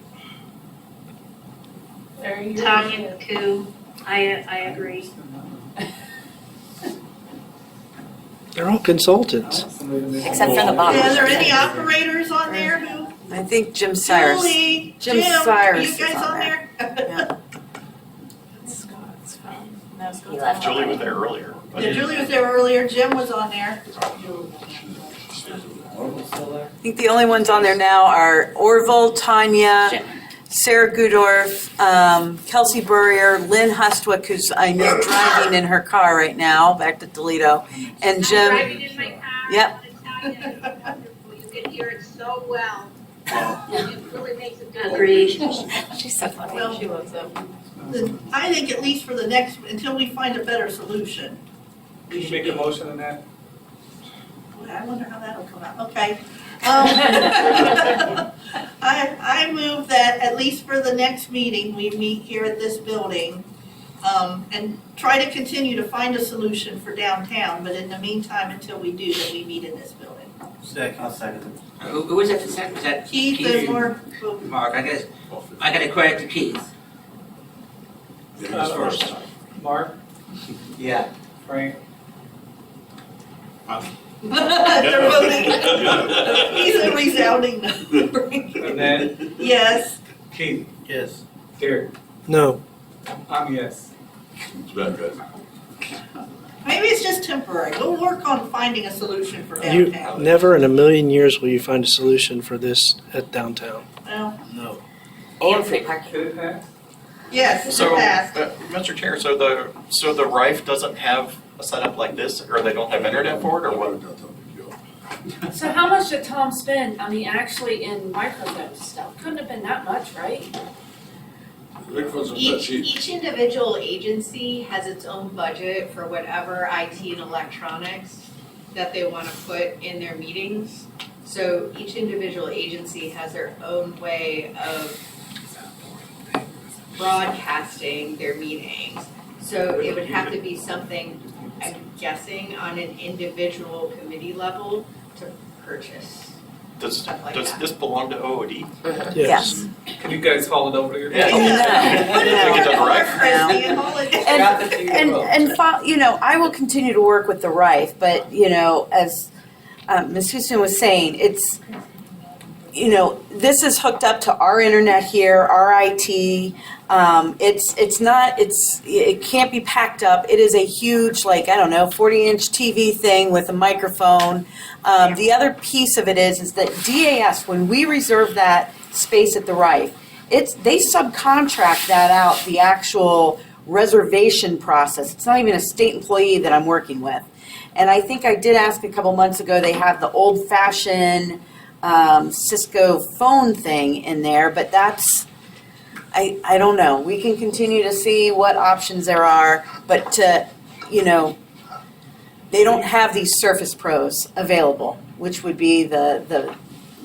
[SPEAKER 17] Tanya Koo, I agree.
[SPEAKER 11] They're all consultants.
[SPEAKER 3] Except for the bottom.
[SPEAKER 6] Are there any operators on there who?
[SPEAKER 8] I think Jim Cyrus.
[SPEAKER 6] Julie,
[SPEAKER 8] Jim
[SPEAKER 6] Jim,
[SPEAKER 8] Cyrus
[SPEAKER 6] are you
[SPEAKER 8] is
[SPEAKER 6] guys
[SPEAKER 8] on
[SPEAKER 6] on there?
[SPEAKER 3] He left.
[SPEAKER 14] Julie was there earlier.
[SPEAKER 6] Yeah, Julie was there earlier, Jim was on there.
[SPEAKER 8] I think the only ones on there now are Orville, Tanya, Sarah Gudorf, Kelsey Burrier, Lynn Hustwick, who's I know driving in her car right now back to Toledo, and Jim.
[SPEAKER 17] I'm driving in my car.
[SPEAKER 8] Yep.
[SPEAKER 17] It's wonderful. You can hear it so well. It really makes a difference.
[SPEAKER 3] Agreed. She's so funny.
[SPEAKER 6] Well,
[SPEAKER 3] She loves them.
[SPEAKER 6] I think at least for the next, until we find a better solution.
[SPEAKER 1] Can you make a motion on that?
[SPEAKER 6] Boy, I wonder how that'll come out, okay. I move that at least for the next meeting, we meet here at this building, and try to continue to find a solution for downtown, but in the meantime, until we do, that we meet in this building.
[SPEAKER 16] Second.
[SPEAKER 18] I'll second it.
[SPEAKER 4] Who was that for second? Was that
[SPEAKER 6] Keith and Mark.
[SPEAKER 4] Mark, I gotta credit to Keith.
[SPEAKER 15] Yeah, he's first.
[SPEAKER 1] Mark,
[SPEAKER 18] Yeah.
[SPEAKER 1] Frank,
[SPEAKER 6] They're voting. He's a resounding no.
[SPEAKER 1] Annette,
[SPEAKER 6] Yes.
[SPEAKER 1] Keith,
[SPEAKER 16] Yes.
[SPEAKER 1] Derek.
[SPEAKER 11] No.
[SPEAKER 1] I'm yes.
[SPEAKER 15] It's bad, guys.
[SPEAKER 6] Maybe it's just temporary. We'll work on finding a solution for
[SPEAKER 11] You
[SPEAKER 6] downtown.
[SPEAKER 11] never in a million years will you find a solution for this at downtown.
[SPEAKER 6] Well,
[SPEAKER 16] No.
[SPEAKER 3] And free parking.
[SPEAKER 1] Did it pass?
[SPEAKER 6] yes, it's
[SPEAKER 14] So,
[SPEAKER 6] passed.
[SPEAKER 14] Mr. Chair, so the Rife doesn't have a setup like this, or they don't have internet for it, or what?
[SPEAKER 22] So how much did Tom spend, actually in microphone stuff? Couldn't have been that much, right?
[SPEAKER 13] Each individual agency has its own budget for whatever IT and electronics that they want to put in their meetings. So each individual agency has their own way of broadcasting their meetings. So it would have to be something, I'm guessing, on an individual committee level to purchase.
[SPEAKER 14] Does
[SPEAKER 13] Stuff like that.
[SPEAKER 14] this belong to OOD?
[SPEAKER 8] Yes.
[SPEAKER 1] Can you guys haul it over here?
[SPEAKER 14] Yeah.
[SPEAKER 6] Put it
[SPEAKER 14] Take it to the
[SPEAKER 6] on
[SPEAKER 14] Rife.
[SPEAKER 6] Christie and haul it.
[SPEAKER 8] I will continue to work with the Rife, but, as Ms. Houston was saying, it's, this is hooked up to our internet here, our IT. It can't be packed up. It is a huge, 40-inch TV thing with a microphone. The other piece of it is that DAS, when we reserve that space at the Rife, they subcontract that out, the actual reservation process. It's not even a state employee that I'm working with. And I think I did ask a couple months ago, they have the old-fashioned Cisco phone thing in there, but that's, I don't know. We can continue to see what options there are, but
[SPEAKER 21] They don't have these Surface Pros available, which would be the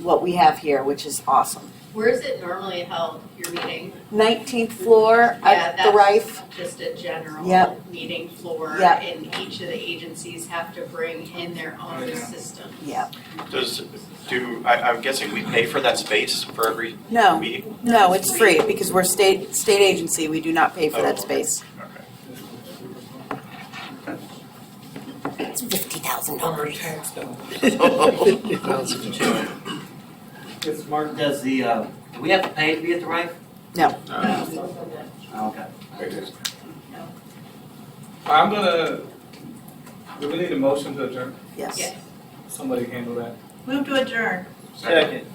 [SPEAKER 21] what we have here, which is awesome.
[SPEAKER 13] Where is it normally held, your meeting?
[SPEAKER 21] 19th floor
[SPEAKER 13] Yeah,
[SPEAKER 21] at the
[SPEAKER 13] that's
[SPEAKER 21] Rife.
[SPEAKER 13] just a general
[SPEAKER 21] Yep.
[SPEAKER 13] meeting floor.
[SPEAKER 21] Yep.
[SPEAKER 13] And each of the agencies have to bring in their own
[SPEAKER 1] yeah.
[SPEAKER 13] system.
[SPEAKER 21] Yeah.
[SPEAKER 14] I'm guessing we pay for that space for every
[SPEAKER 21] No,
[SPEAKER 14] meeting?
[SPEAKER 21] no, it's free because we're state agency. We do not pay for that
[SPEAKER 14] Oh,
[SPEAKER 21] space.
[SPEAKER 3] It's $50,000.
[SPEAKER 1] It's Mark.
[SPEAKER 18] Does the, do we have to pay to be at the Rife?
[SPEAKER 21] No.
[SPEAKER 18] Okay.
[SPEAKER 1] I'm gonna, do we need a motion to adjourn?
[SPEAKER 21] Yes.
[SPEAKER 13] Yes.
[SPEAKER 1] Somebody handle that.
[SPEAKER 6] Move to adjourn.
[SPEAKER 7] Second.